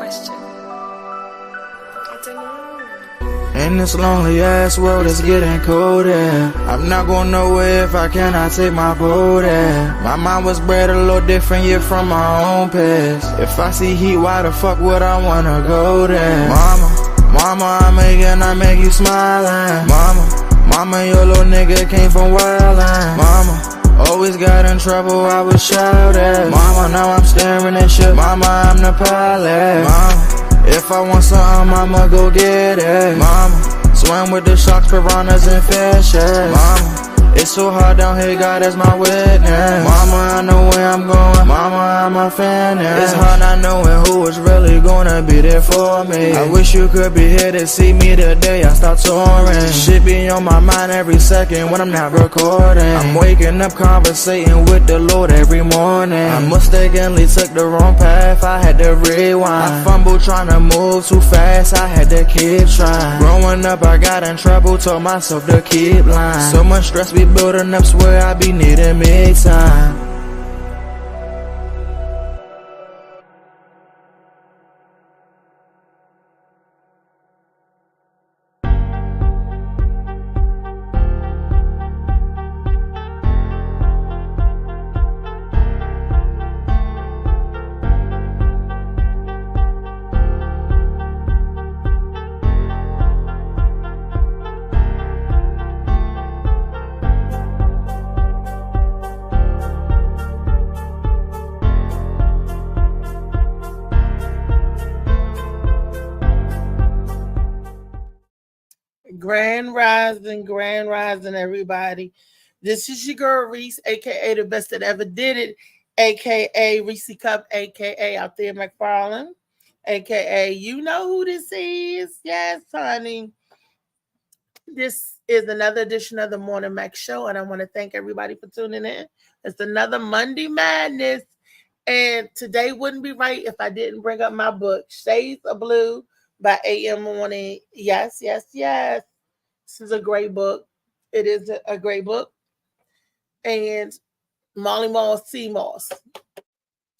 question. I don't know. In this lonely ass world, it's getting colder. I'm not going nowhere if I cannot take my boat in. My mind was bred a little different, yeah, from my own past. If I see heat, why the fuck would I wanna go there? Mama, I make you smiling. Mama, your little nigga came from wildin'. Mama, always got in trouble, I was shouting. Mama, now I'm staring at shit. Mama, I'm the pilot. Mama, if I want something, I'ma go get it. Mama, swim with the sharks, piranhas, and fishes. Mama, it's so hard down here, God is my witness. Mama, I know where I'm going. Mama, I'm a fan. It's hard not knowing who is really gonna be there for me. I wish you could be here to see me the day I start touring. Shit be on my mind every second when I'm not recording. I'm waking up conversating with the Lord every morning. I mistakenly took the wrong path, I had to rewind. I fumbled trying to move too fast, I had to keep trying. Growing up I got in trouble, told myself to keep lying. So much stress be building up, swear I be needing me time. Grand rising, everybody. This is your girl Reese, aka the best that ever did it, aka Reese Cup, aka out there McFarlane, aka you know who this is. Yes, honey. This is another edition of the Morning Mac Show, and I want to thank everybody for tuning in. It's another Monday Madness, and today wouldn't be right if I didn't bring up my book, Shades of Blue by A.M. Morning. Yes. This is a great book. It is a great book. And Molly Moss, Sea Moss.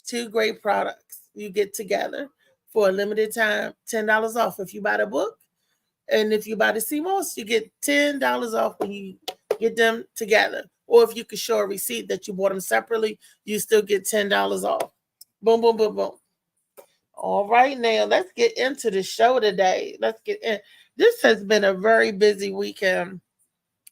Two great products you get together for a limited time. $10 off if you buy the book. And if you buy the Sea Moss, you get $10 off when you get them together. Or if you can show a receipt that you bought them separately, you still get $10 off. Boom, boom, boom, boom. All right, now let's get into the show today. Let's get in. This has been a very busy weekend,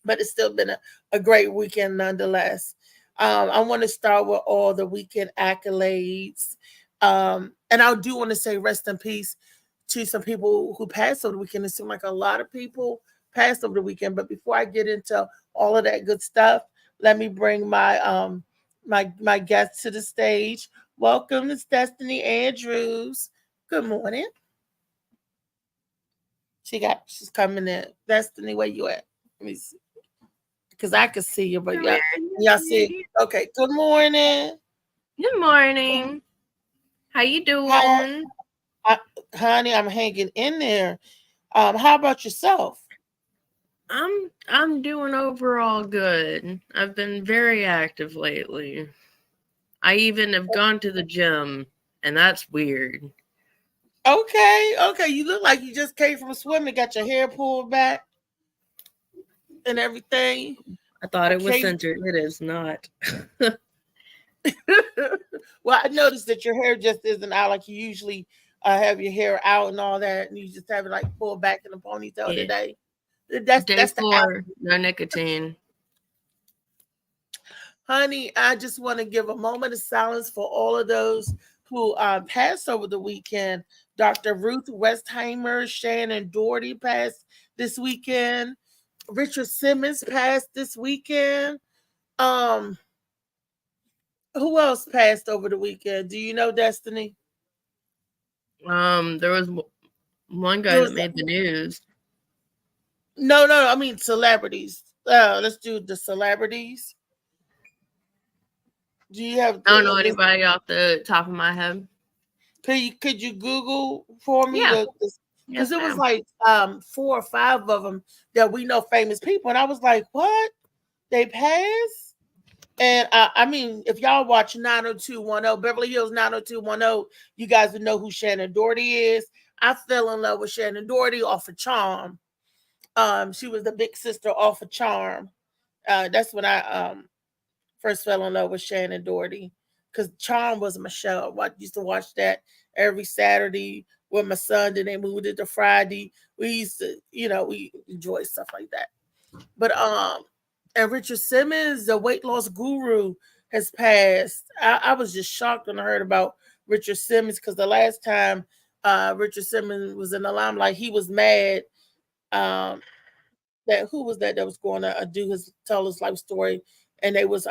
but it's still been a great weekend nonetheless. I want to start with all the weekend accolades. And I do want to say rest in peace to some people who passed over the weekend. It seemed like a lot of people passed over the weekend. But before I get into all of that good stuff, let me bring my my guest to the stage. Welcome, Miss Destiny Andrews. Good morning. She's coming in. Destiny, where you at? Let me see. Because I can see you, but y'all see. Okay. Good morning. Good morning. How you doing? Honey, I'm hanging in there. How about yourself? I'm doing overall good. I've been very active lately. I even have gone to the gym, and that's weird. Okay. You look like you just came from swimming, got your hair pulled back and everything. I thought it was centered. It is not. Well, I noticed that your hair just isn't out like you usually have your hair out and all that, and you just have it like pulled back in a ponytail today. That's day 4, no nicotine. Honey, I just want to give a moment of silence for all of those who passed over the weekend. Dr. Ruth Westheimer, Shannon Doherty passed this weekend. Richard Simmons passed this weekend. Who else passed over the weekend? Do you know, Destiny? There was one guy that made the news. No. I mean celebrities. Let's do the celebrities. Do you have? I don't know anybody off the top of my head. Could you Google for me? Yeah. Because it was like 4 or 5 of them that we know famous people, and I was like, what? They passed? And I mean, if y'all watch 90210, Beverly Hills 90210, you guys would know who Shannon Doherty is. I fell in love with Shannon Doherty off of Charm. She was the big sister off of Charm. That's when I first fell in love with Shannon Doherty, because Charm was my show. I used to watch that every Saturday with my son. Then they moved it to Friday. We used to, we enjoy stuff like that. But and Richard Simmons, the weight loss guru, has passed. I was just shocked when I heard about Richard Simmons, because the last time Richard Simmons was in the limelight, he was mad. That who was that was going to tell his life story, and they was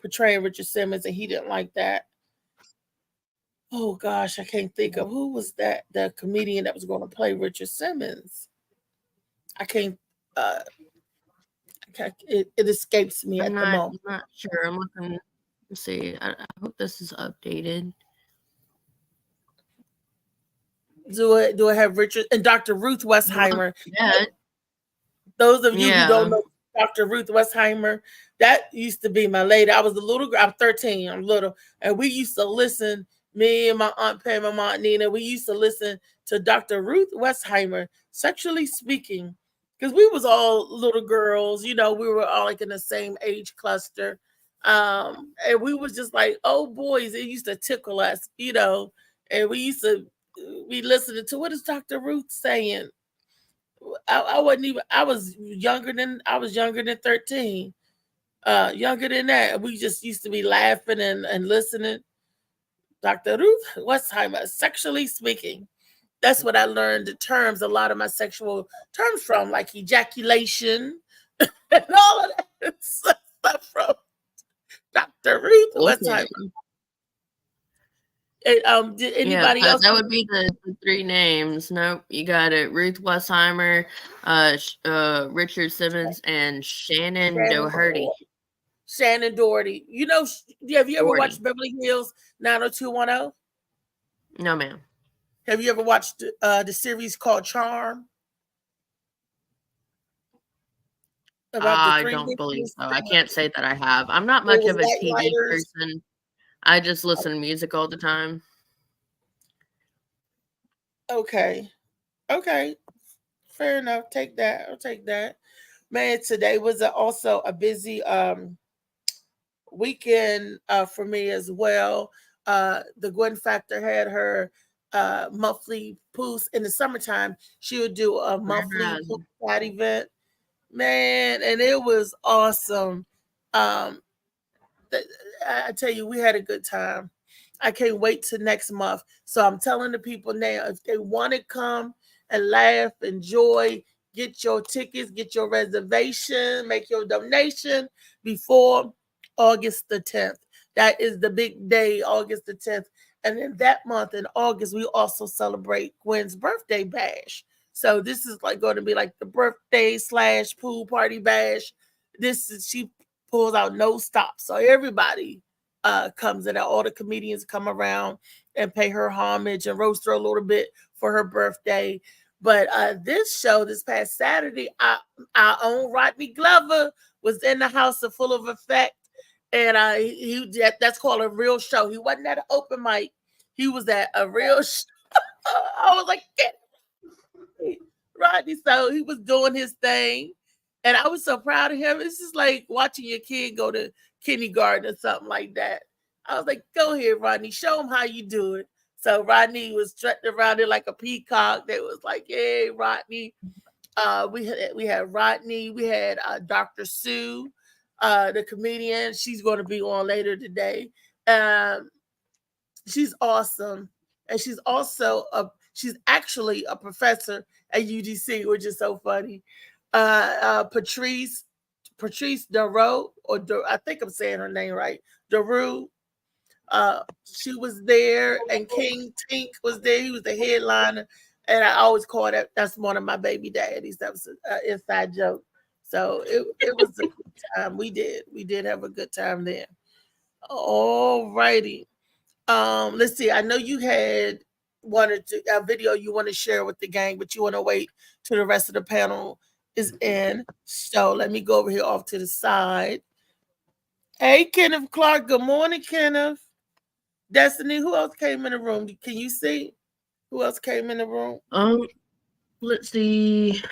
portraying Richard Simmons, and he didn't like that. Oh gosh, I can't think of who was that, the comedian that was going to play Richard Simmons. I can't. It escapes me at the moment. I'm not sure. I'm looking. Let's see. I hope this is updated. Do I have Richard and Dr. Ruth Westheimer? Yeah. Those of you who don't know Dr. Ruth Westheimer, that used to be my lady. I was a little girl. I'm 13. I'm little, and we used to listen. Me and my Aunt Pam and my Aunt Nina, we used to listen to Dr. Ruth Westheimer, Sexually Speaking, because we was all little girls. We were all like in the same age cluster, and we was just like, oh boys, it used to tickle us, and we listened to, what is Dr. Ruth saying? I wasn't even. I was younger than 13. Younger than that. We just used to be laughing and listening. Dr. Ruth Westheimer, Sexually Speaking. That's what I learned the terms, a lot of my sexual terms from, like ejaculation and all of that stuff from Dr. Ruth Westheimer. Did anybody else? That would be the three names. Nope, you got it. Ruth Westheimer, Richard Simmons, and Shannon Doherty. Shannon Doherty. Have you ever watched Beverly Hills 90210? No, ma'am. Have you ever watched the series called Charm? I don't believe so. I can't say that I have. I'm not much of a TV person. I just listen to music all the time. Okay. Fair enough. I'll take that. Man, today was also a busy weekend for me as well. The Gwen Factor had her monthly poos in the summertime. She would do a monthly poolside event. Man, and it was awesome. I tell you, we had a good time. I can't wait till next month. So I'm telling the people now, if they want to come and laugh, enjoy, get your tickets, get your reservation, make your donation before August the 10th. That is the big day, August the 10th. And in that month, in August, we also celebrate Gwen's birthday bash. So this is like going to be like the birthday / pool party bash. She pulls out no stop. So everybody comes in. All the comedians come around and pay her homage and roast her a little bit for her birthday. But this past Saturday, our own Rodney Glover was in the house of Full of Effect. And that's called a real show. He wasn't at an open mic. He was at a real show. I was like, Rodney. So he was doing his thing. And I was so proud of him. It's just like watching your kid go to kindergarten or something like that. I was like, go ahead, Rodney. Show him how you do it. So Rodney was strutting around it like a peacock. They was like, hey, Rodney. We had Rodney. We had Dr. Sue, the comedian. She's going to be on later today. She's awesome. And she's also she's actually a professor at UGC, which is so funny. Patrice Daru, I think I'm saying her name right. Daru. She was there, and King Tink was there. He was the headliner, and I always call that's one of my baby daddies. That was an inside joke. So it was a good time. We did have a good time there. All righty. Let's see. I know you had a video you want to share with the gang, but you want to wait till the rest of the panel is in. So let me go over here off to the side. Hey, Kenneth Clark. Good morning, Kenneth. Destiny, who else came in the room? Can you see who else came in the room? Let's see.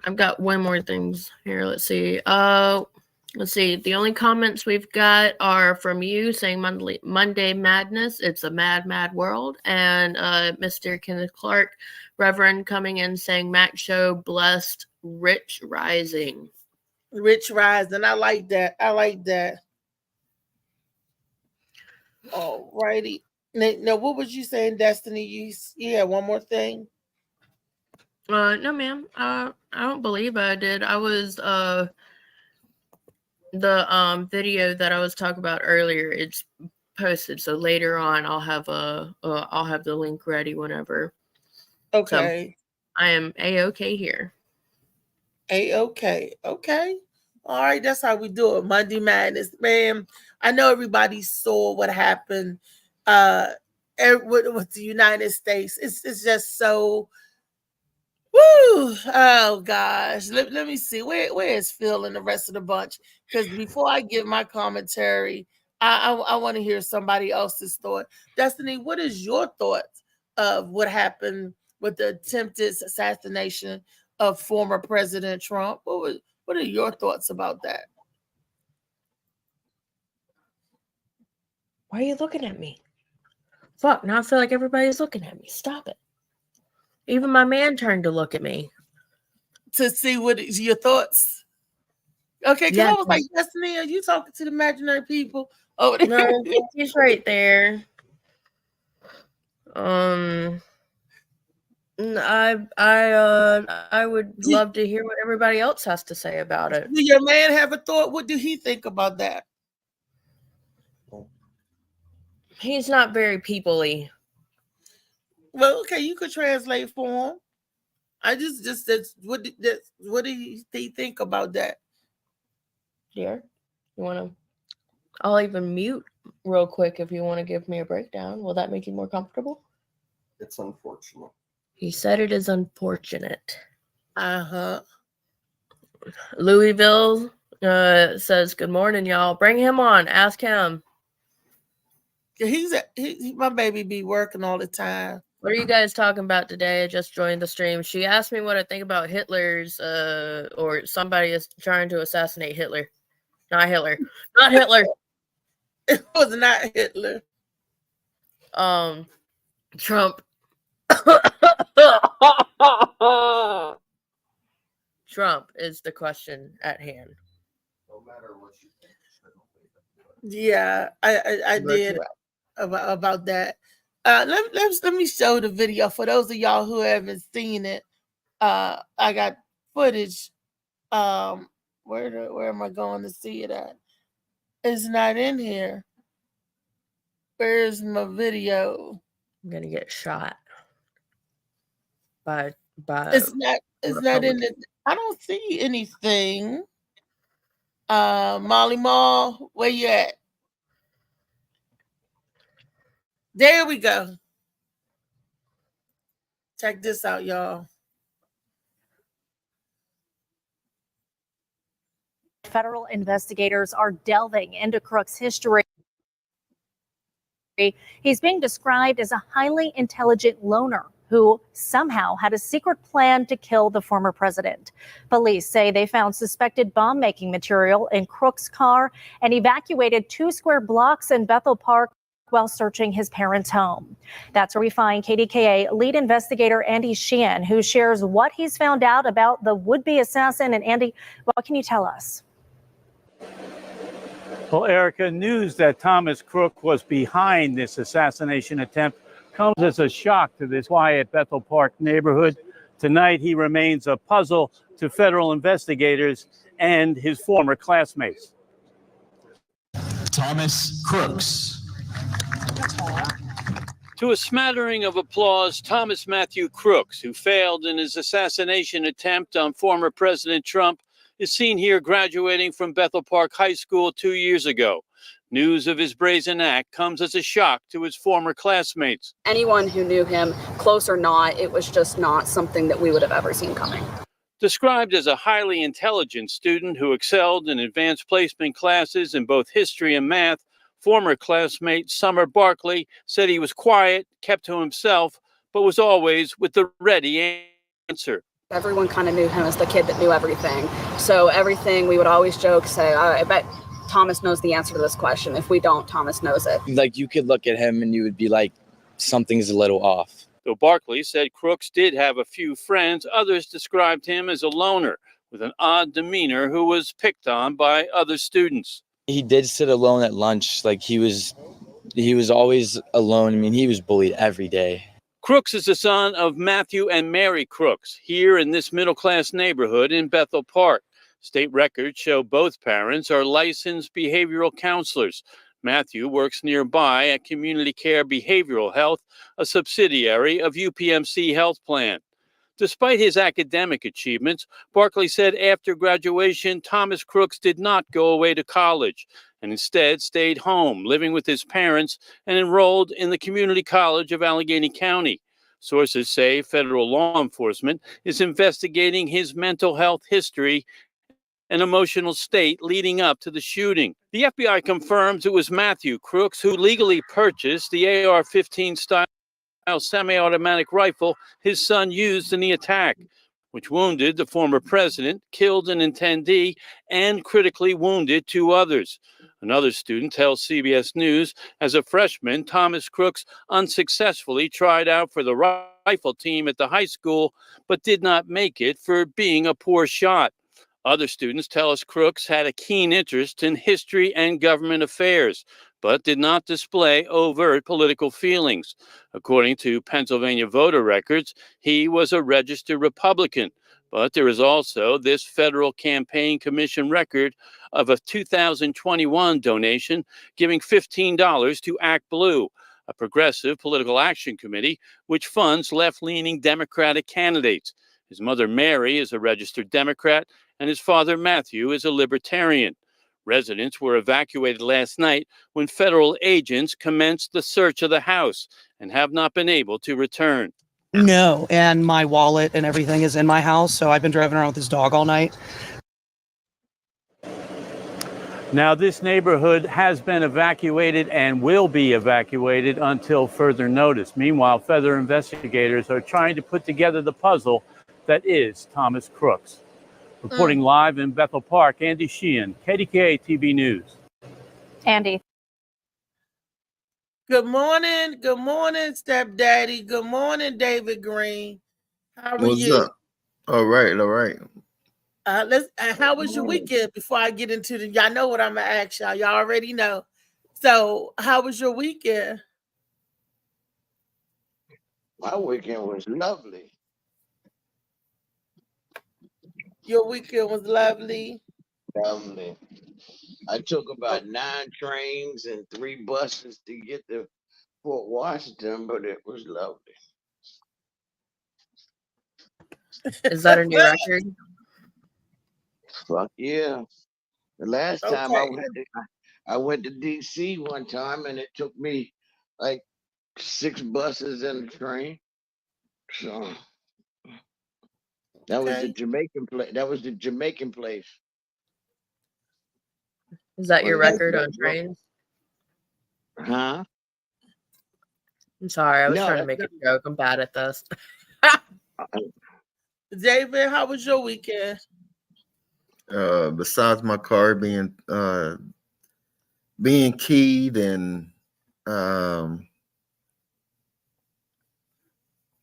I've got one more things here. Let's see. Let's see. The only comments we've got are from you saying Monday Madness. It's a mad, mad world. And Mr. Kenneth Clark, Reverend, coming in saying Mac Show blessed Rich Rising. Rich Rising. I like that. I like that. All righty. Now, what was you saying, Destiny? You had one more thing? No, ma'am. I don't believe I did. I was the video that I was talking about earlier. It's posted, so later on I'll have the link ready whenever. Okay. So, I am A-OK here. A-OK. Okay. All right, that's how we do it. Monday Madness. Man, I know everybody saw what happened with the United States. It's just so woo. Oh gosh. Let me see. Where is Phil and the rest of the bunch? Because before I give my commentary, I want to hear somebody else's thought. Destiny, what is your thoughts of what happened with the attempted assassination of former President Trump? What are your thoughts about that? Why are you looking at me? Fuck, now I feel like everybody's looking at me. Stop it. Even my man turned to look at me. To see what is your thoughts. Okay, because I was like, Destiny, are you talking to the imaginary people over there? No, he's right there. I would love to hear what everybody else has to say about it. Do your man have a thought? What do he think about that? He's not very people-y. Well, okay, you could translate for him. I just what do he think about that? Dear, you want to? I'll even mute real quick if you want to give me a breakdown. Will that make you more comfortable? It's unfortunate. He said it is unfortunate. Uh-huh. Louisville says, good morning, y'all. Bring him on. Ask him. My baby be working all the time. What are you guys talking about today? I just joined the stream. She asked me what I think about Hitler's, or somebody is trying to assassinate Hitler. Not Hitler. Not Hitler. It was not Hitler. Trump. Trump is the question at hand. No matter what you think. Yeah, I did about that. Let me show the video for those of y'all who haven't seen it. I got footage. Where am I going to see it at? It's not in here. Where's my video? I'm gonna get shot by it's not in the. I don't see anything. Molly Mall, where you at? There we go. Check this out, y'all. Federal investigators are delving into Crook's history. He's being described as a highly intelligent loner who somehow had a secret plan to kill the former president. Police say they found suspected bomb-making material in Crook's car and evacuated 2 square blocks in Bethel Park while searching his parents' home. That's where we find KDKA lead investigator Andy Sheehan, who shares what he's found out about the would-be assassin. And Andy, what can you tell us? Well, Erica, news that Thomas Crook was behind this assassination attempt comes as a shock to this quiet Bethel Park neighborhood. Tonight, he remains a puzzle to federal investigators and his former classmates. Thomas Crooks. To a smattering of applause, Thomas Matthew Crooks, who failed in his assassination attempt on former President Trump, is seen here graduating from Bethel Park High School 2 years ago. News of his brazen act comes as a shock to his former classmates. Anyone who knew him, close or not, it was just not something that we would have ever seen coming. Described as a highly intelligent student who excelled in advanced placement classes in both history and math, former classmate Summer Barkley said he was quiet, kept to himself, but was always with the ready answer. Everyone kind of knew him as the kid that knew everything. So everything we would always joke, say, I bet Thomas knows the answer to this question. If we don't, Thomas knows it. Like, you could look at him and you would be like, something's a little off. Though Barkley said Crooks did have a few friends, others described him as a loner with an odd demeanor who was picked on by other students. He did sit alone at lunch. Like, he was always alone. I mean, he was bullied every day. Crooks is the son of Matthew and Mary Crooks here in this middle-class neighborhood in Bethel Park. State records show both parents are licensed behavioral counselors. Matthew works nearby at Community Care Behavioral Health, a subsidiary of UPMC Health Plan. Despite his academic achievements, Barkley said after graduation, Thomas Crooks did not go away to college and instead stayed home, living with his parents and enrolled in the Community College of Allegheny County. Sources say federal law enforcement is investigating his mental health history and emotional state leading up to the shooting. The FBI confirms it was Matthew Crooks who legally purchased the AR-15 style semi-automatic rifle his son used in the attack, which wounded the former president, killed an attendee, and critically wounded 2 others. Another student tells CBS News, as a freshman, Thomas Crooks unsuccessfully tried out for the rifle team at the high school, but did not make it for being a poor shot. Other students tell us Crooks had a keen interest in history and government affairs, but did not display overt political feelings. According to Pennsylvania voter records, he was a registered Republican, but there is also this Federal Campaign Commission record of a 2021 donation giving $15 to Act Blue, a progressive political action committee which funds left-leaning Democratic candidates. His mother, Mary, is a registered Democrat, and his father, Matthew, is a libertarian. Residents were evacuated last night when federal agents commenced the search of the house and have not been able to return. No, and my wallet and everything is in my house, so I've been driving around with this dog all night. Now, this neighborhood has been evacuated and will be evacuated until further notice. Meanwhile, federal investigators are trying to put together the puzzle that is Thomas Crooks. Reporting live in Bethel Park, Andy Sheehan, KDKA TV News. Andy. Good morning, stepdaddy. Good morning, David Green. How are you? What's up? All right. How was your weekend? Before I get into the, y'all know what I'm gonna ask y'all. Y'all already know. So, how was your weekend? My weekend was lovely. Your weekend was lovely. Lovely. I took about 9 trains and 3 buses to get to Fort Washington, but it was lovely. Is that a new record? Fuck yeah. The last time I went to DC one time and it took me like 6 buses and a train. So that was the Jamaican place. That was the Jamaican place. Is that your record on trains? Huh? I'm sorry, I was trying to make a joke. I'm bad at this. David, how was your weekend? Besides my car being keyed and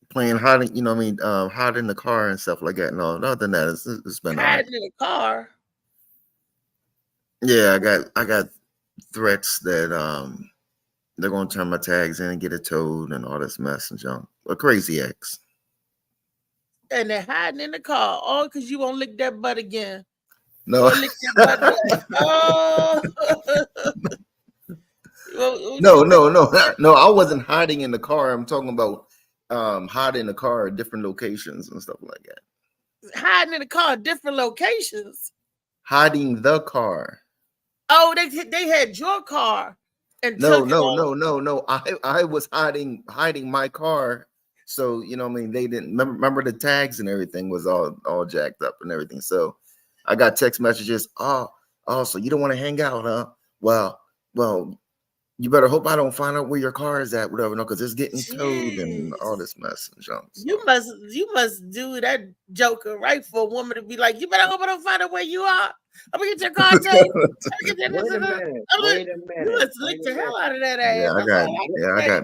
playing hot, hot in the car and stuff like that. No, other than that, it's been hot in the car. Yeah, I got threats that they're gonna turn my tags in and get it towed and all this mess and junk. A crazy ex. And they're hiding in the car. Oh, because you won't lick that butt again. No. Lick that butt again. Oh. No. I wasn't hiding in the car. I'm talking about hiding in the car at different locations and stuff like that. Hiding in the car at different locations. Hiding the car. Oh, they had your car. And no. I was hiding my car. So, you know what I mean? They didn't remember the tags and everything was all jacked up and everything. So I got text messages. Oh, so you don't want to hang out, huh? Well, you better hope I don't find out where your car is at, whatever, no, because it's getting towed and all this mess and junk. So. You must do that joker right for a woman to be like, you better hope I don't find out where you are. I'm gonna get your car towed. Wait a minute. You must lick the hell out of that ass. Yeah, I got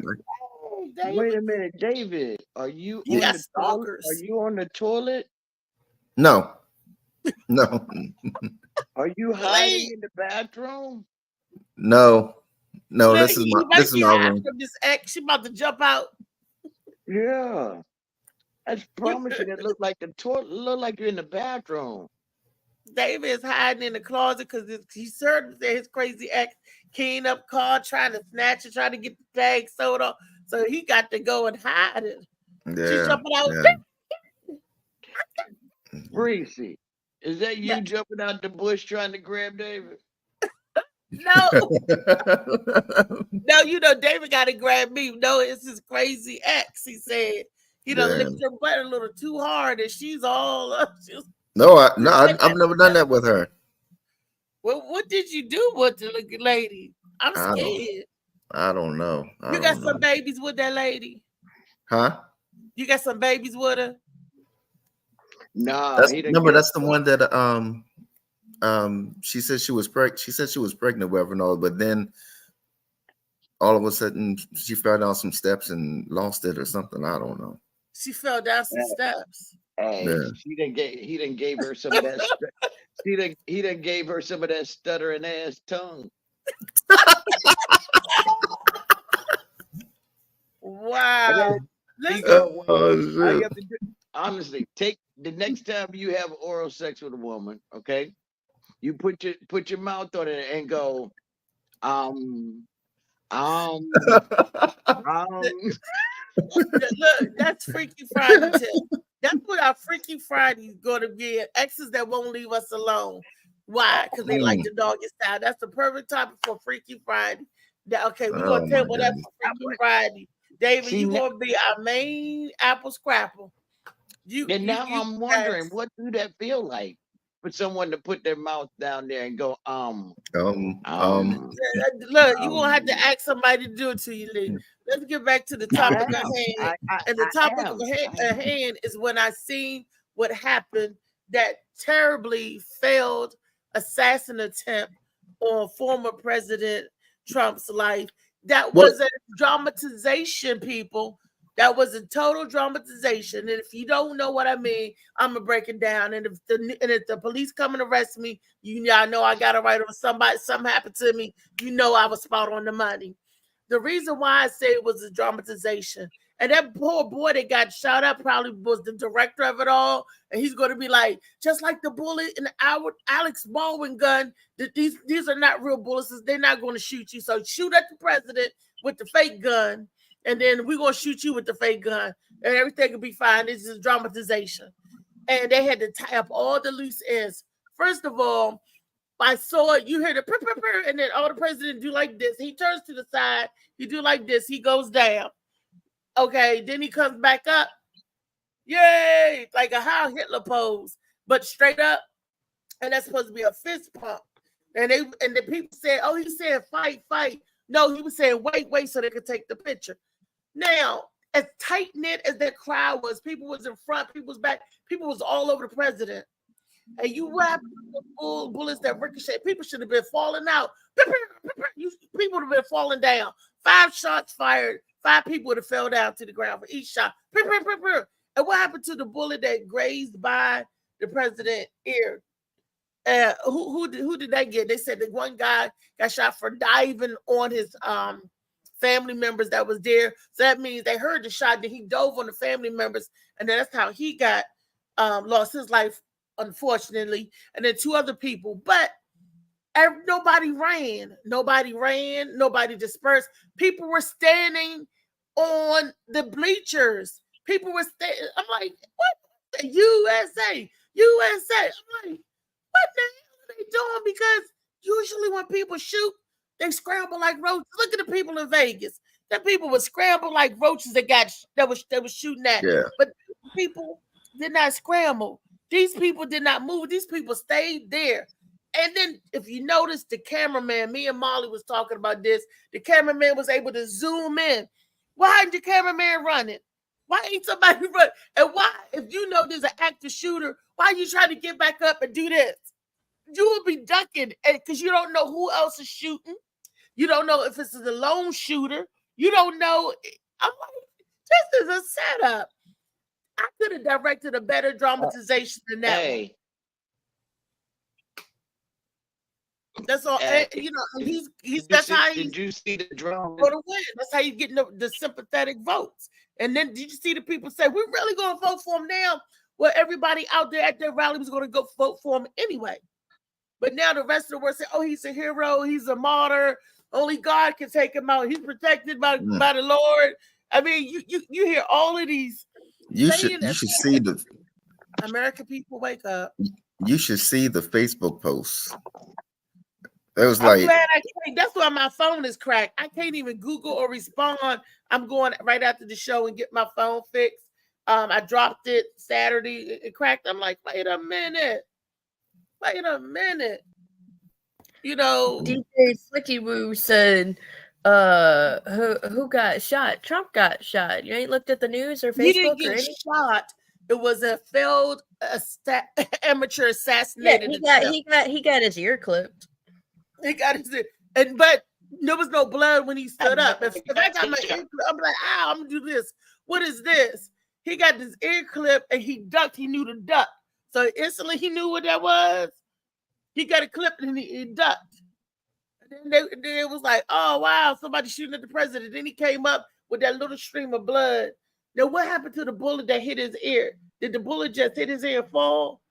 Wait a minute, David. Are you got stalkers? Are you on the toilet? No. Are you hiding in the bathroom? No, this is my room. This ex, she about to jump out. Yeah. I promise you that look like the toilet. Look like you're in the bathroom. David is hiding in the closet because he heard that his crazy ex keying up car, trying to snatch it, trying to get the tag sold off. So he got to go and hide it. Yeah, She's jumping out. Reese, is that you jumping out the bush trying to grab David? No. No, David got to grab me. No, it's his crazy ex. He said, licked her butt a little too hard, and she's all up. I've never done that with her. Well, what did you do with the lady? I'm scared. I don't know. You got some babies with that lady? Huh? You got some babies with her? No, that's the one that she said she was pregnant. She said she was pregnant with and all, but then all of a sudden she fell down some steps and lost it or something. I don't know. She fell down some steps. Hey, he didn't gave her some of that. He done gave her some of that stuttering ass tongue. Wow. Honestly, take the next time you have oral sex with a woman, okay? You put your mouth on it and go, Look, that's Freaky Friday tip. That's what our Freaky Friday is going to be. Exes that won't leave us alone. Why? Because they like the doggy style. That's the perfect topic for Freaky Friday. Okay, we're going to table that for Freaky Friday. David, you're going to be our main apple scrapper. I'm wondering, what do that feel like for someone to put their mouth down there and go, Look, you won't have to ask somebody to do it to you, Lee. Let's get back to the topic at hand. And the topic at hand is when I seen what happened, that terribly failed assassin attempt on former President Trump's life. That was a dramatization, people. That was a total dramatization. And if you don't know what I mean, I'm gonna break it down. And if the police come and arrest me, I know I got a right on somebody. Something happened to me. I was spot on the money. The reason why I say it was a dramatization, and that poor boy that got shot up probably was the director of it all. And he's going to be like, just like the bullet in the Alex Baldwin gun, these are not real bullets. They're not going to shoot you. So shoot at the president with the fake gun, and then we're going to shoot you with the fake gun, and everything will be fine. This is dramatization. And they had to tie up all the loose ends. First of all, I saw it, you hear the purr, purr, purr, and then all the president do like this. He turns to the side, he do like this, he goes down. Okay, then he comes back up. Yay! Like a Heil Hitler pose, but straight up. And that's supposed to be a fist pump. And the people said, oh, he said fight, fight. No, he was saying wait, so they could take the picture. Now, as tight-knit as that crowd was, people was in front, people was back, people was all over the president. And you wrap full bullets that ricochet. People should have been falling out. People would have been falling down. 5 shots fired. 5 people would have fell down to the ground for each shot. And what happened to the bullet that grazed by the president's ear? Who did they get? They said that one guy got shot for diving on his family members that was there. So that means they heard the shot, then he dove on the family members, and then that's how he got lost his life, unfortunately. And then 2 other people, but nobody ran, nobody dispersed. People were standing on the bleachers. People were standing. I'm like, what? The USA. I'm like, what the hell are they doing? Because usually when people shoot, they scramble like roaches. Look at the people in Vegas. The people would scramble like roaches that was shooting at. Yeah. But people did not scramble. These people did not move. These people stayed there. And then if you notice, the cameraman, me and Molly was talking about this, the cameraman was able to zoom in. Why ain't the cameraman running? Why ain't somebody run? And why, if you know there's an active shooter, why are you trying to get back up and do this? You will be ducking because you don't know who else is shooting. You don't know if it's a lone shooter. You don't know. I'm like, this is a setup. I could have directed a better dramatization than that. Hey. That's all. And, you know, that's how he's. Did you see the drone? For the win. That's how you getting the sympathetic votes. And then did you see the people say, we're really going to vote for him now? Well, everybody out there at their rally was going to go vote for him anyway. But now the rest of the world say, oh, he's a hero. He's a martyr. Only God can take him out. He's protected by the Lord. I mean, you hear all of these. You should see the American people wake up. You should see the Facebook posts. It was I'm like, glad I can't. That's why my phone is cracked. I can't even Google or respond. I'm going right after the show and get my phone fixed. I dropped it Saturday. It cracked. I'm like, wait a minute. You know, DJ Slicky Woo said, who got shot? Trump got shot. You ain't looked at the news or Facebook? He didn't get shot. It was a failed amateur assassination. Yeah, he got his ear clipped. He got his ear, but there was no blood when he stood up. If I got my ear clip, I'm like, I'm gonna do this. What is this? He got this ear clip and he ducked. He knew to duck, so instantly he knew what that was. He got it clipped and he ducked. And then it was like, oh wow, somebody shooting at the president. Then he came up with that little stream of blood. Now, what happened to the bullet that hit his ear? Did the bullet just hit his ear and fall?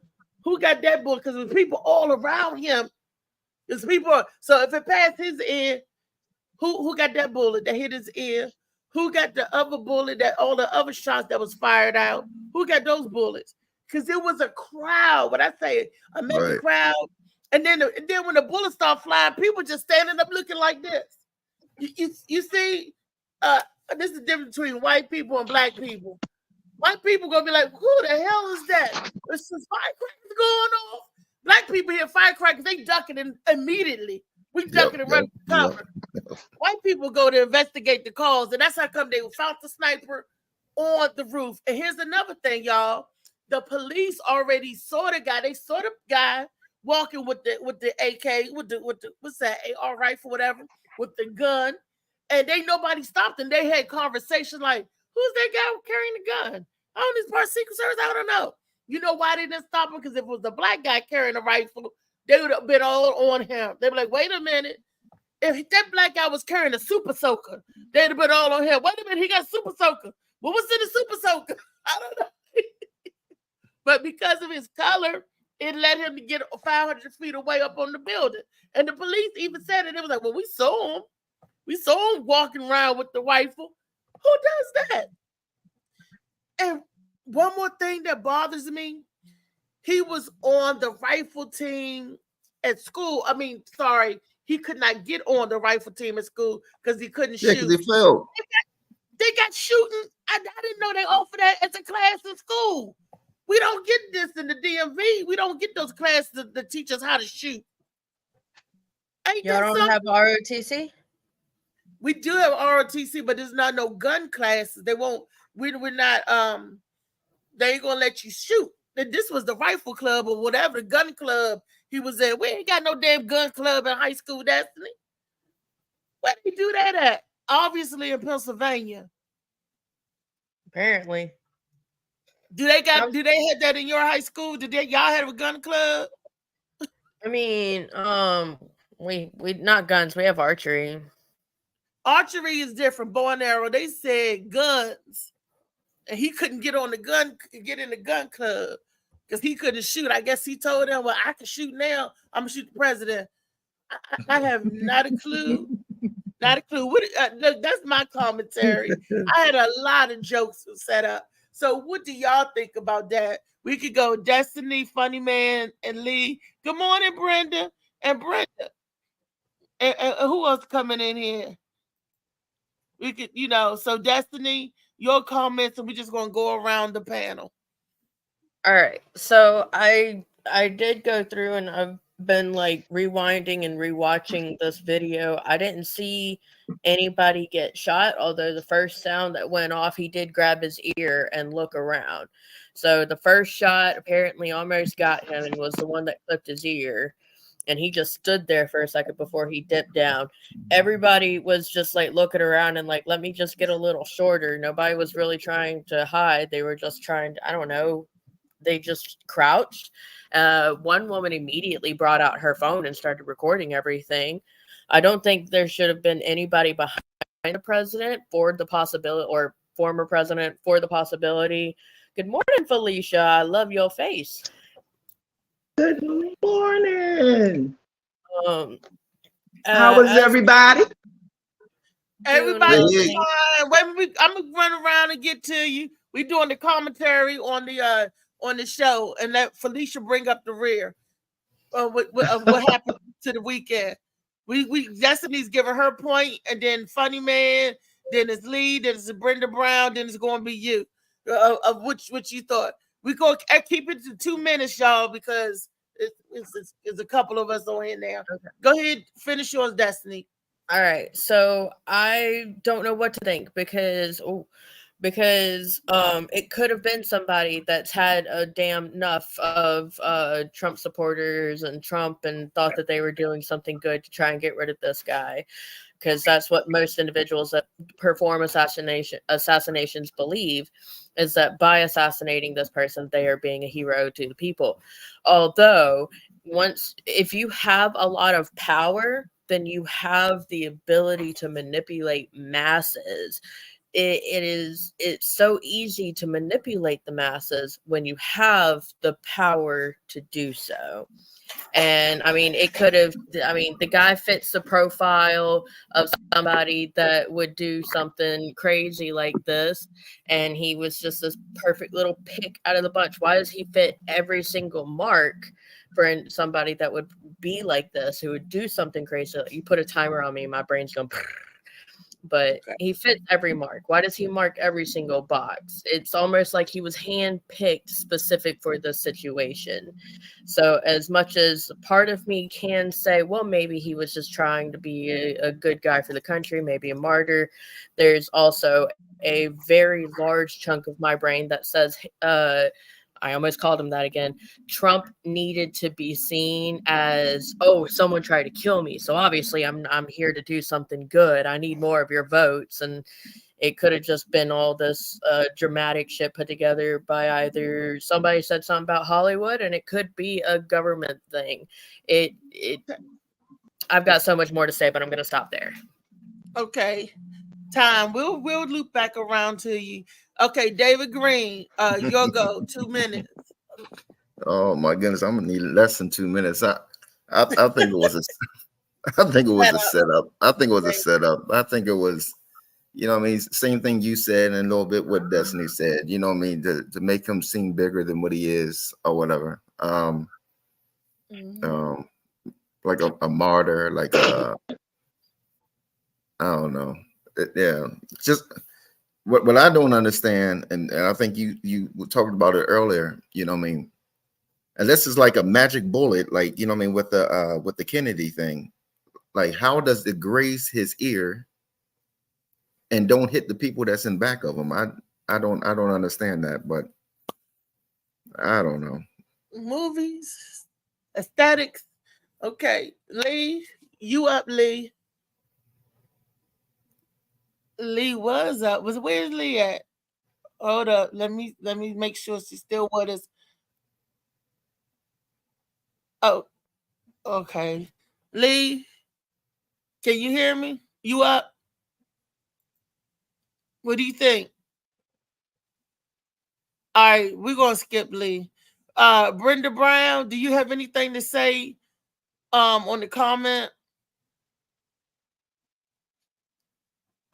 Who got that bullet? Because there's people all around him. There's people. So if it passed his ear, who got that bullet that hit his ear? Who got the other bullet that all the other shots that was fired out? Who got those bullets? Because it was a crowd. When I say a major crowd, and then when the bullets start flying, people just standing up looking like this. You see, this is the difference between white people and black people. White people gonna be like, who the hell is that? There's some firecrackers going off. Black people hear firecrackers, they ducking immediately. We ducking and running for cover. White people go to investigate the cause, and that's how come they found the sniper on the roof. And here's another thing, y'all. The police already saw the guy. They saw the guy walking with the AK, with the what's that, AR rifle, whatever, with the gun. And nobody stopped them. They had conversations like, who's that guy carrying the gun? Oh, this part Secret Service, I don't know. You know why they didn't stop him? Because if it was the black guy carrying a rifle, they would have been all on him. They'd be like, wait a minute. If that black guy was carrying a super soaker, they'd have been all on him. Wait a minute, he got super soaker. What was in the super soaker? I don't know. But because of his color, it led him to get 500 feet away up on the building. And the police even said it. It was like, well, we saw him. We saw him walking around with the rifle. Who does that? And one more thing that bothers me, he was on the rifle team at school. I mean, sorry, he could not get on the rifle team at school because he couldn't shoot. Because he failed. They got shooting. I didn't know they offered that as a class in school. We don't get this in the DMV. We don't get those classes that teach us how to shoot. Y'all don't have ROTC? We do have ROTC, but there's not no gun classes. They won't. We're not. They ain't gonna let you shoot. This was the rifle club or whatever, the gun club he was in. We ain't got no damn gun club in high school, Destiny. Where did he do that at? Obviously in Pennsylvania. Apparently. Do they have that in your high school? Y'all have a gun club? I mean, we not guns, we have archery. Archery is different. Bow and arrow. They said guns. And he couldn't get in the gun club because he couldn't shoot. I guess he told them, well, I can shoot now. I'm gonna shoot the president. I have not a clue. Not a clue. That's my commentary. I had a lot of jokes set up. So what do y'all think about that? We could go Destiny, Funny Man, and Lee. Good morning, Brenda. And Brenda. And who else coming in here? we could, you know. So Destiny, your comments, and we're just gonna go around the panel. All right. So I did go through, and I've been like rewinding and rewatching this video. I didn't see anybody get shot, although the first sound that went off, he did grab his ear and look around. So the first shot apparently almost got him and was the one that clipped his ear. And he just stood there for a second before he dipped down. Everybody was just like looking around and like, let me just get a little shorter. Nobody was really trying to hide. They were just trying to, I don't know, they just crouched. One woman immediately brought out her phone and started recording everything. I don't think there should have been anybody behind the president for the possibility, or former president for the possibility. Good morning, Felicia. I love your face. Good morning. How is everybody? Everybody's fine. Wait, I'm gonna run around and get to you. We're doing the commentary on the show, and let Felicia bring up the rear of what happened to the weekend. We Destiny's giving her point, and then Funny Man, then it's Lee, then it's Brenda Brown, then it's going to be you. Of which you thought. We go keep it to 2 minutes, y'all, because it's a couple of us on here now. Okay. Go ahead, finish yours, Destiny. All right, so I don't know what to think because it could have been somebody that's had a damn enough of Trump supporters and Trump and thought that they were doing something good to try and get rid of this guy, because that's what most individuals that perform assassinations believe, is that by assassinating this person, they are being a hero to the people. Although, if you have a lot of power, then you have the ability to manipulate masses. It's so easy to manipulate the masses when you have the power to do so. And I mean, the guy fits the profile of somebody that would do something crazy like this. And he was just this perfect little pick out of the bunch. Why does he fit every single mark for somebody that would be like this, who would do something crazy? You put a timer on me, my brain's going, but he fits every mark. Why does he mark every single box? It's almost like he was handpicked specific for the situation. So as much as part of me can say, well, maybe he was just trying to be a good guy for the country, maybe a martyr, there's also a very large chunk of my brain that says, I almost called him that again. Trump needed to be seen as, oh, someone tried to kill me, so obviously I'm here to do something good. I need more of your votes. And it could have just been all this dramatic shit put together by either somebody said something about Hollywood, and it could be a government thing. I've got so much more to say, but I'm going to stop there. Okay. Time. We'll loop back around to you. Okay, David Green, your go. 2 minutes. Oh my goodness, I'm gonna need less than 2 minutes. I think it was a setup. I think it was a setup. I think it was, you know what I mean, same thing you said and a little bit what Destiny said, you know what I mean, to make him seem bigger than what he is or whatever. Like a martyr, like I don't know. Yeah, just what I don't understand, and I think you talked about it earlier, you know what I mean, and this is like a magic bullet, like, you know what I mean, with the Kennedy thing. Like, how does it graze his ear and don't hit the people that's in back of him? I don't understand that, but I don't know. Movies, aesthetics. Okay, Lee, you up, Lee? Lee was up. Where's Lee at? Hold up. Let me make sure she's still with us. Oh, okay. Lee, can you hear me? You up? What do you think? All right, we're gonna skip Lee. Brenda Brown, do you have anything to say on the comment?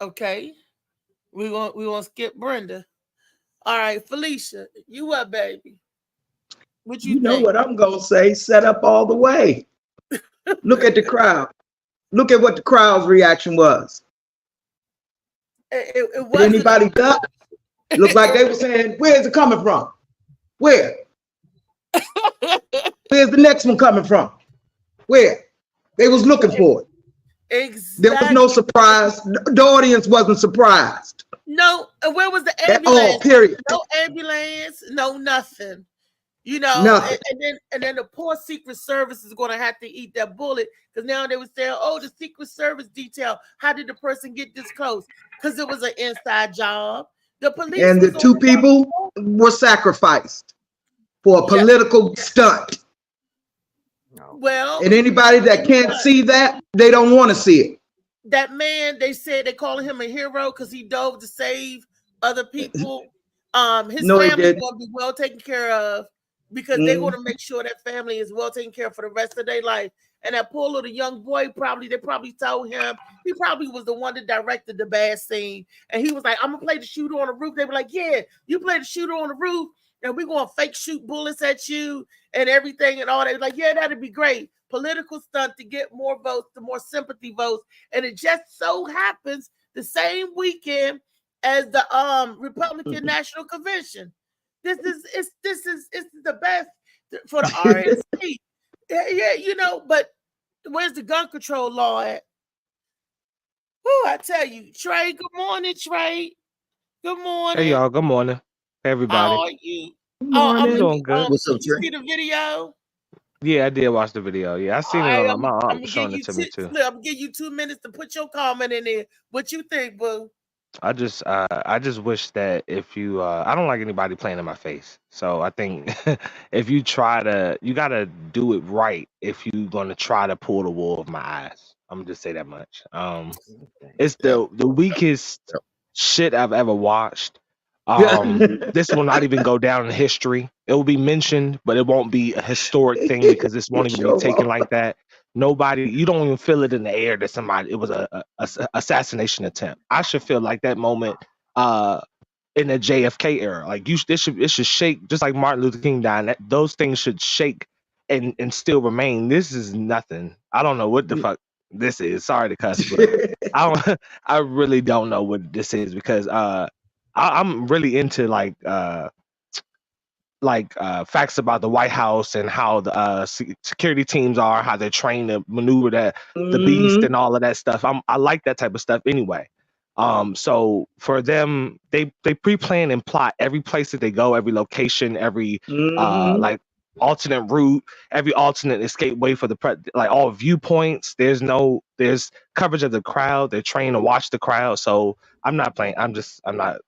Okay, we gonna skip Brenda. All right, Felicia, you up, baby? What you know think? what I'm gonna say? Set up all the way. Look at the crowd. Look at what the crowd's reaction was. It Did wasn't. anybody duck? It looked like they were saying, "Where's it coming from? Where? Where's the next one coming from? Where?" They was looking for it. Exactly. There was no surprise. The audience wasn't surprised. No, where was the At all, ambulance? period. No ambulance, no nothing. You know, Nothing. and then the poor Secret Service is going to have to eat that bullet because now they were saying, "Oh, the Secret Service detail. How did the person get this close? Because it was an inside job." The police And the was two on the people were sacrificed for a political stunt. well, And anybody that can't see that, they don't want to see it. that man, they said they calling him a hero because he dove to save other people. His No, he family's didn't. going to be well taken care of because they're going to make sure that family is well taken care of for the rest of their life. And that poor little young boy, they probably told him, he probably was the one that directed the bad scene. And he was like, "I'm gonna play the shooter on the roof." They were like, "Yeah, you play the shooter on the roof, and we're gonna fake shoot bullets at you and everything and all that." Like, "Yeah, that'd be great." Political stunt to get more votes, the more sympathy votes. And it just so happens the same weekend as the Republican National Convention. This is the best for the RNC. Yeah, you know, but where's the gun control law at? Who I tell you, Trey. Good morning, Trey. Good morning. Hey y'all, good morning, everybody. How are you? I'm doing good. What's up, You Trey? see the video? Yeah, I did watch the video. Yeah, I seen it All right, on my I'm aunt gonna showing give it you to me too. I'm gonna give you 2 minutes to put your comment in there. What you think, boo? I just wish that if you I don't like anybody playing in my face. So I think if you you gotta do it right if you gonna try to pull the wool over my eyes. I'm gonna just say that much. It's the weakest shit I've ever watched. This will not even go down in history. It will be mentioned, but it won't be a historic thing because this won't even be taken like that. Nobody, you don't even feel it in the air that it was a assassination attempt. I should feel like that moment in the JFK era. Like it should shake just like Martin Luther King died. Those things should shake and still remain. This is nothing. I don't know what the fuck this is. Sorry to cuss, but I really don't know what this is because I'm really into facts about the White House and how the security teams are, how they're trained to maneuver the beast and all of that stuff. I like that type of stuff anyway. So for them, they pre-plan and plot every place that they go, every location, every like alternate route, every alternate escape way for all viewpoints. There's coverage of the crowd. They're trained to watch the crowd. So I'm not playing. I'm not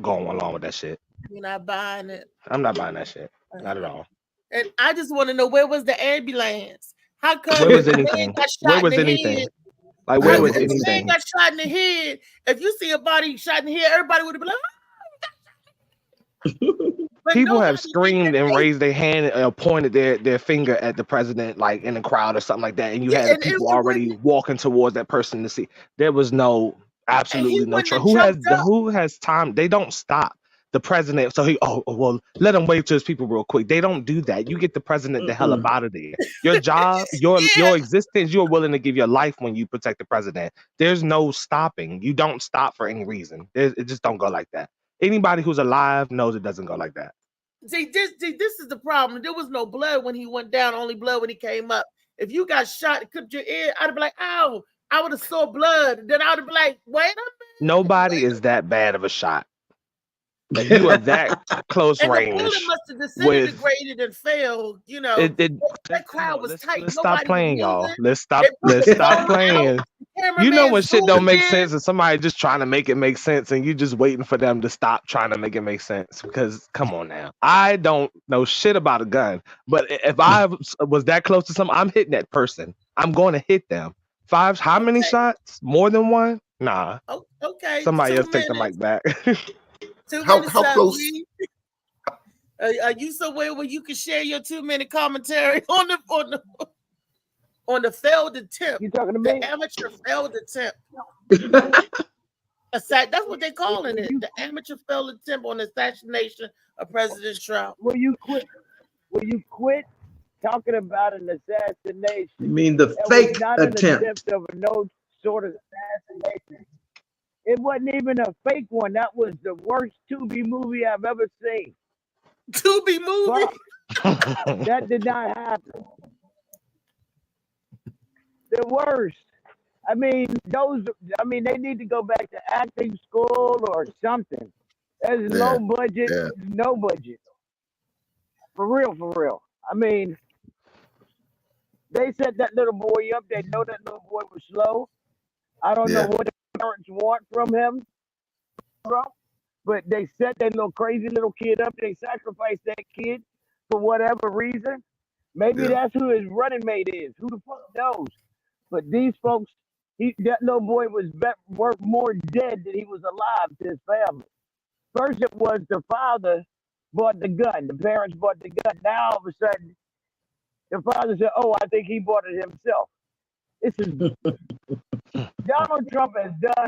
going along with that shit. You're not buying it. I'm not buying that shit. Not at all. And I just want to know, where was the ambulance? How come Where was the man anything? got shot Where in was the anything? head? Like where How was come the man anything? got shot in the head? If you see a body shot in the head, everybody would have been like, People have screamed and raised their hand and pointed their finger at the president, like in the crowd or something like that. And you had people already walking towards that person to see. There was absolutely no trouble. Who has time? They don't stop the president. So let him wave to his people real quick. They don't do that. You get the president the hell up out of there. Your job, your existence, you're willing to give your life when you protect the president. There's no stopping. You don't stop for any reason. It just don't go like that. Anybody who's alive knows it doesn't go like that. See, this is the problem. There was no blood when he went down, only blood when he came up. If you got shot, it clipped your ear, I'd be like, ow, I would have saw blood. Then I would be like, wait a minute. Nobody is that bad of a shot. Like you are that close and range. The bullet must have disintegrated and failed. You know, that crowd was tight. Let's stop playing, y'all. Let's stop playing. You know when shit don't make sense and somebody just trying to make it make sense and you just waiting for them to stop trying to make it make sense. Because come on now. I don't know shit about a gun, but if I was that close to something, I'm hitting that person. I'm going to hit them. How many shots? More than one? Nah. Okay. Somebody else take the mic back. How close? Are you somewhere where you can share your 2-minute commentary on the failed attempt? You talking to the me? Amateur failed attempt. That's what they're calling it. The amateur failed attempt on the assassination of President Trump. Will you quit talking about an assassination? You mean the That fake was not attempt? an attempt of a no sort of assassination. It wasn't even a fake one. That was the worst Tubi movie I've ever seen. Tubi movie? That did not happen. The worst. I mean, they need to go back to acting school or something. There's low budget, no budget. For real. I mean, they set that little boy up. They know that little boy was slow. I don't know what the parents want from him, but they set that little crazy little kid up. They sacrificed that kid for whatever reason. Maybe that's who his running mate is. Who the fuck knows? But these folks, that little boy was worth more dead than he was alive to his family. First, it was the father bought the gun. The parents bought the gun. Now, all of a sudden, the father said, "Oh, I think he bought it himself." This is Donald Trump has done.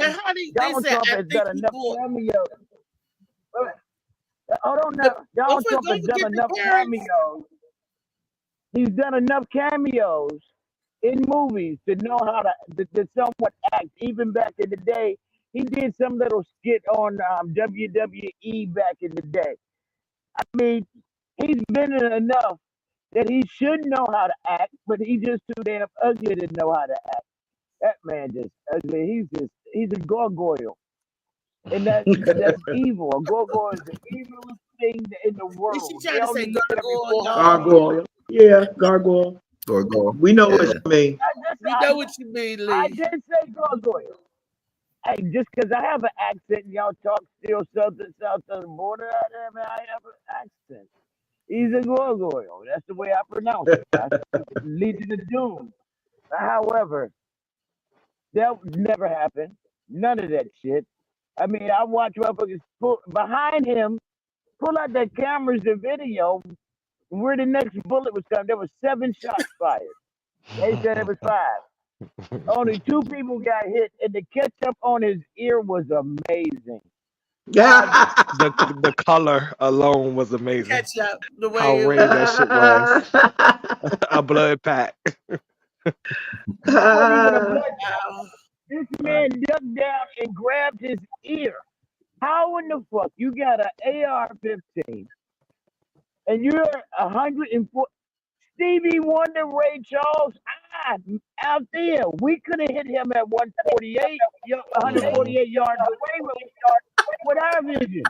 Donald Trump has done enough cameos. Hold on now. Donald Trump has done enough cameos. He's done enough cameos in movies to know how to somewhat act. Even back in the day, he did some little skit on WWE back in the day. I mean, he's been in enough that he should know how to act, but he's just too damn ugly to know how to act. That man just ugly. He's a gargoyle. And that's evil. A gargoyle is the evilest thing in the world. Is she trying to say gargoyle? Gargoyle. Yeah, gargoyle. Gargoyle. We know what you mean. We know what you mean, Lee. I did say gargoyle. Hey, just because I have an accent and y'all talk still something south of the border, I have an accent. He's a gargoyle. That's the way I pronounce it. Legion of Doom. However, that would never happen. None of that shit. I mean, I watch motherfuckers pull behind him, pull out their cameras and video where the next bullet was coming. There was 7 shots fired. They said it was 5. Only 2 people got hit, and the ketchup on his ear was amazing. The color alone was amazing. Ketchup, the way How red that shit was. A blood pack. This man ducked down and grabbed his ear. How in the fuck you got an AR-15 and you're 104? Stevie Wonder, Ray Charles, out there. We could have hit him at 148 yards away with our vision.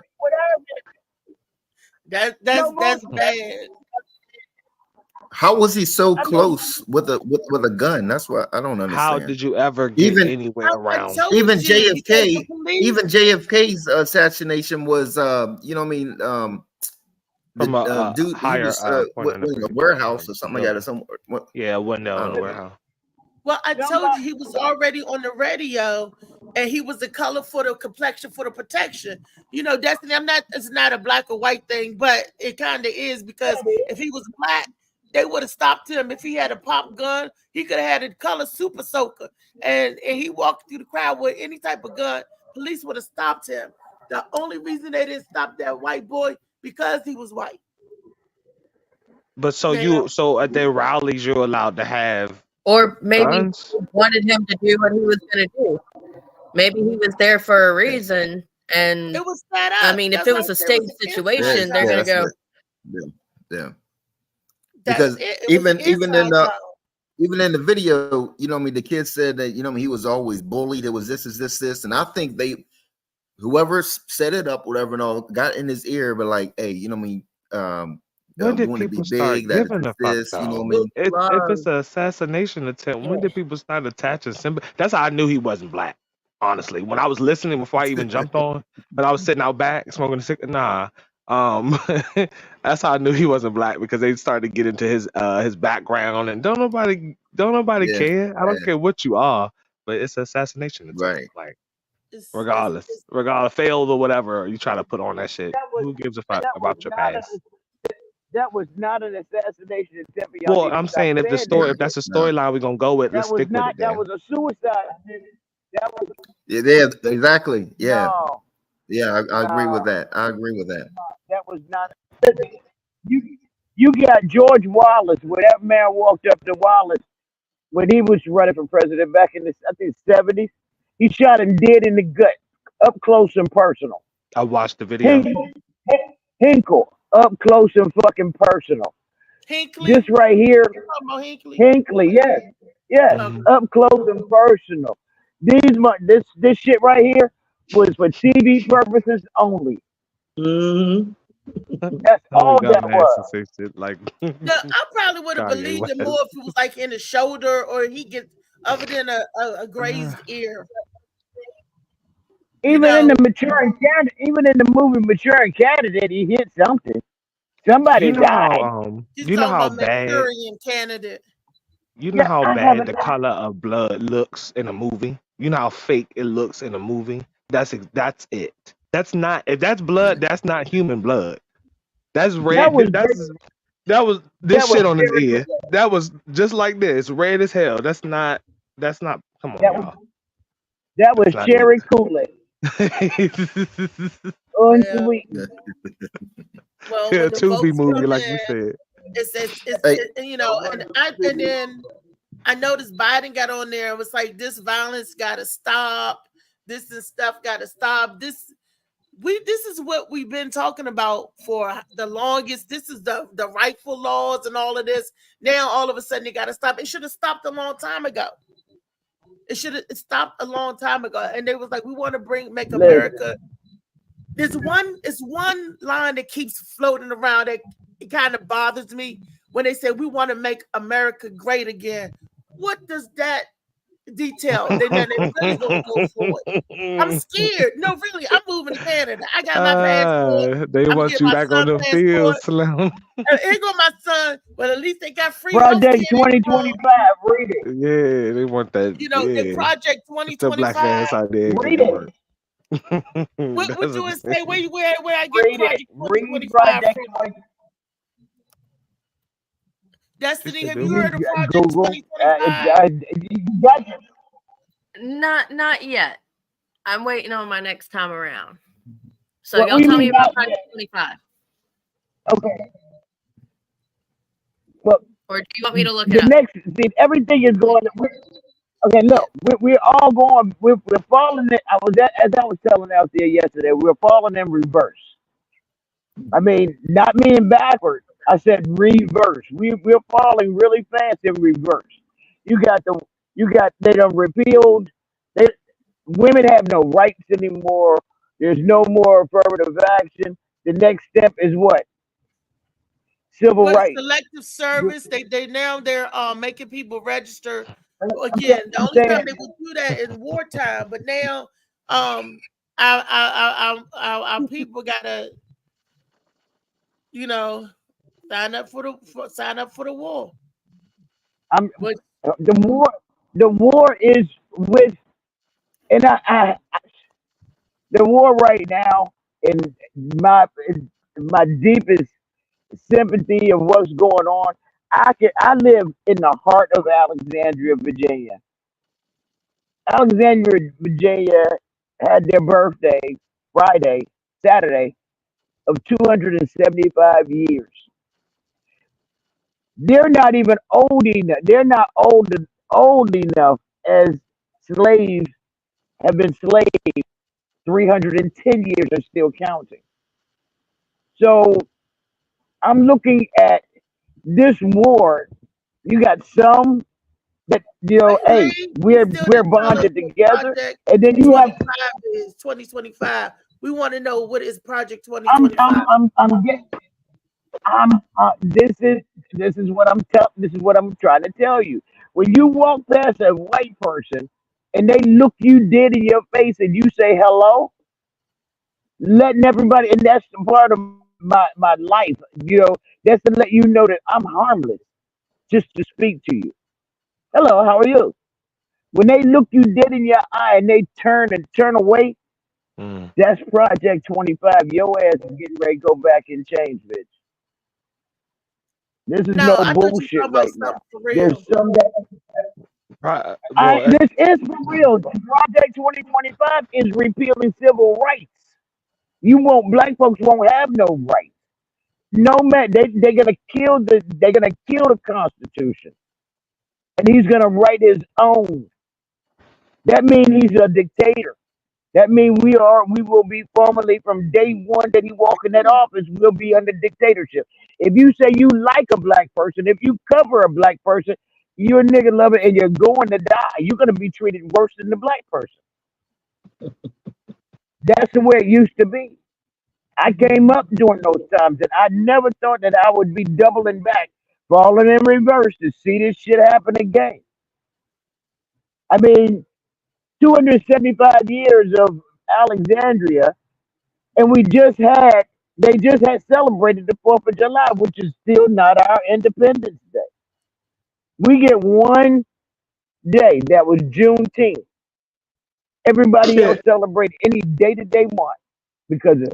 That's bad. How was he so close with a gun? That's what I don't understand. How did you ever get anywhere around? Even JFK, even JFK's assassination was, you know what I mean? From a dude higher was, point in a warehouse or something like that. Or somewhere. Yeah, a window in a warehouse. Well, I told you he was already on the radio, and he was the color for the complexion for the protection. You know, Destiny. It's not a black or white thing, but it kind of is, because if he was black, they would have stopped him. If he had a pop gun, he could have had a color super soaker, and he walked through the crowd with any type of gun. Police would have stopped him. The only reason they didn't stop that white boy because he was white. But so at their rallies, you're allowed to have. Or maybe guns? wanted him to do what he was going to do. Maybe he was there for a reason, and it was set up. I mean, if it was a stage situation, they're going to go. Yeah. Because even in the video, you know what I mean, the kid said that, you know what I mean, he was always bullied. It was this, and I think whoever set it up, whatever, and all, got in his ear, but like, hey, you know what I mean, when did want to people be start big, that giving a this, fuck? you know Though? what I mean? If it's an assassination attempt, when did people start attaching symbol? That's how I knew he wasn't black. Honestly, when I was listening before I even jumped on, but I was sitting out back smoking a cigarette. Nah. That's how I knew he wasn't black, because they started to get into his background, and don't nobody care. I don't care what you are, but it's an assassination attempt. Right. Like, regardless, failed or whatever you try to put on that shit. Who gives a fuck about your past? That was not an assassination attempt. Well, I'm saying if that's a storyline we're gonna go with, let's stick with it. That was a suicide. That was. Yeah, exactly. Yeah. No. Yeah, I agree with that. That was not. You got George Wallace. When that man walked up to Wallace, when he was running for president back in the I think 70s. He shot him dead in the gut, up close and personal. I watched the video. Hinkle, up close and fucking personal. Hinckley? This right here, You talking about Hinckley? Hinckley, yes, yes, up close and personal. This shit right here was for TV purposes only. That's all that was. Say shit like No, I probably would have Kanye believed it West. more if it was like in the shoulder or he gets other than a grazed ear. Even in the maturing candidate, even in the movie Maturing Candidate, he hit something. Somebody You know died. how He's you know talking how about bad Manchurian candidate. you know Yeah, how I bad haven't. the color of blood looks in a movie. You know how fake it looks in a movie. That's it. That's not if that's blood. That's not human blood. That's red. That was this that was shit on his Jerry ear. That was just like this, red as hell. That's not. Come on, y'all. That was That's not cherry Kool-Aid. Unsweet. Well, Yeah, when the Tubi votes movie, come like you in, said. and then I noticed Biden got on there and was like, "This violence got to stop. This and stuff got to stop. This is what we've been talking about for the longest. This is the rightful laws and all of this. Now all of a sudden it got to stop. It should have stopped a long time ago. It should have stopped a long time ago. And they was like, we want to make America." It's one line that keeps floating around that it kind of bothers me when they say we want to make America great again. What does that detail? They really gonna go for it. I'm scared. No, really, I'm moving to Canada. I got my passport. They I'm want getting you my back son on the passport. field, Slim. Here go my son. But at least they got free Project healthcare. 2025. Read it. Yeah, they want that. You know, the Project Get the black 2025. ass out there and Read get to it. work. What you would say? Where I get Read Project it. Read 2025 Project from? Destiny, have you 2025. heard of Project Google. 2025? You got it. Not yet. I'm waiting on my next time around. So What y'all we tell me mean about not Project 25. Okay. Well, Or do you want me to look the it up? next, see, everything is going. Okay, look, we're all going. We're falling. As I was telling out there yesterday, we're falling in reverse. I mean, not meaning backwards. I said reverse. We're falling really fast in reverse. You got they done repealed. Women have no rights anymore. There's no more affirmative action. The next step is what? Civil rights. Selective service. They're making people register. Again, the only time they would do that is wartime, but now our people gotta, sign up for the war. The war is with, and the war right now, in my deepest sympathy of what's going on. I live in the heart of Alexandria, Virginia. Alexandria, Virginia had their birthday Saturday of 275 years. They're not even old enough. They're not old enough as slaves have been slaves 310 years are still counting. So I'm looking at this war. You got some that hey, we're bonded together, and then you have 2025. We want to know what is Project 2025. This is what I'm trying to tell you. When you walk past a white person and they look you dead in your face and you say hello, letting everybody, and that's the part of my life, that's to let you know that I'm harmless, just to speak to you. Hello, how are you? When they look you dead in your eye and they turn away, that's Project 25. Your ass is getting ready to go back and change, bitch. This is no bullshit right now. There's some that this is for real. Project 2025 is repealing civil rights. Black folks won't have no rights. No man, they're gonna kill the Constitution. and he's gonna write his own. That means he's a dictator. That means we will be formally from day one that he walk in that office, we'll be under dictatorship. If you say you like a black person, if you cover a black person, you're a nigga lover and you're going to die. You're gonna be treated worse than the black person. That's the way it used to be. I came up during those times and I never thought that I would be doubling back, falling in reverse to see this shit happen again. I mean, 275 years of Alexandria, and they just had celebrated the 4th of July, which is still not our Independence Day. We get one day that was Juneteenth. Everybody else celebrate any day that they want because of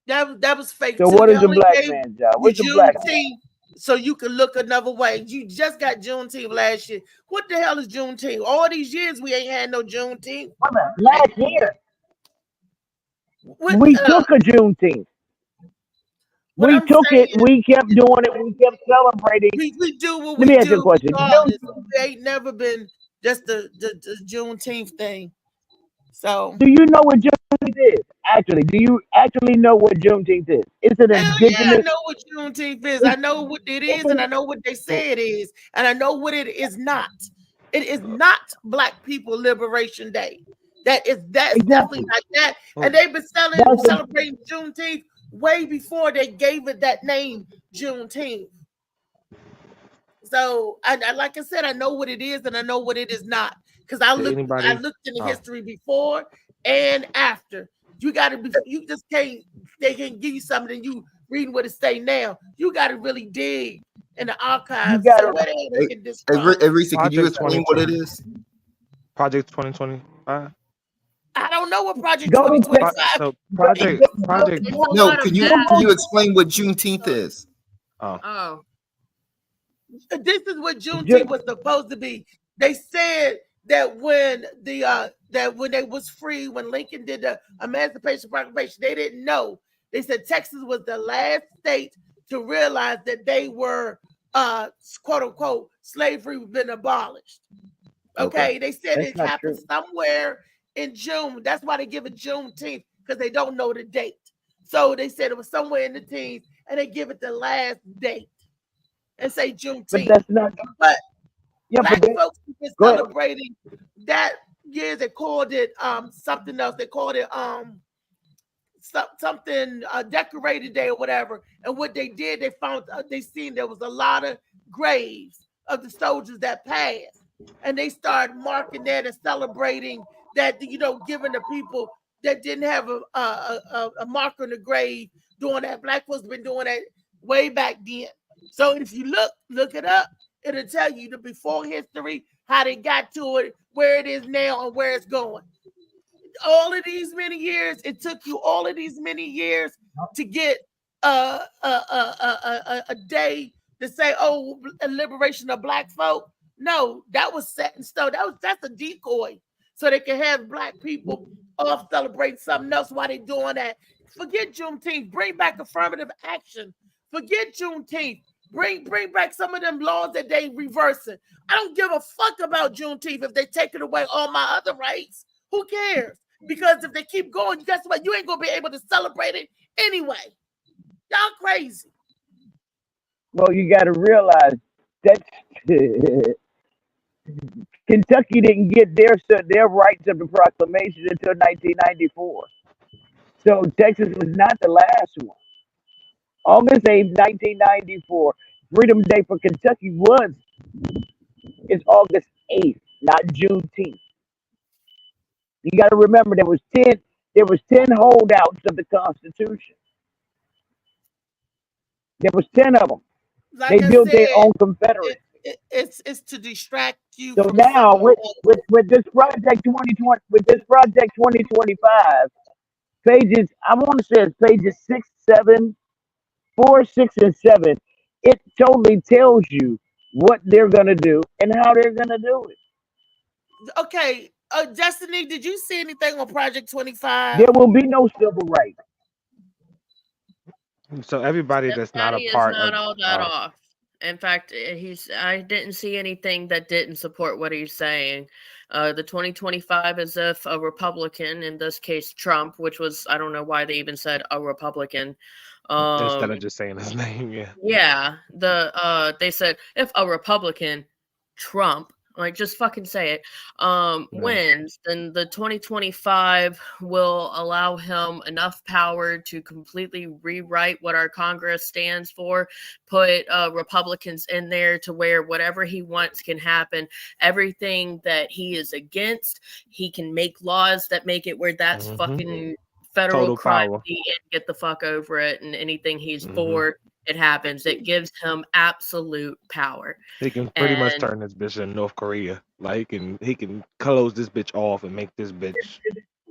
that. That was fake. So too. what They is the only black gave man's job? you What's the black man? Juneteenth so you can look another way. You just got Juneteenth last year. What the hell is Juneteenth? All these years we ain't had no Juneteenth. Last year we took a Juneteenth. We took it. We kept doing it. We kept celebrating. We do what Let we me ask you a do. question. Regardless. It ain't never been just the Juneteenth thing. So Do you know what Juneteenth is? Actually, do you actually know what Juneteenth is? It's an hell yeah, I indigenous. know what Juneteenth is. I know what it is, and I know what they say it is, and I know what it is not. It is not Black People Liberation Day. That's definitely not that. And they've been celebrating Juneteenth way before they gave it that name, Juneteenth. So, I like I said, I know what it is and I know what it is not, because I looked in the history before and after. You just can't. They can give you something and you reading what it say now. You got to really dig in the archives. So where they looking this from? Reese, can you explain what it is? Project 2025. I don't know what Project 2025. So project. No, can you explain what Juneteenth is? Oh. This is what Juneteenth was supposed to be. They said that when when they was free, when Lincoln did the Emancipation Proclamation, they didn't know. They said Texas was the last state to realize that they were quote unquote slavery had been abolished. Okay, they said it happened somewhere in June. That's why they give it Juneteenth, because they don't know the date. So they said it was somewhere in the teens, and they give it the last date and say Juneteenth. But that's not. But Yeah, Black but folks have been celebrating that year. They called it something else. They called it something decorated day or whatever. And what they did, they found they seen there was a lot of graves of the soldiers that passed, and they started marking that and celebrating that, giving the people that didn't have a marker in the grave doing that. Black folks have been doing that way back then. So if you look it up, it'll tell you the before history, how they got to it, where it is now, and where it's going. All of these many years, it took you all of these many years to get a day to say, oh, a liberation of Black folk. No, that was set in stone. That's a decoy, so they can have Black people off celebrating something else while they're doing that. Forget Juneteenth. Bring back affirmative action. Forget Juneteenth. Bring back some of them laws that they reversing. I don't give a fuck about Juneteenth if they taking away all my other rights. Who cares? Because if they keep going, guess what? You ain't gonna be able to celebrate it anyway. Y'all crazy. Well, you got to realize that Kentucky didn't get their rights of the proclamation until 1994. So Texas was not the last one. August 8th, 1994, Freedom Day for Kentucky is August 8th, not Juneteenth. You got to remember there was 10 holdouts of the Constitution. There was 10 of them. Like they built their own Confederate. It's to distract you. So now with this project 2020, with this project 2025, pages, I want to say it's pages 4, 6, and 7. It totally tells you what they're gonna do and how they're gonna do it. Okay, Destiny, did you see anything on Project 25? There will be no civil rights. So everybody that's not a part not of all that off. In fact, I didn't see anything that didn't support what he's saying. The 2025 as if a Republican, in this case Trump, which was, I don't know why they even said a Republican. Instead of just saying his name, yeah. Yeah, they said if a Republican, Trump, like just fucking say it, wins, then the 2025 will allow him enough power to completely rewrite what our Congress stands for, put Republicans in there to where whatever he wants can happen. Everything that he is against, he can make laws that make it where that's fucking federal Total crime power. and get the fuck over it, and anything he's for, it happens. It gives him absolute power. He can pretty much turn this bitch into North Korea. Like, he can close this bitch off and make this bitch.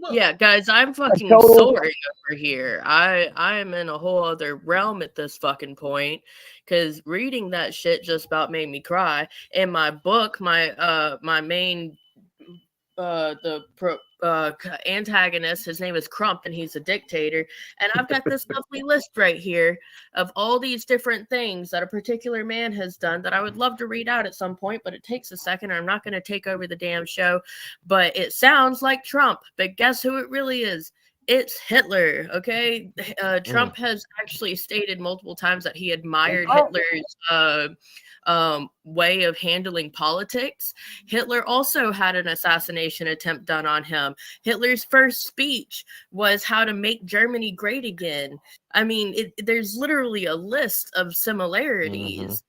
Yeah, guys, I'm fucking total- soaring over here. I am in a whole other realm at this fucking point, because reading that shit just about made me cry. In my book, my main antagonist, his name is Crump, and he's a dictator, and I've got this lovely list right here of all these different things that a particular man has done that I would love to read out at some point, but it takes a second. I'm not going to take over the damn show, but it sounds like Trump, but guess who it really is? It's Hitler. Okay, Trump has actually stated multiple times that he admired Hitler's way of handling politics. Hitler also had an assassination attempt done on him. Hitler's first speech was how to make Germany great again. I mean, there's literally a list of similarities.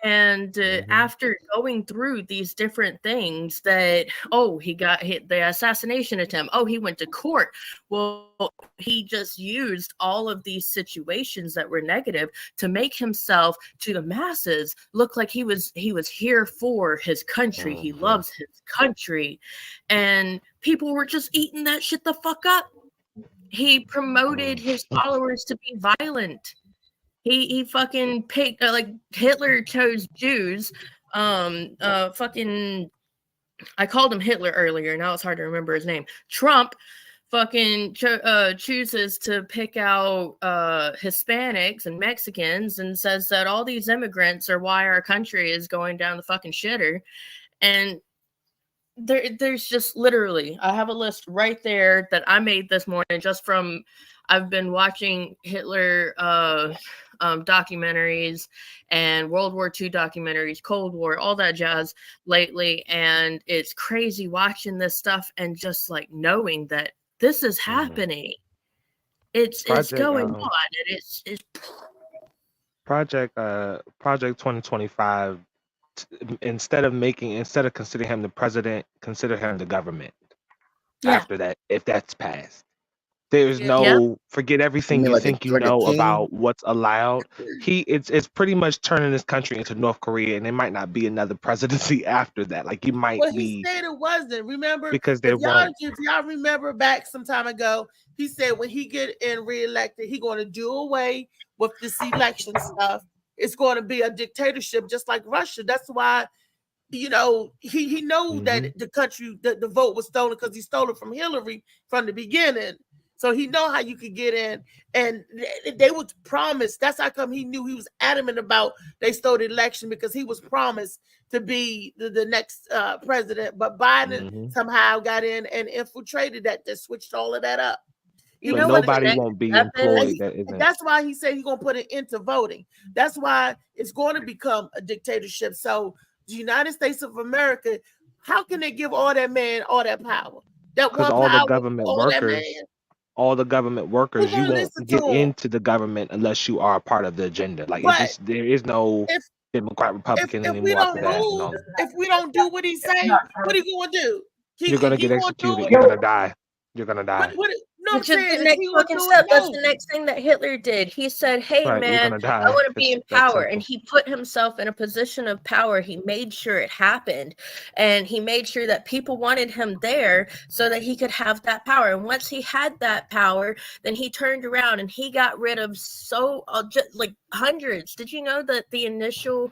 And after going through these different things that, he got hit, the assassination attempt, he went to court. Well, he just used all of these situations that were negative to make himself, to the masses, look like he was here for his country. He loves his country. And people were just eating that shit the fuck up. He promoted his followers to be violent. He fucking picked, like, Hitler chose Jews. Fucking, I called him Hitler earlier. Now it's hard to remember his name. Trump fucking chooses to pick out Hispanics and Mexicans and says that all these immigrants are why our country is going down the fucking shitter. And there's just literally, I have a list right there that I made this morning just from, I've been watching Hitler documentaries and World War II documentaries, Cold War, all that jazz lately. And it's crazy watching this stuff and just like knowing that this is happening. It's going on. And it's Project 2025, instead of considering him the president, consider him the government. After that, if that's passed. There's no forget everything you think you know about what's allowed. It's pretty much turning this country into North Korea, and there might not be another presidency after that. Like you might he said it wasn't. Remember, because there won't. If y'all remember back some time ago, he said when he get reelected, he going to do away with this election stuff. It's going to be a dictatorship, just like Russia. That's why. He knows that the country, the vote was stolen because he stole it from Hillary from the beginning. So he know how you could get in, and they was promised. That's how come he knew he was adamant about they stole the election, because he was promised to be the next president. But Biden somehow got in and infiltrated that switched all of that up. You know, nobody won't be employed. That's why he said he's going to put it into voting. That's why it's going to become a dictatorship. So the United States of America, how can they give all that man all that power? Because all the government workers, you won't get into the government unless you are a part of the agenda. Like there is no Democrat, Republican anymore after that. If we don't do what he's saying, what are you going to do? You're going to get executed. You're going to die. You're going to die. Which is the next fucking step. That's the next thing that Hitler did. He said, hey, man, I want to be in power. And he put himself in a position of power. He made sure it happened. And he made sure that people wanted him there so that he could have that power. And once he had that power, then he turned around and he got rid of like hundreds. Did you know that the initial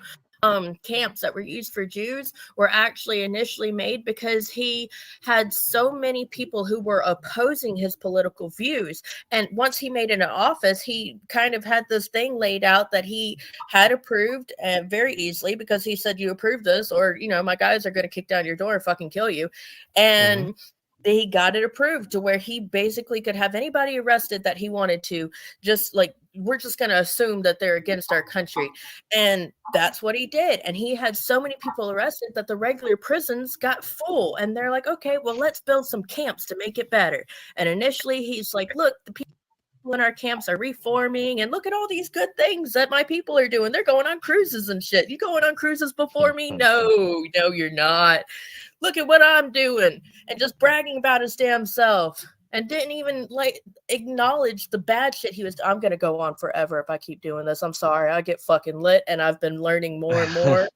camps that were used for Jews were actually initially made because he had so many people who were opposing his political views. And once he made it an office, he kind of had this thing laid out that he had approved very easily, because he said, you approve this or, you know, my guys are going to kick down your door and fucking kill you. And he got it approved to where he basically could have anybody arrested that he wanted to, just like, we're just going to assume that they're against our country. And that's what he did. And he had so many people arrested that the regular prisons got full. And they're like, okay, well, let's build some camps to make it better. And initially he's like, look, the people in our camps are reforming, and look at all these good things that my people are doing. They're going on cruises and shit. You going on cruises before me? No, you're not. Look at what I'm doing. And just bragging about his damn self, and didn't even like acknowledge the bad shit he was. I'm going to go on forever if I keep doing this. I'm sorry. I get fucking lit, and I've been learning more and more.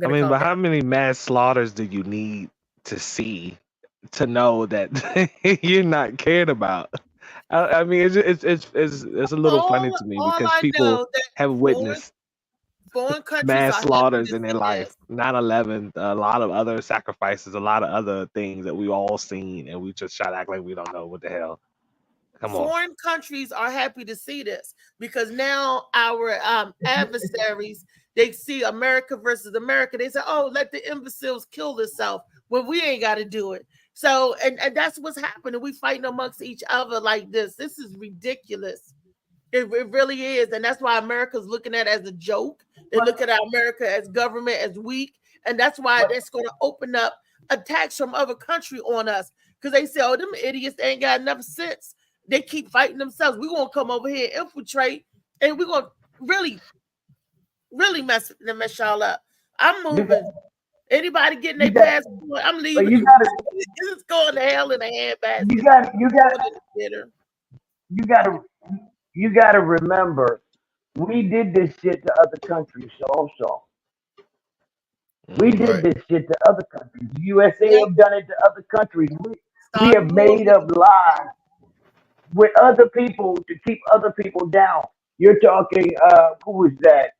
I mean, but how many mass slaughters do you need to see to know that you're not cared about? I mean, it's a little funny to me because people have witnessed mass slaughters in their life. 9/11, a lot of other sacrifices, a lot of other things that we've all seen, and we just try to act like we don't know what the hell. Come on. Foreign countries are happy to see this because now our adversaries, they see America versus America. They say, oh, let the imbeciles kill themselves. Well, we ain't got to do it. So, and that's what's happening. We fighting amongst each other like this. This is ridiculous. It really is. And that's why America's looking at it as a joke. They look at America as government, as weak. And that's why that's going to open up attacks from other country on us. Because they say, oh, them idiots ain't got enough sense. They keep fighting themselves. We're going to come over here, infiltrate, and we're going to really mess y'all up. I'm moving. Anybody getting their passport, I'm leaving. This is going to hell in a handbasket. You gotta remember, we did this shit to other countries also. We did this shit to other countries. The USA have done it to other countries. We have made up lies with other people to keep other people down. You're talking, who was that?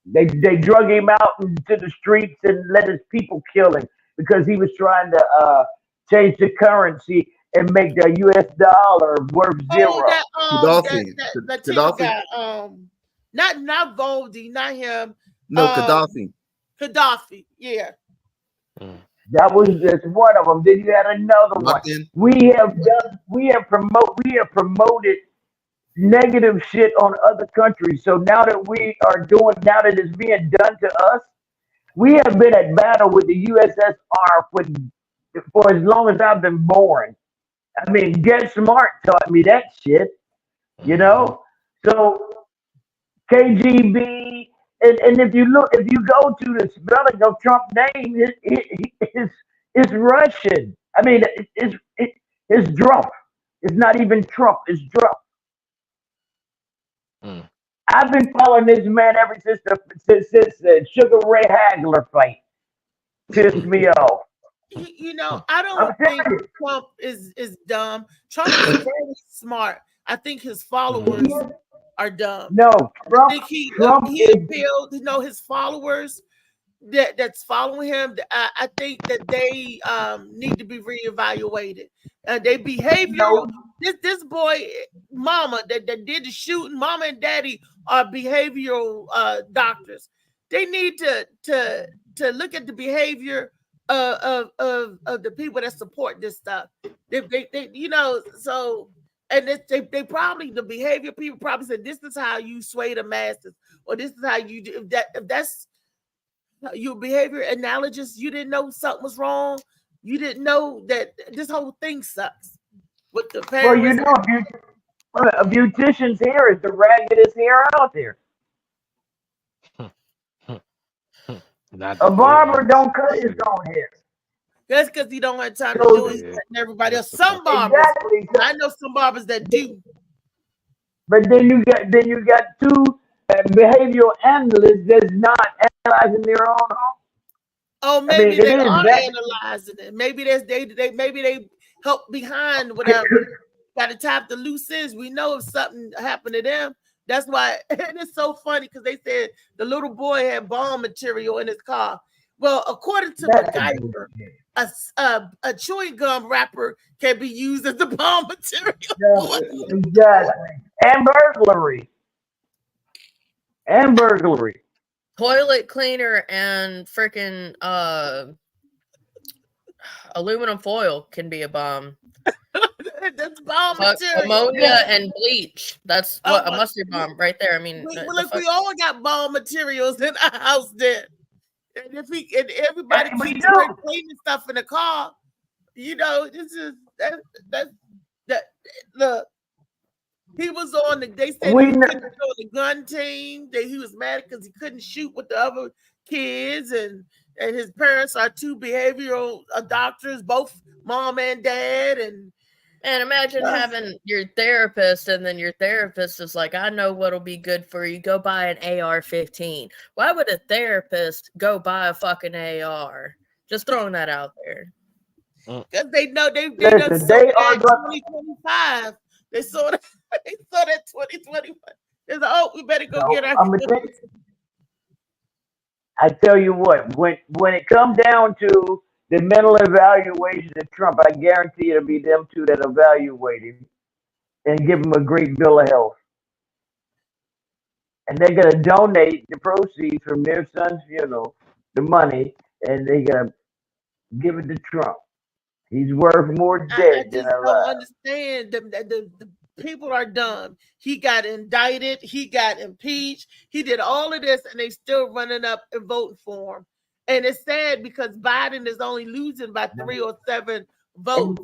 They drug him out into the streets and let his people kill him because he was trying to change the currency and make the U.S. dollar worth zero. Gaddafi. Not Goldie, not him. No, Gaddafi. Gaddafi, yeah. That was just one of them. Then you had another one. We have promoted negative shit on other countries. So now that now that it's being done to us, we have been at battle with the USSR for as long as I've been born. I mean, Get Smart taught me that shit, you know? So KGB, and if you go to the spelling of Trump's name, it's Russian. I mean, it's Trump. It's not even Trump, it's Trump. I've been following this man ever since the Sugar Ray Hagler fight. Pissed me off. You know, I don't think Trump is dumb. Trump is very smart. I think his followers are dumb. No, Trump, I think he appealed, his followers that's following him. I think that they need to be reevaluated. Their behavior. This boy, mama that did the shooting, mama and daddy are behavioral doctors. They need to look at the behavior of the people that support this stuff. They they probably, the behavior people probably said, this is how you sway the masses, or this is how you do that. If that's your behavior analogous, you didn't know something was wrong. You didn't know that this whole thing sucks. With the parents. Well, a beautician's hair is the raggedest hair out there. A barber don't cut his own hair. That's because he don't have time to do it and everybody else. Some barbers, I know some barbers that do. But then you got two behavioral analysts that's not analyzing their own home. Oh, maybe they are analyzing it. Maybe maybe they help behind whatever. Got to tap the loose ends. We know if something happened to them, That's why, and it's so funny because they said the little boy had bomb material in his car. Well, according to MacGyver, a chewing gum wrapper can be used as the bomb material. Exactly. And burglary. And burglary. Toilet cleaner and freaking aluminum foil can be a bomb. That's bomb material. Ammonia and bleach. That's what a mustard bomb right there. I mean, look, we all got bomb materials in our house then. And if everybody keeps cleaning stuff in the car, you know, this is that look. He was on they said he couldn't go on the gun team. That he was mad because he couldn't shoot with the other kids, and his parents are two behavioral doctors, both mom and dad, and imagine having your therapist, and then your therapist is like, I know what'll be good for you. Go buy an AR-15. Why would a therapist go buy a fucking AR? Just throwing that out there. Because they know they are 2025. They saw that 2021. They said, oh, we better go get our I tell you what, when it comes down to the mental evaluation of Trump, I guarantee it'll be them two that evaluate him and give him a great bill of health. And they're going to donate the proceeds from their son's funeral, the money, and they're going to give it to Trump. He's worth more dead than alive. I don't understand. The people are dumb. He got indicted. He got impeached. He did all of this, and they still running up and voting for him. And it's sad because Biden is only losing by 3 or 7 votes.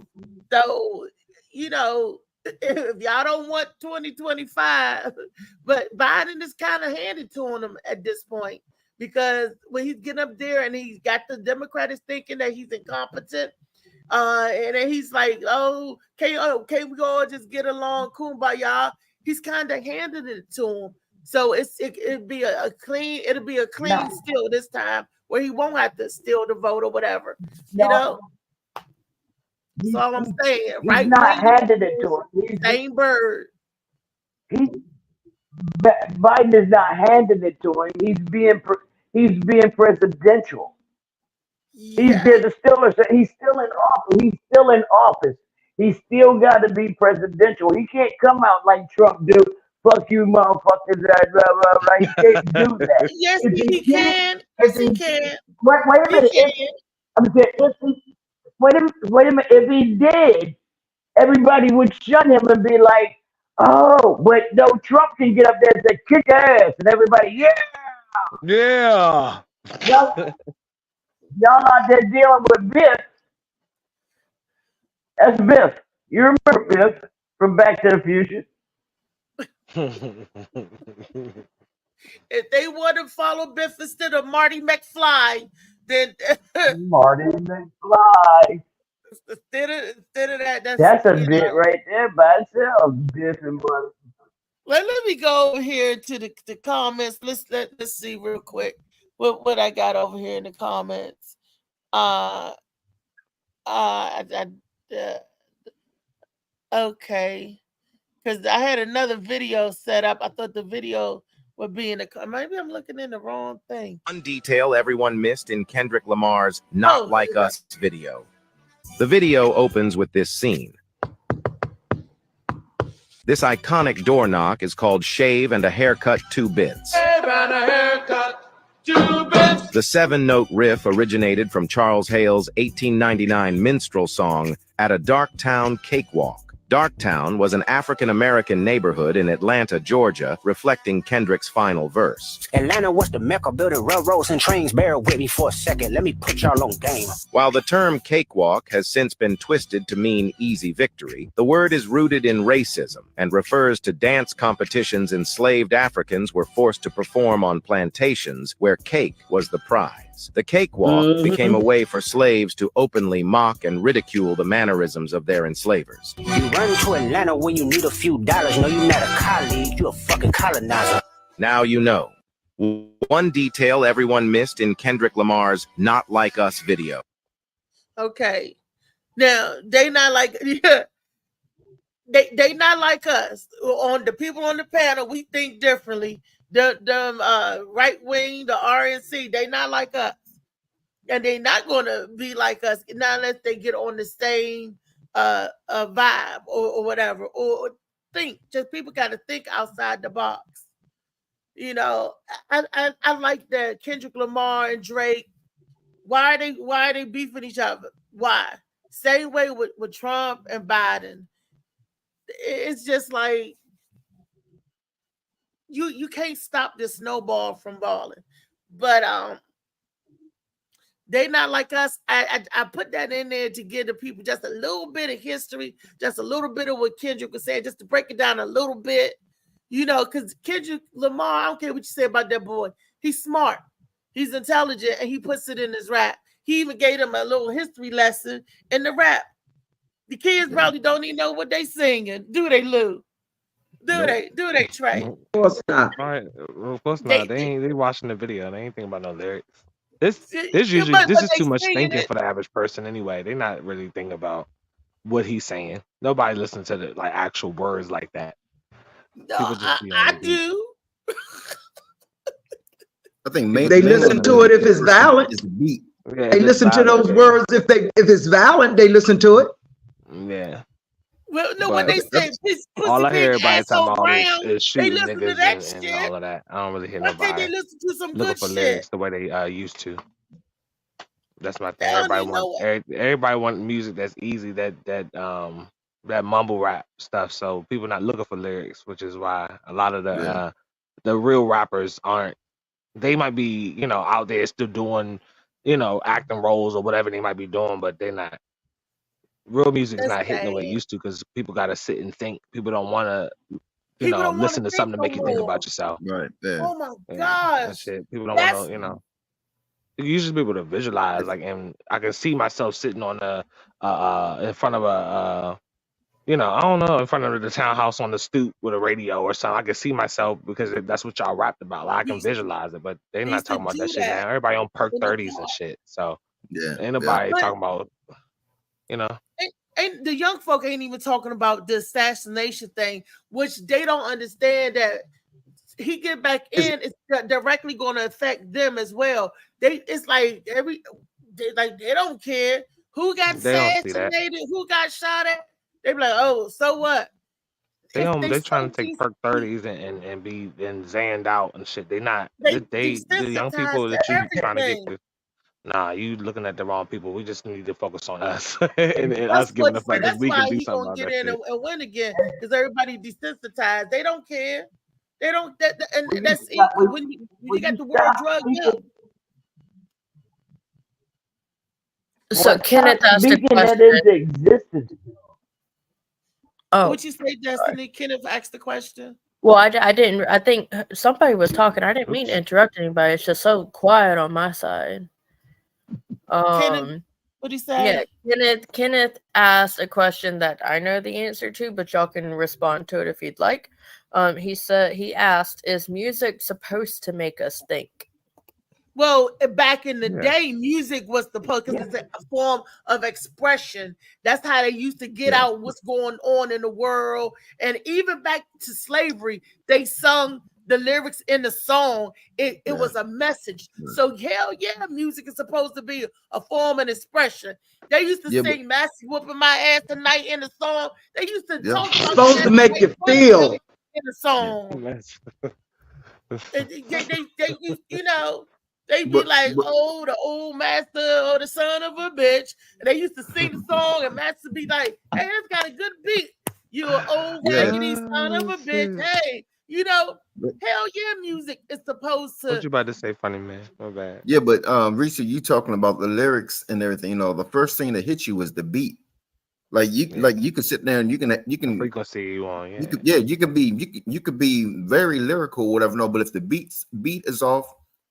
So, you know, if y'all don't want 2025, but Biden is kind of handed to him at this point, because when he's getting up there and he's got the Democrats thinking that he's incompetent, and then he's like, oh, can we all just get along, kumbaya? He's kind of handed it to him. So it'll be a clean steal this time, where he won't have to steal the vote or whatever. You know, that's all I'm saying. Right? He's not handed it to him. Same bird. Biden is not handing it to him. He's being presidential. Yeah. He's still in office. He's still in office. He's still got to be presidential. He can't come out like Trump do. Fuck you, motherfuckers! He can't do that. Yes, he can. Yes, he can. Wait a minute. Wait a minute. If he did, everybody would shut him and be like, "Oh, but no, Trump can get up there and say, kick ass," and everybody, yeah. Y'all out there dealing with Biff. That's Biff. You remember Biff from Back to the Future? If they want to follow Biff instead of Marty McFly, then Marty McFly. Instead of that, that's a bit right there by itself. Biff and Marty. Let me go over here to the comments. Let's see real quick what I got over here in the comments. Okay, because I had another video set up. I thought the video would be in the. Maybe I'm looking in the wrong thing. One detail everyone missed in Kendrick Lamar's "Not Like Us" video. The video opens with this scene. This iconic door knock is called "Shave and a Haircut 2 Bits." Shave and a haircut, 2 bits. The 7-note riff originated from Charles Hale's 1899 minstrel song, "At a Dark Town Cakewalk." Darktown was an African-American neighborhood in Atlanta, Georgia, reflecting Kendrick's final verse. Atlanta was the mecca, building railroads and trains. Bear with me for a second. Let me put y'all on game. While the term cakewalk has since been twisted to mean easy victory, the word is rooted in racism and refers to dance competitions enslaved Africans were forced to perform on plantations where cake was the prize. The cakewalk became a way for slaves to openly mock and ridicule the mannerisms of their enslavers. You run to Atlanta when you need a few dollars. No, you're not a colleague, you're a fucking colonizer. Now you know. One detail everyone missed in Kendrick Lamar's "Not Like Us" video. Okay. Now, they not like, yeah. They not like us. On the people on the panel, we think differently. The right wing, the RNC, they not like us, and they not gonna be like us not unless they get on the same vibe or whatever, or think. Just people got to think outside the box. You know, I like that Kendrick Lamar and Drake. Why are they beefing each other? Why? Same way with Trump and Biden. It's just like you can't stop this snowball from balling. But they not like us. I put that in there to give the people just a little bit of history, just a little bit of what Kendrick was saying, just to break it down a little bit. You know, because Kendrick Lamar, I don't care what you say about that boy. He's smart. He's intelligent, and he puts it in his rap. He even gave him a little history lesson in the rap. The kids probably don't even know what they singing. Do they, Lou? Do they, Trey? Of course not. Right. Of course not. They watching the video. They ain't thinking about no lyrics. This is too much thinking for the average person anyway. They're not really thinking about what he's saying. Nobody listens to the actual words like that. No, I do. I think they listen to it if it's valid. Yeah, they listen to those words if it's valid. They listen to it. Yeah. Well, no, when they say all I hear everybody talking about round, is shooting they listen to niggas that and shit. all of that. I don't really hear Why can't nobody they listen to some looking good for shit? lyrics the way they used to. That's my thing. They don't even know Everybody want music that's easy, that mumble rap stuff. So people not looking for lyrics, which is why a lot of the real rappers aren't. They might be, you know, out there still doing, you know, acting roles or whatever they might be doing, but they're not. Real music's That's not hitting the way it sad. used to because people got to sit and think. People don't want to, you People know, don't wanna listen to think something to make no you think more. about yourself. Right. Yeah. Oh my Yeah, gosh. that's it. People don't That's want to, you know. You just be able to visualize, like, and I can see myself sitting on in front of a you know, I don't know, in front of the townhouse on the stoop with a radio or something. I can see myself because that's what y'all rapped about. Like, I can visualize it, but they're they not used to talking about do that shit that now. Everybody on perk in the 30s and car. shit. So Yeah. ain't nobody But talking about, you know. and the young folk ain't even talking about the assassination thing, which they don't understand that he get back in, it's directly going to affect them as well. It's like they don't care who got They don't see that. assassinated, who got shot at. They be like, oh, so what? They If trying to take soldiers, perk 30s and be zanned out and shit. They not they the young desensitized people to that you be trying to get everything. to. Nah, you looking at the wrong people. We just need to focus on us and That's us giving the what. fact that That's we can why do he something gonna about get that in shit. and win again because everybody desensitized. They don't care. They don't. And When that's you stop- equal when you got the world stop drugged speaking- up. So Well, Kenneth stop asked a speaking that question. into existence. Oh, What you say, Destiny? Kenneth asked the question. well, I didn't. I think somebody was talking. I didn't mean to interrupt anybody. It's just so quiet on my side. Kenneth, what he say? Yeah, Kenneth asked a question that I know the answer to, but y'all can respond to it if you'd like. He asked, "Is music supposed to make us think?" Well, back in the day, music was because it's a form of expression. That's how they used to get out what's going on in the world. And even back to slavery, they sung the lyrics in the song. It was a message. So hell yeah, music is supposed to be a form and expression. They used to sing "Massey whooping my ass tonight" in the song. They used to talk about Supposed to make you feel. in the song. They you know. They be like, oh, the old master or the son of a bitch. And they used to sing the song, and master be like, hey, it's got a good beat. You an old raggedy son of a bitch. Hey, you know, hell yeah, music is supposed to. What you about to say, funny man? My bad. Yeah, but Reese, you talking about the lyrics and everything. You know, the first thing that hit you was the beat. Like you can sit there and you can frequency you on. You could be very lyrical, whatever. No, but if the beat is off,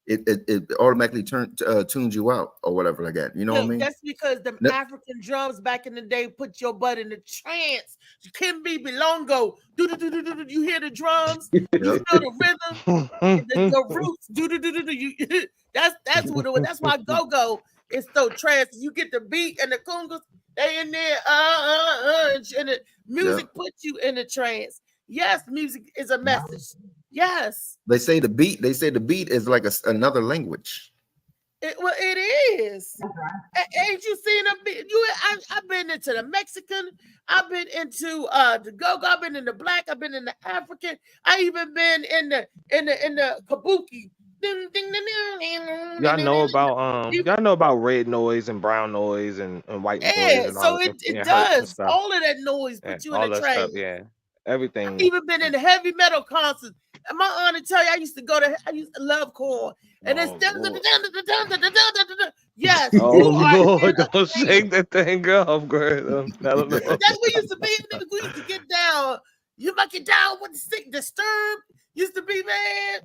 it automatically tunes you out or whatever like that. You know what I mean? That's because the African drums back in the day put your butt in the trance. Kimbi Bilongo, you hear the drums, you feel the rhythm, the roots, that's what it was. That's why go-go is so trance. You get the beat and the congas, They in there, and the music puts you in a trance. Yes, music is a message. Yes. They say the beat is like another language. It is. Ain't you seen a beat? I've been into the Mexican. I've been into the go-go. I've been in the black. I've been in the African. I even been in the kabuki. Y'all know about red noise and brown noise and white noise and all so that, it hertz and does. stuff. All of that noise put you in all a that stuff, trance. everything. I've even been in heavy metal concerts. And my aunt tell you, I used to love Korn. And it's yes. Oh Lord, don't shake that thing off, girl. That's what used to be. We used to get down. You might get down with the sick, disturbed. Used to be, man.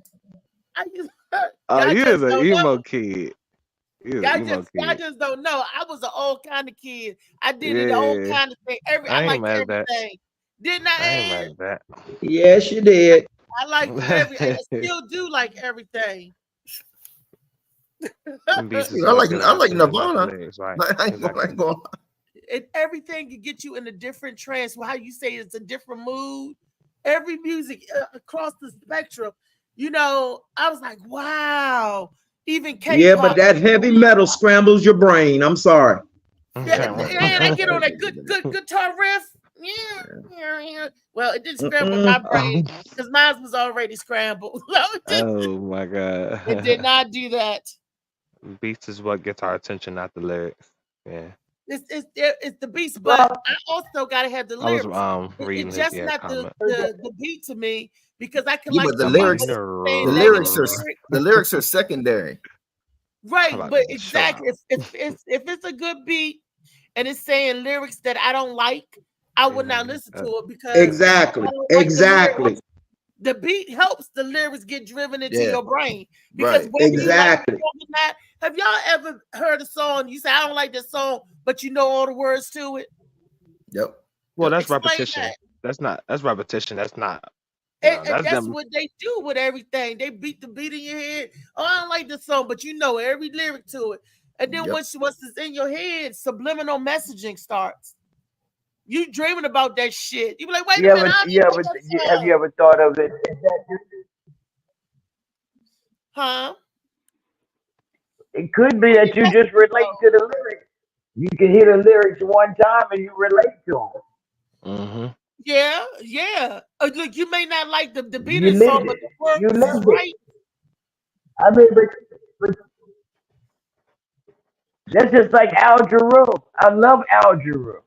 You is an emo kid. Y'all just don't know. I was an old kind of kid. I did it the old kind of thing. I ain't like mad at that. everything. Didn't I? I ain't mad at that. Yes, you did. I like I still do like everything. I like Nirvana. Everything can get you in a different trance. How you say it's a different mood. Every music across the spectrum. I was like, wow. Even K-pop. Yeah, but that heavy metal scrambles your brain. I'm sorry. Yeah, and I get on that good guitar riff. Yeah. Well, it didn't scramble my brain because mine was already scrambled. Oh my God. It did not do that. Beats is what gets our attention, not the lyrics. Yeah. It's the beats, but I also gotta have the lyrics. I was reading it's just not the beat to me because I can but the lyrics are secondary. Right, but exactly if it's a good beat and it's saying lyrics that I don't like, I would not listen to it because exactly. The beat helps the lyrics get driven into your brain because have y'all ever heard a song? You say I don't like this song, but you know all the words to it. Yep. Well, that's repetition. That's repetition. That's not. And that's what they do with everything. They beat the beat in your head. Oh, I don't like this song, but you know every lyric to it. And then once it's in your head, subliminal messaging starts. You dreaming about that shit. You be like, wait a minute. Have you ever thought of it? Huh? It could be that you just relate to the lyrics. You can hear the lyrics one time and you relate to them. Mm-hmm. Yeah. Look, you may not like the beat of the song, but the words is right. I mean, but that's just like Al Jarreau. I love Al Jarreau.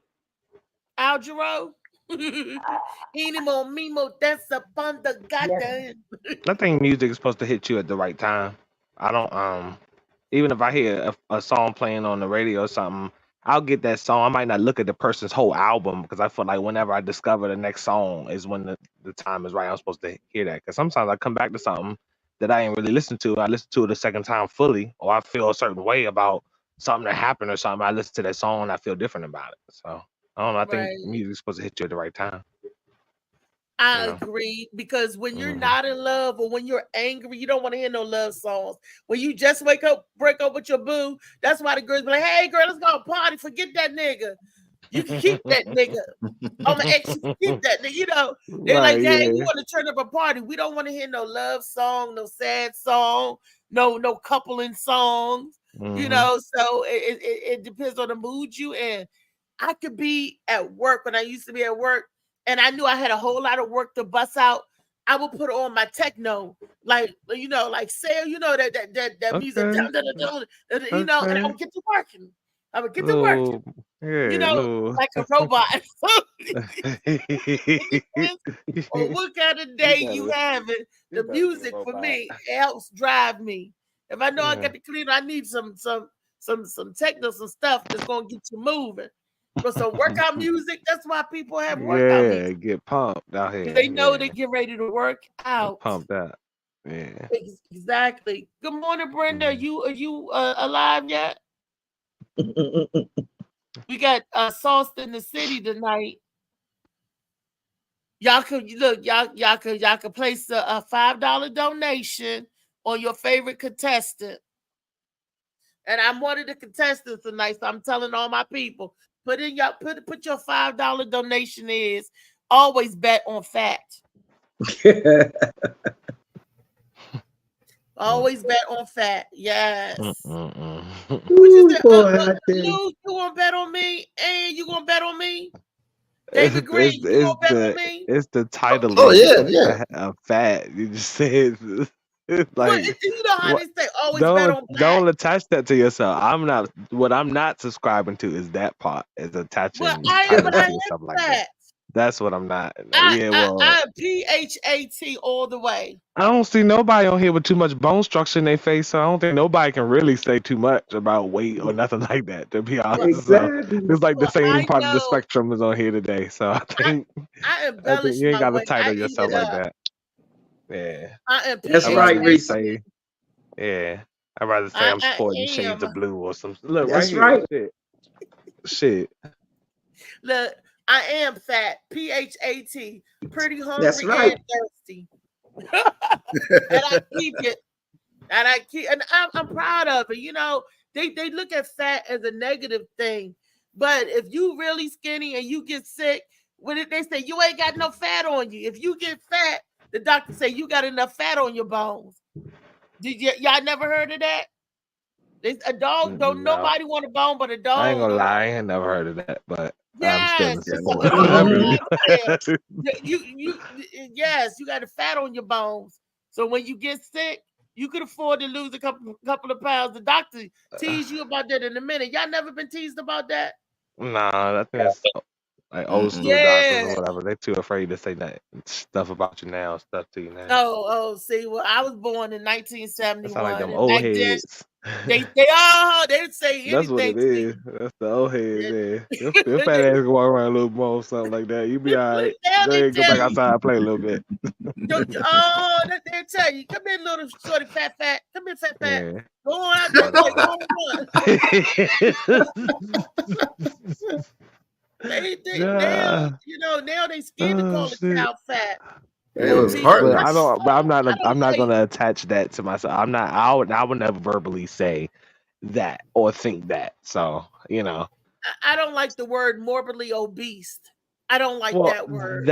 Al Jarreau? Enimo, Mimo, that's upon the goddamn. I think music is supposed to hit you at the right time. I don't even if I hear a song playing on the radio or something, I'll get that song. I might not look at the person's whole album because I feel like whenever I discover the next song is when the time is right. I'm supposed to hear that because sometimes I come back to something that I ain't really listened to. I listen to it a second time fully, or I feel a certain way about something that happened or something. I listen to that song and I feel different about it. So I don't know. I think music is supposed to hit you at the right time. I agree because when you're not in love or when you're angry, you don't want to hear no love songs. When you just break up with your boo, that's why the girls be like, "Hey, girl, let's go party. Forget that nigga. You can keep that nigga. I'm an ex. You can keep that nigga." You know, they're like, "Hey, you want to turn up a party? We don't want to hear no love song, no sad song, no coupling songs." You know, so it depends on the mood you in. I could be at work when I used to be at work. And I knew I had a whole lot of work to bust out. I would put on my techno, like Sale, that music, you know, and I would get to working. I would get to working, like a robot. Or what kind of day you having? The music for me helps drive me. If I know I got to clean, I need some techno, some stuff that's gonna get you moving. But some workout music, that's why people have workout music. Get pumped out here. They know they get ready to work out. Get pumped out. Yeah. Exactly. Good morning, Brenda. Are you alive yet? We got Sauce in the City tonight. Y'all could place a $5 donation on your favorite contestant. And I'm one of the contestants tonight, so I'm telling all my people. Put your $5 donation is. Always bet on fat. Always bet on fat. Yes. What you say? You gonna bet on me? And you gonna bet on me? David Green, you gonna bet on me? It's the title. Oh, yeah. Of fat. You just said like You know how they say always bet on fat. don't attach that to yourself. What I'm not subscribing to is that part. Is attaching titles to yourself like that. That's what I'm not. I'm PHAT all the way. I don't see nobody on here with too much bone structure in their face, so I don't think nobody can really say too much about weight or nothing like that, to be honest. Exactly. So, it's like the same part of the spectrum is on here today. So I think you ain't got to title yourself like that. Yeah. That's right, Reese. Yeah. I'd rather say I'm sporting shades of blue or something. Look, That's right here. Shit. Look, I am fat. PHAT. Pretty hungry That's right. and thirsty. And I keep it. And I'm proud of it. You know, they look at fat as a negative thing. But if you really skinny and you get sick, they say you ain't got no fat on you. If you get fat, the doctor say you got enough fat on your bones. Y'all never heard of that? A dog don't nobody want a bone but a dog. I ain't gonna lie, I ain't never heard of that, but yes, I'm still yes, you got a fat on your bones. So when you get sick, you could afford to lose a couple of pounds. The doctor tease you about that in a minute. Y'all never been teased about that? Nah, I think it's like old school doctors or whatever. They're too afraid to say that stuff about you now, stuff to you now. Oh, see, well, I was born in 1971. That's like them old heads. They say anything. That's what it is. That's the old heads. Yeah. Your fat ass can walk around a little more or something like that. You be all right. Go back outside and play a little bit. They tell you, come in, little shorty, fat. Come in, fat. Yeah. Go on out there, now they scared to call a child fat. It was hard. I'm not gonna attach that to myself. I would never verbally say that or think that. So, you know. I don't like the word morbidly obese. I don't like that word.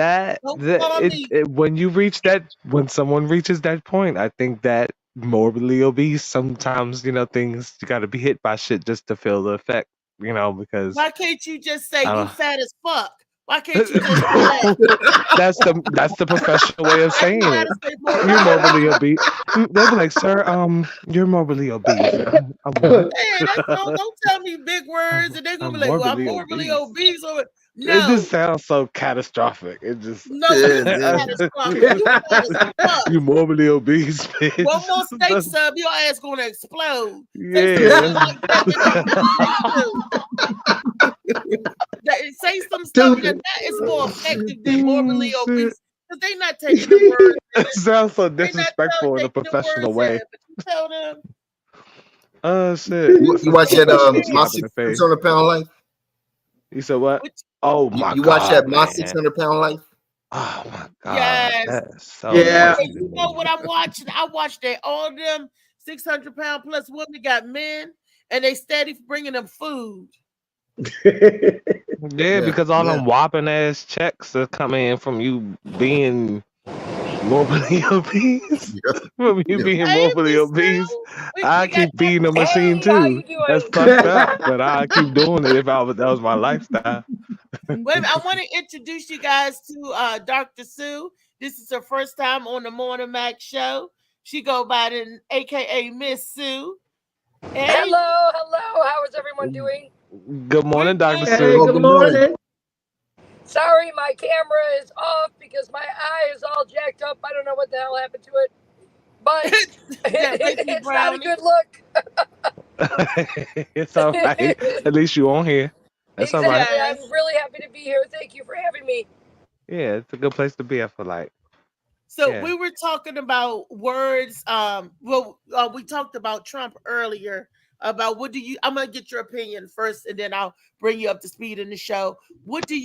When someone reaches that point, I think that morbidly obese, sometimes, things you gotta be hit by shit just to feel the effect, because why can't you just say you fat as fuck? Why can't you just say that? That's the professional way of saying it. You're morbidly obese. They'll be like, sir, you're morbidly obese. Don't tell me big words and they're gonna be like, well, I'm morbidly obese. No. It just sounds so catastrophic. It just you morbidly obese, bitch. One more steak sub, your ass gonna explode. Yeah. Say some stuff that is more effective than morbidly obese. Because they not taking the words. It sounds so disrespectful in a professional way. Tell them. Oh shit! You watch that My 600 Pound Life? You said what? Oh my! You watch that My 600 Pound Life? Oh my god! Yes. So you know what I'm watching? I watched that all them 600-pound plus women got men, and they steady bringing them food. Yeah, because all them whopping ass checks are coming in from you being morbidly obese. From you being morbidly obese, I keep feeding the machine too. That's fucked up, but I keep doing it if that was my lifestyle. Wait, I want to introduce you guys to Dr. Sue. This is her first time on the Morning Mac show. She go by the AKA Miss Sue. Hey. Hello. How is everyone doing? Good morning, Dr. Sue. Good morning. Sorry, my camera is off because my eye is all jacked up. I don't know what the hell happened to it, but it's not a good look. It's all right. At least you on here. That's all right. I'm really happy to be here. Thank you for having me. Yeah, it's a good place to be, I feel like. So we were talking about words. We talked about Trump earlier. About I'm gonna get your opinion first, and then I'll bring you up to speed in the show. What is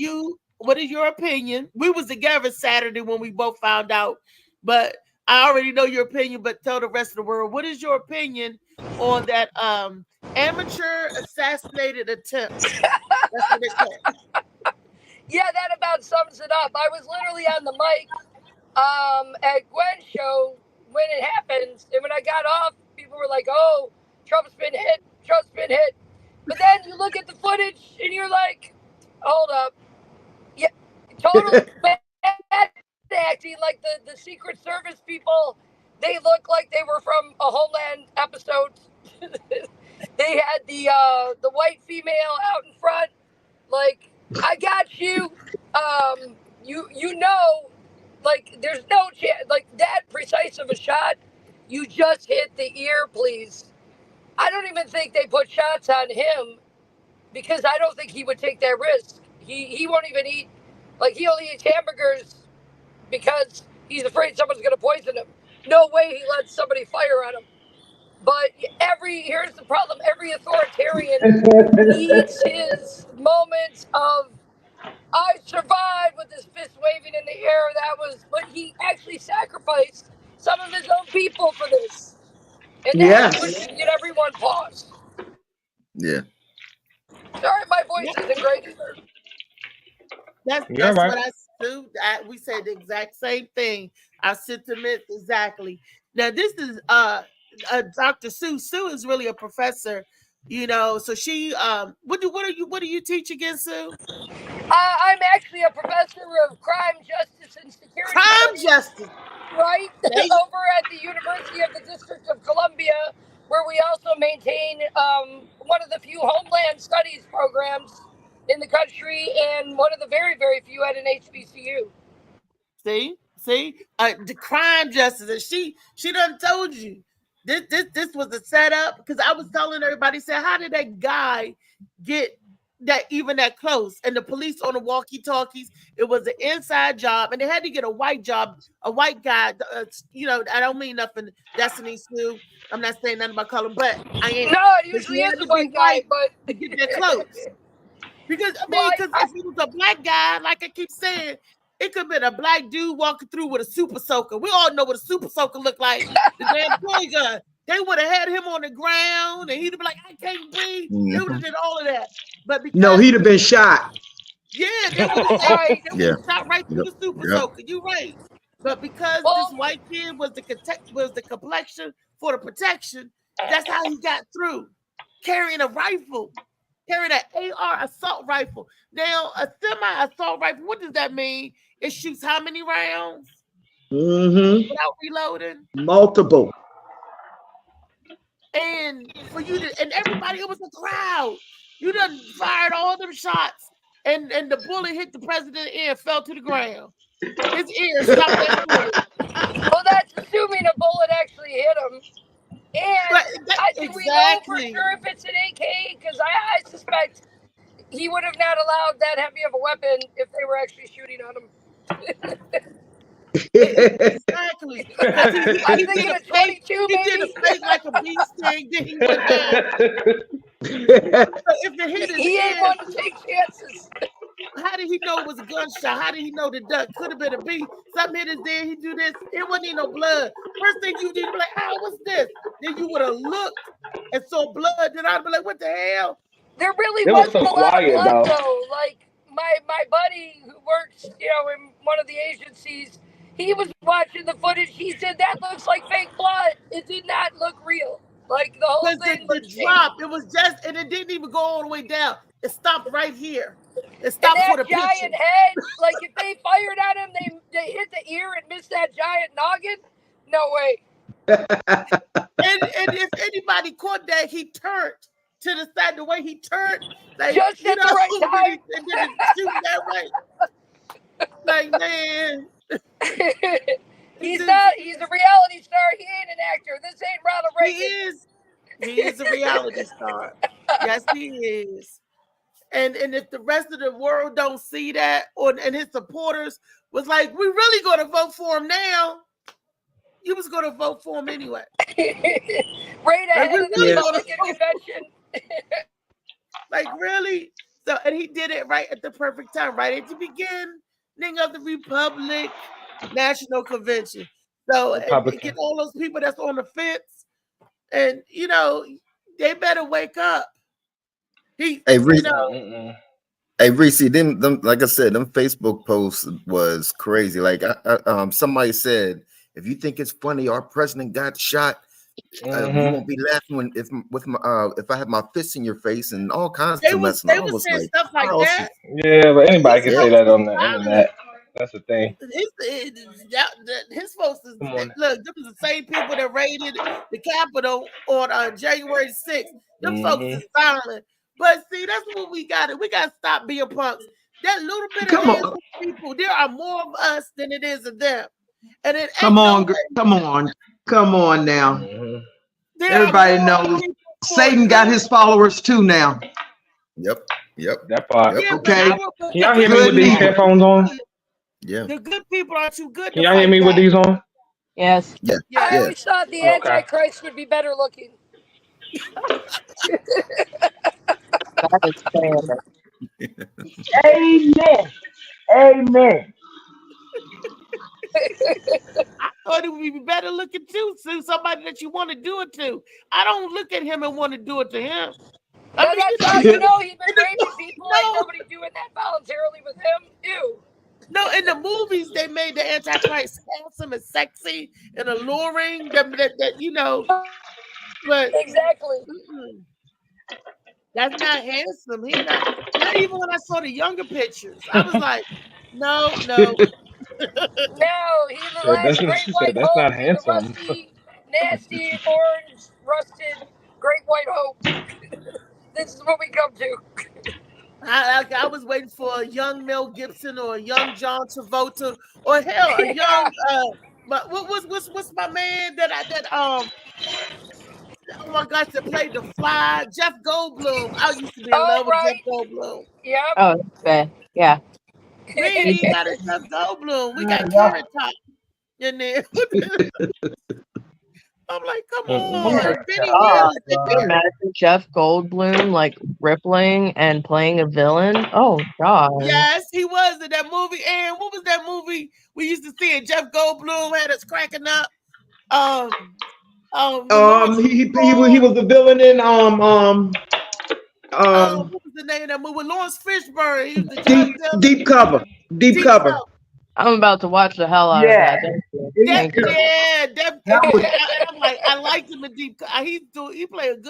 your opinion? We was together Saturday when we both found out, but I already know your opinion, but tell the rest of the world, what is your opinion on that amateur assassinated attempt? That's what they call it. Yeah, that about sums it up. I was literally on the mic at Gwen's show when it happened, and when I got off, people were like, "Oh, Trump's been hit. Trump's been hit." But then you look at the footage, and you're like, "Hold up, yeah, total bad acting." Like the Secret Service people, they look like they were from a Homeland episode. They had the white female out in front, like, I got you. You know, like, there's no chance, like, that precise of a shot. You just hit the ear, please. I don't even think they put shots on him because I don't think he would take that risk. He won't even eat, like, he only eats hamburgers because he's afraid someone's going to poison him. No way he lets somebody fire on him. But here's the problem. Every authoritarian needs his moments of, I survived, with his fist waving in the air. But he actually sacrificed some of his own people for this. And that's what should get everyone pause. Yeah. Sorry, my voice isn't great either. That's right. what I do. We said the exact same thing. Our sentiments exactly. Now this is Dr. Sue. Sue is really a professor, so she what do you teach again, Sue? I'm actually a professor of crime, justice, and security. Crime justice, right? Over at the University of the District of Columbia, where we also maintain one of the few Homeland Studies programs in the country, and one of the very, very few at an HBCU. See, the crime justice, and she done told you this was a setup, because I was telling everybody, said, how did that guy get that close? And the police on the walkie-talkies, it was an inside job, and they had to get a white guy. I don't mean nothing, Destiny Sue. I'm not saying nothing about color, but I ain't. No, it usually is a white guy, but to get that close. Because if it was a black guy, like I keep saying, it could have been a black dude walking through with a super soaker. We all know what a super soaker looked like. The damn toy gun. They would have had him on the ground, and he'd have been like, I can't breathe. They would have did all of that. But because he'd have been shot. Yeah, they would have shot right through the super Yep. soaker. You're right. But because this white kid was the complexion for the protection, that's how he got through. Carrying a rifle. Carrying an AR assault rifle. Now, a semi-assault rifle, what does that mean? It shoots how many rounds? Mm-hmm. Without reloading? Multiple. And for you to, and everybody, it was a crowd. You done fired all them shots, and the bullet hit the president's ear, fell to the ground. His ear stopped that bullet. Well, that's assuming a bullet actually hit him. And do we know for sure if it's an AK? Because I suspect he would have not allowed that heavy of a weapon if they were actually shooting on him. Exactly. I'm thinking a 22, maybe. He did a face like a bee sting, then he went down. If it hit his he ain't ear, want to take chances. How did he know it was a gunshot? How did he know the duck could have been a bee? Something hit his ear, he do this. It wasn't even no blood. First thing you did, you be like, oh, what's this? Then you would have looked and saw blood. Then I'd be like, what the hell? There really wasn't a lot of blood, though. Like, my buddy who works, in one of the agencies, he was watching the footage. He said, that looks like fake blood. It did not look real. Like, the whole thing was dropped. It was just, and it didn't even go all the way down. It stopped right here. It stopped for the giant picture. head, like if they fired at him, they hit the ear and missed that giant noggin. No way. and if anybody caught that, he turned to the side. The way he turned, like, just at the right time, and then shoot that way. Like, man, he's a reality star. He ain't an actor. This ain't Ronald Reagan. He is a reality star. Yes, he is. And if the rest of the world don't see that, and his supporters was like, we really going to vote for him now. You was going to vote for him anyway. Right ahead of the Republican convention. Like, really? So, and he did it right at the perfect time, right at the beginning of the Republic National Convention. So Republican. get all those people that's on the fence, and you know, they better wake up. Hey, You Reese. know, Hey, Reese, them, like I said, them Facebook posts was crazy. Like, somebody said, if you think it's funny, our president got shot. You won't be laughing if I have my fist in your face and all kinds of mess. they was saying stuff like that. Yeah, but anybody can say that on the internet. That's the thing. His folks is, Come on. look, them is the same people that raided the Capitol on January 6th. Them folks is violent. But see, that's what we got. We got to stop being punks. That little bit of handful of people, there are more of us than it is of them. And it Come on now. Everybody knows Satan got his followers too now. Yep. That part. Yeah, Okay. Can y'all hear me with these headphones on? Yeah. The good people are too good. Can y'all hear me with these on? Yes. Yeah. I always thought the Antichrist would be better looking. That is fair. Amen. Amen. I thought it would be better looking too. So somebody that you want to do it to. I don't look at him and want to do it to him. No, that's how you know he's been raping people. Ain't nobody doing that voluntarily with him. Ew. No, in the movies they made the Antichrist handsome and sexy and alluring. That you know, but exactly. That's not handsome. He's not even when I saw the younger pictures. I was like, no. No, he's the last great white that's hope. not He's handsome. a rusty, nasty, orange, rusted great white hope. This is what we come to. I was waiting for a young Mel Gibson or a young John Travolta or hell a young but what's my man oh my gosh, that played the Fly, Jeff Goldblum. I used to be in love with Jeff Goldblum. Yep. Oh, that's bad. Yeah. We ain't got a Jeff Goldblum. We got Carrot Top in there. I'm like, come on. Benny Hill is in there. Imagine Jeff Goldblum like rippling and playing a villain. Oh God. Yes, he was in that movie. And what was that movie we used to see? And Jeff Goldblum had us cracking up. He was the villain in what was the name of that movie? Lawrence Fishburne. He was the Deep Cover. Deep Cover. I'm about to watch the hell out of that. Thank you. I'm like, I liked him in Deep Cover. He played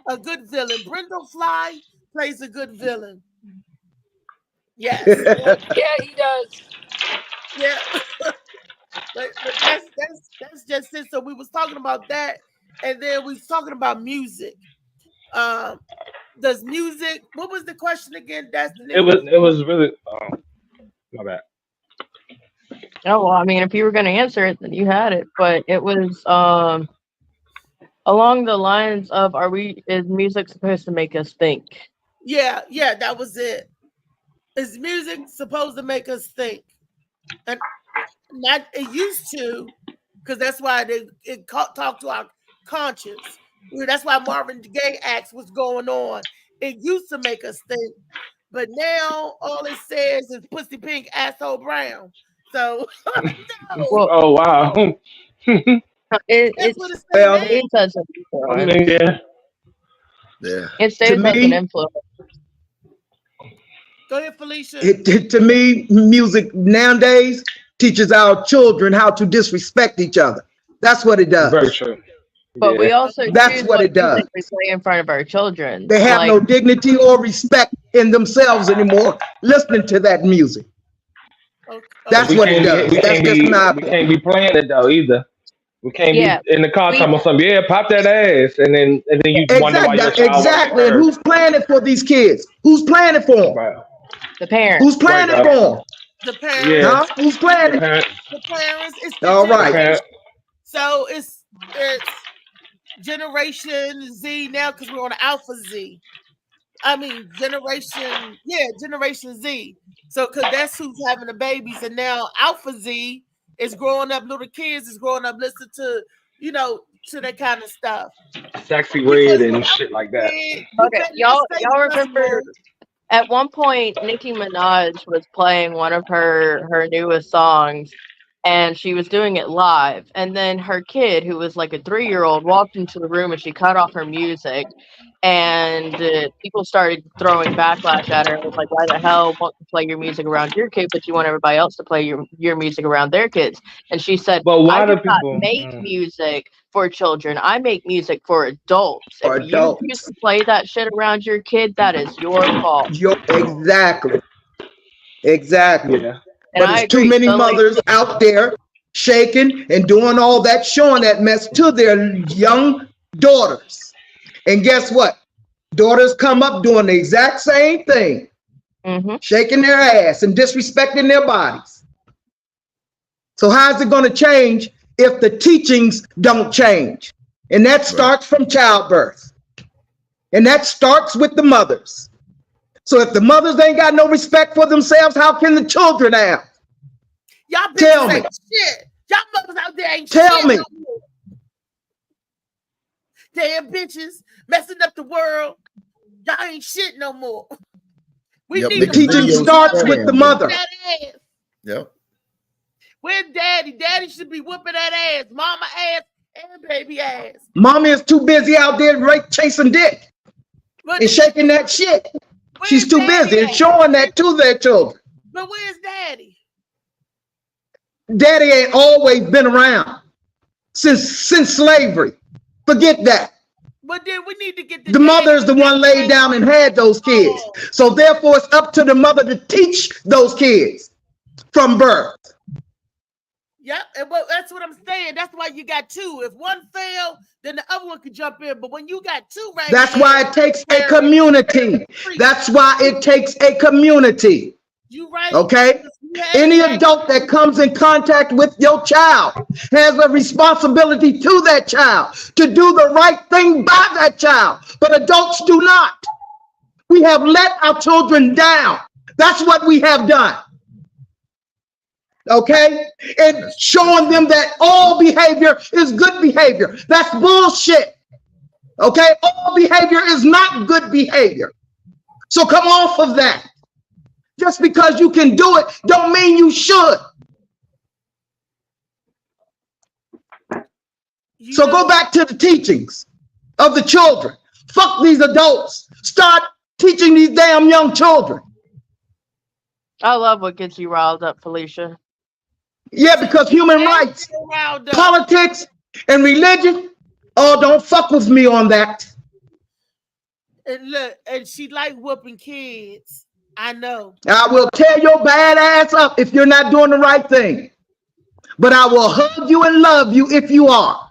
a good villain. Brendel Fly plays a good villain. Yes. Yeah, he does. Yeah. But that's just it. So we was talking about that, and then we was talking about music. Does music? What was the question again? It was really. My bad. Oh well, I mean, if you were going to answer it, then you had it. But it was along the lines of, is music supposed to make us think? Yeah, that was it. Is music supposed to make us think? And not it used to, because that's why it talked to our conscience. That's why Marvin Gaye acts was going on. It used to make us think, but now all it says is pussy pink, asshole brown. So, no. Oh wow. It doesn't. I mean, yeah. It stays as an influence. Go ahead, Felicia. To me, music nowadays teaches our children how to disrespect each other. That's what it does. Very true. But we also that's what it does. We play in front of our children. They have no dignity or respect in themselves anymore listening to that music. That's what it does. We can't be playing it though either. We can't be in the car talking about something. Yeah, pop that ass, and then you wonder why your child exactly. And who's playing it for these kids? Who's playing it for them? The parents. Who's playing it for them? The parents. Yeah. Huh? Who's playing it? The parents. It's the all right. So it's Generation Z now because we're on Alpha Z. I mean Generation Z. So because that's who's having the babies, and now Alpha Z is growing up. Little kids is growing up listening to to that kind of stuff. Sexy Red and shit like that. Okay, y'all remember at one point Nicki Minaj was playing one of her newest songs, and she was doing it live. And then her kid, who was like a 3-year-old, walked into the room and she cut off her music. And people started throwing backlash at her. It was like, why the hell won't you play your music around your kid, but you want everybody else to play your music around their kids? And she said, But why I do do not people make music for children. I make music for adults. For If adults. you choose to play that shit around your kid, that is your fault. Exactly. Yeah. And But I there's too agree. many So, like, mothers out there shaking and doing all that, showing that mess to their young daughters. And guess what? Daughters come up doing the exact same thing, shaking their ass and disrespecting their bodies. So how's it going to change if the teachings don't change? And that starts from childbirth. And that starts with the mothers. So if the mothers ain't got no respect for themselves, how can the children have? Y'all Tell bitches me. ain't shit. Y'all mothers out there ain't Tell shit. me. No more. Damn bitches messing up the world. Y'all ain't shit no more. We Yep, need The to teaching really starts with the mother. that ass. Yep. Where's daddy? Daddy should be whooping that ass. Mama ass and baby ass. Mommy is too busy out there chasing dick and shaking that shit. She's too busy and showing that to their children. But where's daddy? Daddy ain't always been around since slavery. Forget that. But then we need to get The mother is the one laid down and had those kids. So therefore, it's up to the mother to teach those kids from birth. Yep, and that's what I'm saying. That's why you got two. If one failed, then the other one could jump in. But when you got two right That's there, why it takes a community. That's why it takes a community. You right. Okay? Any adult that comes in contact with your child has a responsibility to that child to do the right thing by that child. But adults do not. We have let our children down. That's what we have done. Okay? And showing them that all behavior is good behavior. That's bullshit. Okay? All behavior is not good behavior. So come off of that. Just because you can do it don't mean you should. So go back to the teachings of the children. Fuck these adults. Start teaching these damn young children. I love what gets you riled up, Felicia. Yeah, because human rights, politics, and religion, oh, don't fuck with me on that. And look, and she like whooping kids. I know. I will tear your bad ass up if you're not doing the right thing. But I will hug you and love you if you are.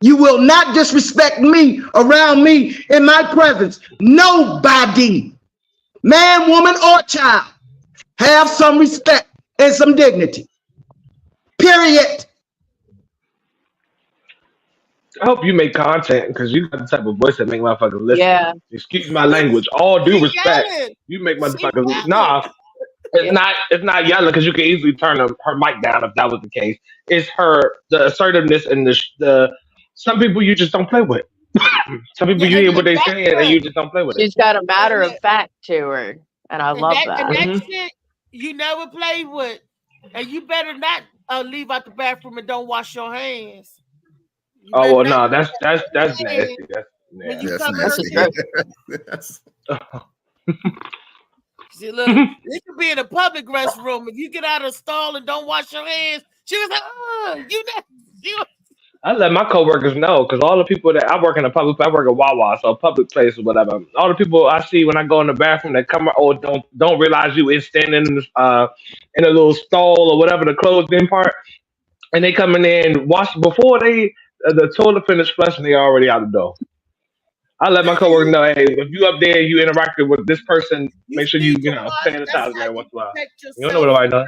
You will not disrespect me around me in my presence. Nobody, man, woman, or child, have some respect and some dignity. Period. I hope you make content because you got the type of voice that make motherfuckers listen. Yeah. Excuse my language. All due respect. You make motherfuckers nah. It's not yelling because you can easily turn her mic down if that was the case. It's the assertiveness and the some people you just don't play with. Some people you hear what they saying and you just don't play with it. She's got a matter of fact to her, and I love that. And that shit you never played with, and you better not leave out the bathroom and don't wash your hands. Oh well, no, that's nasty. That's See, look, it could be in a public restroom. If you get out of the stall and don't wash your hands, she was like, "Oh, I let my coworkers know because all the people that I work in a public, I work at Wawa, so a public place or whatever. All the people I see when I go in the bathroom that come don't realize you is standing in a little stall or whatever the closed in part, and they come in there and wash before the toilet finish flushing. They already out the door. I let my coworkers know, hey, if you up there, you interacted with this person, make sure you sanitize there once in a while. You don't know what I know.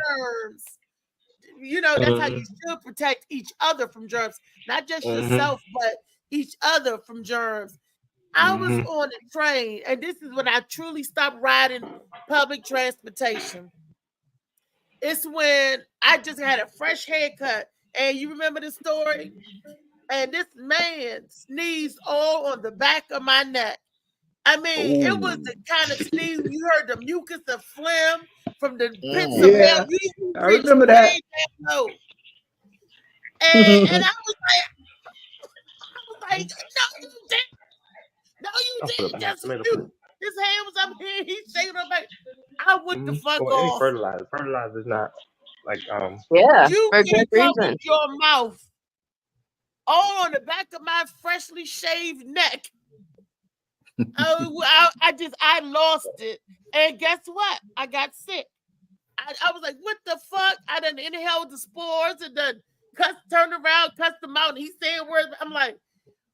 You know, that's how you should protect each other from germs, not just yourself, but each other from germs. I was on a train, and this is when I truly stopped riding public transportation. It's when I just had a fresh haircut, and you remember the story? And this man sneezed all on the back of my neck. I mean, it was the kind of sneeze you heard the mucus of phlegm from the pits of Yeah, hell. You I remember that. low. And I was like, no, you didn't. No, you didn't. Just shoot. His hand was up here. He's shaking up like, I went the fuck Well, any off. fertilizer is not like Yeah, You for can't good cover reason. your mouth all on the back of my freshly shaved neck. I lost it. And guess what? I got sick. I was like, what the fuck? I done inhaled the spores and then turned around, cussed them out, and he's saying words. I'm like,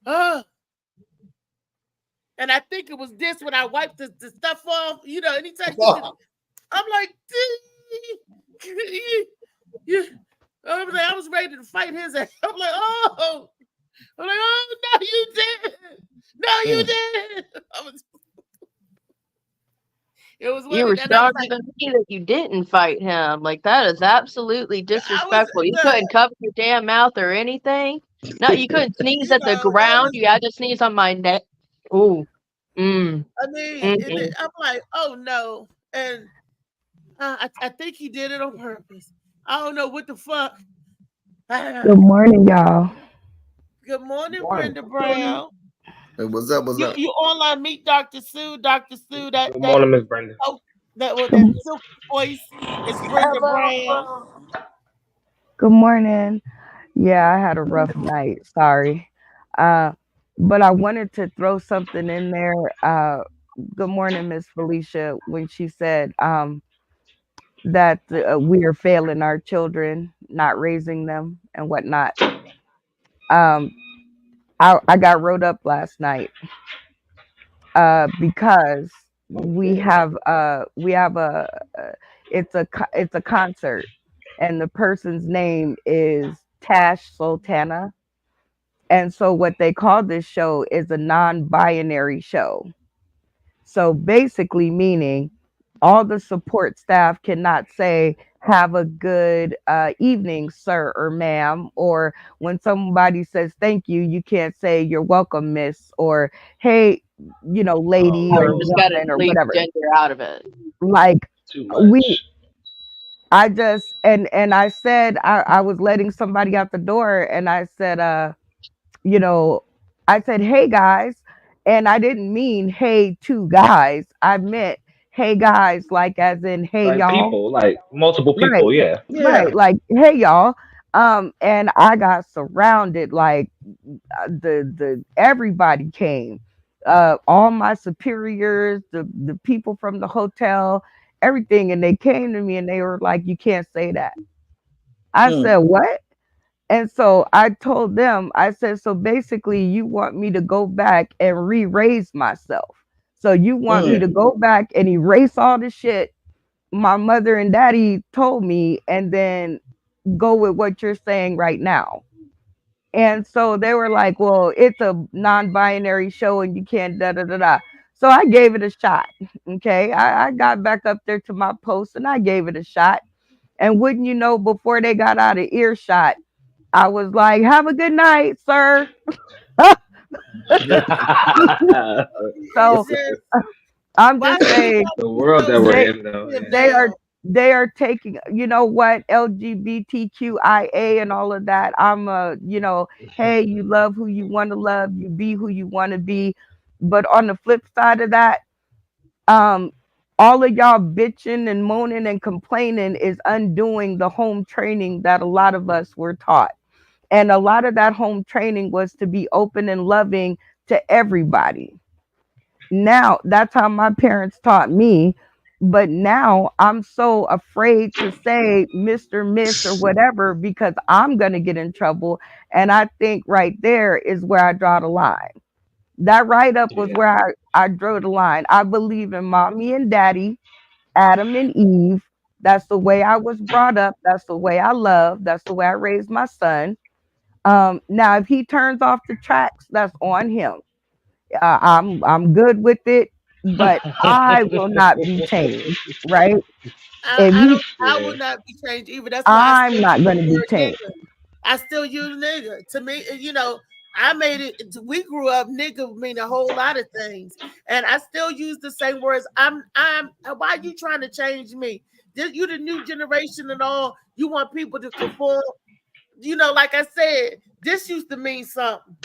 oh. And I think it was this when I wiped the stuff off, you know, anytime I'm like, I was ready to fight his ass. I'm like, oh, no, you didn't. No, you didn't. It was You were and I was stronger than me that you didn't fight him. Like, that is absolutely disrespectful. You couldn't cover your damn mouth or anything. No, you couldn't sneeze at the ground. You had to sneeze on my neck. Ooh. I mean, I'm like, oh no. And I think he did it on purpose. I don't know what the fuck. Good morning, y'all. Good morning, Brenda Brown. Hey, what's up? What's up? You online meet Dr. Sue. Dr. Sue, that Good morning, Miss Brenda. Oh, that silky voice is Brenda Brown. Good morning. Yeah, I had a rough night. Sorry. But I wanted to throw something in there. Good morning, Miss Felicia, when she said that we are failing our children, not raising them and whatnot. I got wrote up last night because we have it's a concert, and the person's name is Tash Sultana. And so what they call this show is a non-binary show. So basically meaning all the support staff cannot say, have a good evening, sir or ma'am. Or when somebody says thank you, you can't say you're welcome, miss, or hey, you know, lady, or just got to or leave whatever. gender out of it. Like I just and I said I was letting somebody out the door, and I said you know, I said, hey guys, and I didn't mean hey two guys. I meant hey guys, like as in hey like y'all, people, like multiple people, right, yeah. right, like hey y'all. And I got surrounded, like the everybody came, all my superiors, the people from the hotel, everything, and they came to me and they were like, you can't say that. I said, what? And so I told them, I said, so basically you want me to go back and re-raise myself. So you want me to go back and erase all the shit my mother and daddy told me and then go with what you're saying right now. And so they were like, well, it's a non-binary show and you can't da da da da. So I gave it a shot. Okay. I got back up there to my post and I gave it a shot. And wouldn't you know, before they got out of earshot, I was like, have a good night, sir. So I'm just saying the world that we're in, though. They are taking, you know what, LGBTQIA and all of that. I'm you know, hey, you love who you want to love, you be who you want to be. But on the flip side of that, all of y'all bitching and moaning and complaining is undoing the home training that a lot of us were taught. And a lot of that home training was to be open and loving to everybody. Now, that's how my parents taught me. But now I'm so afraid to say Mr., Miss, or whatever, because I'm going to get in trouble. And I think right there is where I draw the line. That write-up was where I drew the line. I believe in mommy and daddy, Adam and Eve. That's the way I was brought up. That's the way I love. That's the way I raised my son. Now, if he turns off the tracks, that's on him. I'm good with it, but I will not be changed, right? I will not be changed either. That's why I'm not going to be changed. I still use nigga. To me, you know, I made it. We grew up, nigga mean a whole lot of things. and I still use the same words. Why are you trying to change me? You the new generation and all. You want people to conform. You know, like I said, this used to mean something.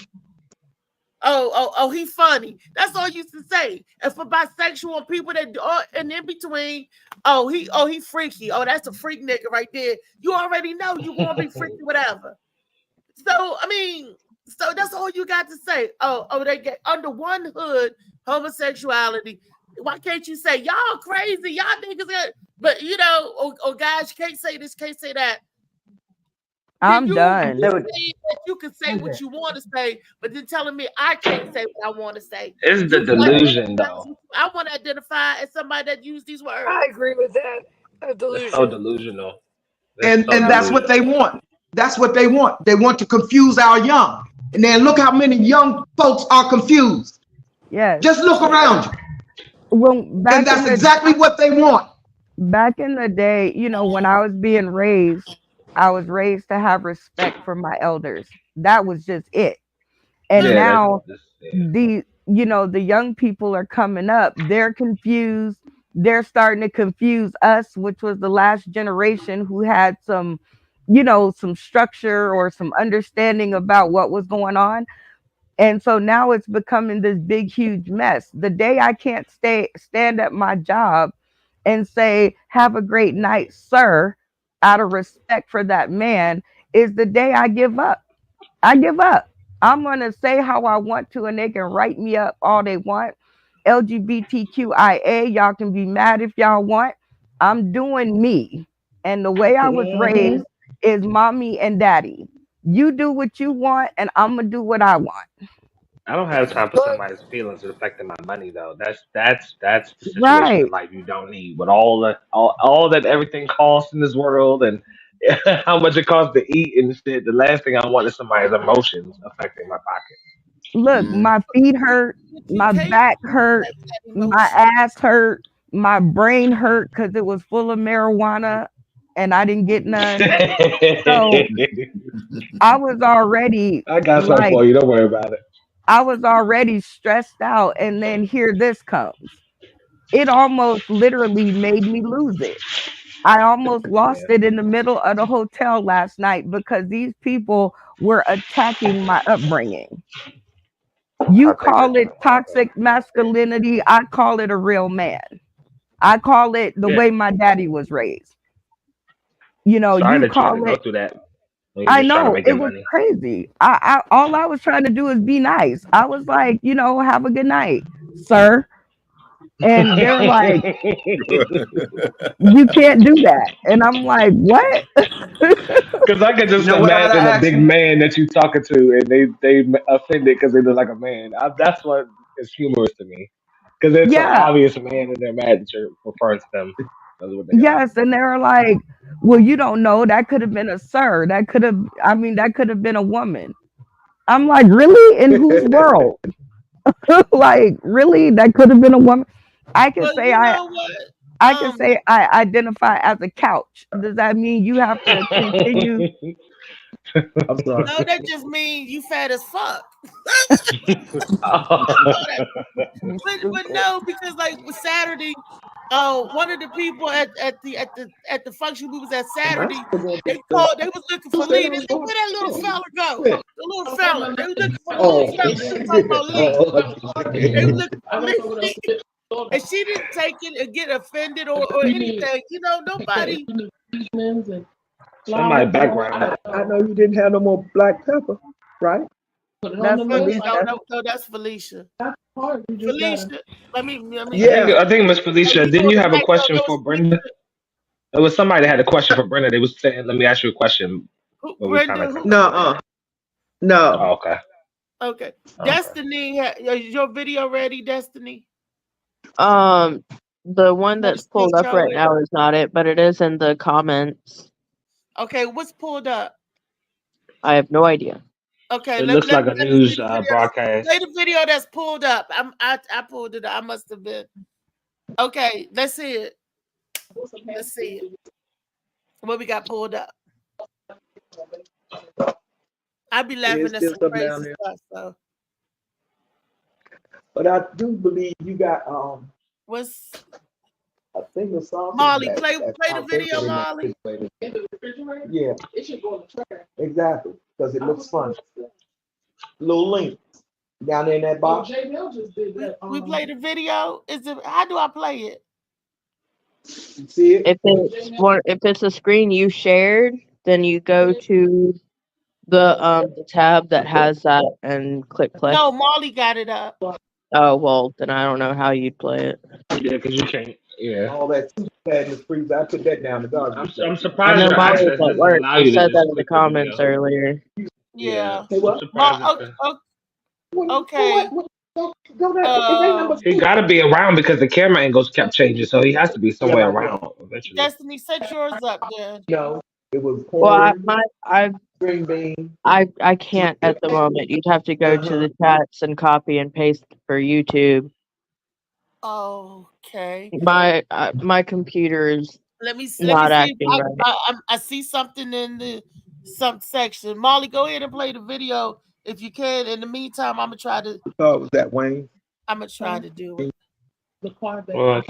Oh, he funny. That's all you used to say. And for bisexual people that and in between, he freaky. Oh, that's a freak nigga right there. You already know you gonna be freaky, whatever. So I mean, so that's all you got to say. Oh, they get under one hood homosexuality. Why can't you say y'all crazy? Y'all niggas, but you know, or guys, you can't say this, can't say that. I'm done. You can say what you want to say, but then telling me I can't say what I want to say. It's the delusion, though. I want to identify as somebody that used these words. I agree with that. A delusion. It's so delusional. And that's what they want. That's what they want. They want to confuse our young. And then look how many young folks are confused. Yes. Just look around you. Well, and that's exactly what they want. Back in the day, you know, when I was being raised, I was raised to have respect for my elders. That was just it. And now the young people are coming up. They're confused. They're starting to confuse us, which was the last generation who had some structure or some understanding about what was going on. And so now it's becoming this big, huge mess. The day I can't stand at my job and say, "Have a great night, sir," out of respect for that man, is the day I give up. I give up. I'm going to say how I want to, and they can write me up all they want. LGBTQIA, y'all can be mad if y'all want. I'm doing me. And the way I was raised is mommy and daddy. You do what you want, and I'm going to do what I want. I don't have time for somebody's feelings affecting my money, though. That's the situation Right. in life you don't need. With all that everything costs in this world, and how much it costs to eat and shit, the last thing I want is somebody's emotions affecting my pocket. Look, my feet hurt, my back hurt, my ass hurt, my brain hurt because it was full of marijuana and I didn't get none. So I was already I got something for you. Don't worry about it. I was already stressed out, and then here this comes. It almost literally made me lose it. I almost lost it in the middle of the hotel last night because these people were attacking my upbringing. You call it toxic masculinity. I call it a real man. I call it the way my daddy was raised. You know, Sorry you that call you had to it. go through that. I know it was crazy. All I was trying to do is be nice. I was like, have a good night, sir. And they're like, you can't do that. And I'm like, what? Because I could just imagine a big man that you talking to, and they offended because they look like a man. That's what is humorous to me. Because it's an obvious man, and they're mad that you're referring to them. Yes, and they're like, well, you don't know. That could have been a sir. That could have been a woman. I'm like, really? In whose world? Like, really? That could have been a woman. I can say I identify as a couch. Does that mean you have to continue? I'm sorry. No, that just means you fat as fuck. but no, because like with Saturday, one of the people at the function we was at Saturday, they was looking for Lee. They said, where that little fella go? The little fella. They was looking for the little fella. They was talking about Lee. They was looking for Lee. And she didn't take it and get offended or anything. Nobody. Somebody background. I know you didn't have no more black pepper, right? That's Felicia. No, that's Felicia. Felicia, let me. Yeah, I think Miss Felicia. Didn't you have a question for Brenda? It was somebody that had a question for Brenda. They was saying, "Let me ask you a question." Brenda, no. Oh, okay. Okay. Destiny, is your video ready, Destiny? The one that's pulled up right now is not it, but it is in the comments. Okay, what's pulled up? I have no idea. Okay, it looks like a news broadcast. Play the video that's pulled up. I pulled it up. I must have been. Okay, let's see it. Let's see it. What we got pulled up? I be laughing at some crazy stuff. So. But I do believe you got What's a thing of sausage. Molly? that- Play that's the video, outdated in that Molly. refrigerator. In the refrigerator? Yeah, It should go in the trash. exactly. Because it looks fun. Little link down there in that Oh, box. J Bell just did that. We play the video. Is it? How do I play it? You see it? If it's a screen you shared, then you go to the tab that has that and click play. No, Molly got it up. Oh well, then I don't know how you'd play it. Yeah, because you can't. Yeah. All that soup had in the freezer. I put that down the garbage. I'm I surprised know your Molly access was at doesn't work. allow He you to said just that in the click the comments video. earlier. Yeah. Hey, what? I'm surprised it does. Okay. Go there. He got to be around because the camera angles kept changing, so he has to be somewhere around eventually. Destiny, set yours up then. No, it was Well, corn, green bean. I can't at the moment. You'd have to go to the chats and copy and paste for YouTube. Okay. My computer is Let me not see. acting right. I see something in the some section. Molly, go ahead and play the video if you can. In the meantime, I'm gonna try to. Thought it was that Wayne. I'm gonna try to do it. Well,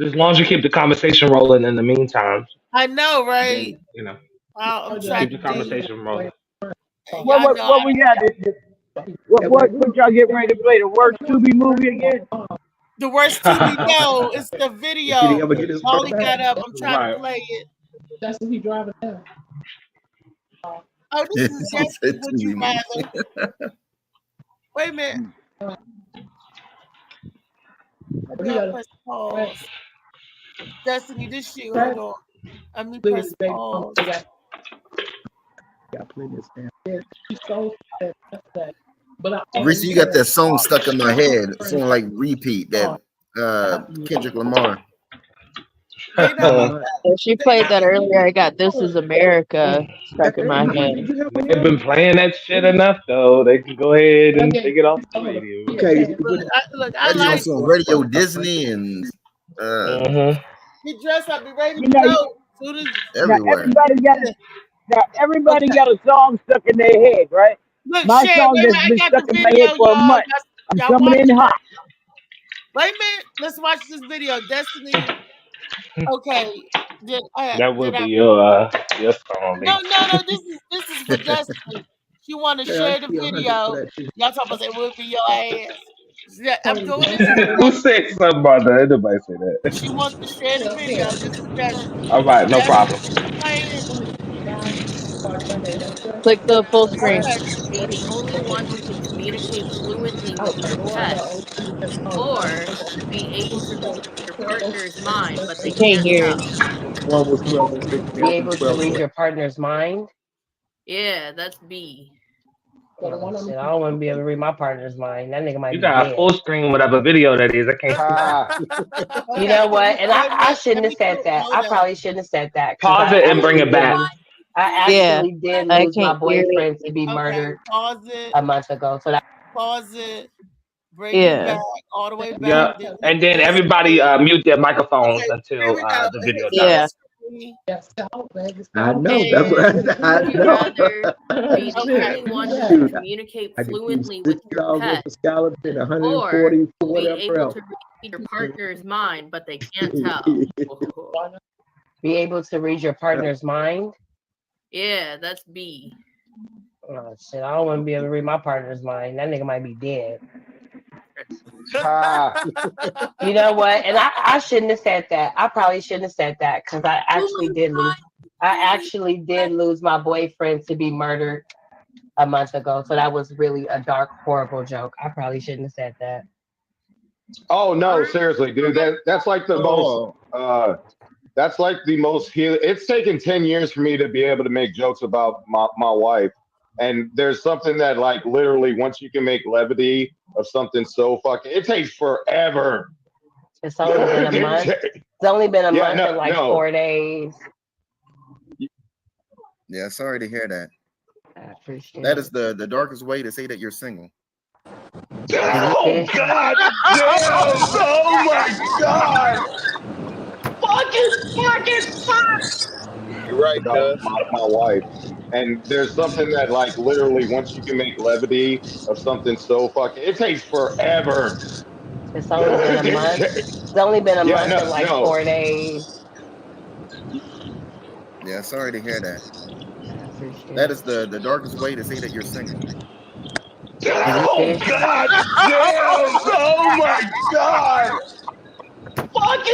as long as you keep the conversation rolling in the meantime, I know, right? you know, I'm trying keep to the conversation rolling. What we got? What y'all get ready to play? The worst Tubi movie again? The worst TV. No, it's the video. Did he ever get his Molly first got back? up. I'm trying to play it. That's what he driving now. Oh, this is just what you rather. Wait a minute. I gotta press pause. Destiny, this shit. Hold on. Let me press pause. Got plenty of stamps. Reese, you got that song stuck in my head. Song like repeat that Kendrick Lamar. She played that earlier. I got "This Is America" stuck in my head. They've been playing that shit enough, though. They can go ahead and take it off the radio. Okay. I like on Radio Disney and Get dressed up, be ready to You know, go. Soon as everywhere. Everybody got a song stuck in their head, right? Look, My shit, song wait a has minute, been I got stuck the in my video, head for a y'all. month. I'm Y'all coming in watch hot. Wait a minute, let's watch this video. Destiny. Okay. That would be your song. No, this is for Destiny. She want to share the video. Y'all talking about it would be your ass. Yeah, I'm doing this. Who said something about that? Ain't nobody say that. She wants to share the video. This is Destiny. All right, no problem. Click the full screen. Be the only one who can communicate fluently with your pets, or be able to read your partner's mind, but they I can't can't hear tell. One was 12 and 6. Be able to read your partner's mind. Yeah, that's B. Oh, shit, I don't want to be able to read my partner's mind. That nigga might You be got dead. a full screen, whatever video that is. I can't see. You know what? And I shouldn't have said that. I probably shouldn't have said that. Pause it and bring it back. I actually did I lose my can't hear it. boyfriend to be murdered Pause it. a month ago. So that Pause it. Bring Yeah. it back all the way back. Yeah, and then everybody mute their microphones until the video Yeah. I know. That's what I know. Be the only one who can communicate fluently with your pet, scallops and or 140 be whatever able else. to read your partner's mind, but they can't tell. be able to read your partner's mind. Yeah, that's B. Oh shit! I don't want to be able to read my partner's mind. That nigga might be dead. You know what? And I shouldn't have said that. I probably shouldn't have said that because I actually did lose. I actually did lose my boyfriend to be murdered a month ago. So that was really a dark, horrible joke. I probably shouldn't have said that. Oh no, seriously, dude. That's like the most. That's like the most healing. It's taken 10 years for me to be able to make jokes about my wife. And there's something that, like, literally, once you can make levity of something so fucking, it takes forever. It's only been a month. It's only been a month and like 4 days. Yeah, sorry to hear that. I appreciate That it. is the darkest way to say that you're single. Oh God! Oh my God! Fuck! You're right, my wife. And there's something that, like, literally, once you can make levity of something so fucking, it takes forever It's only been a month. It's only been a month and like 4 days. Yeah, sorry to hear that. That is the darkest way to say that you're single. Oh God! Damn! Oh my God! Fuck!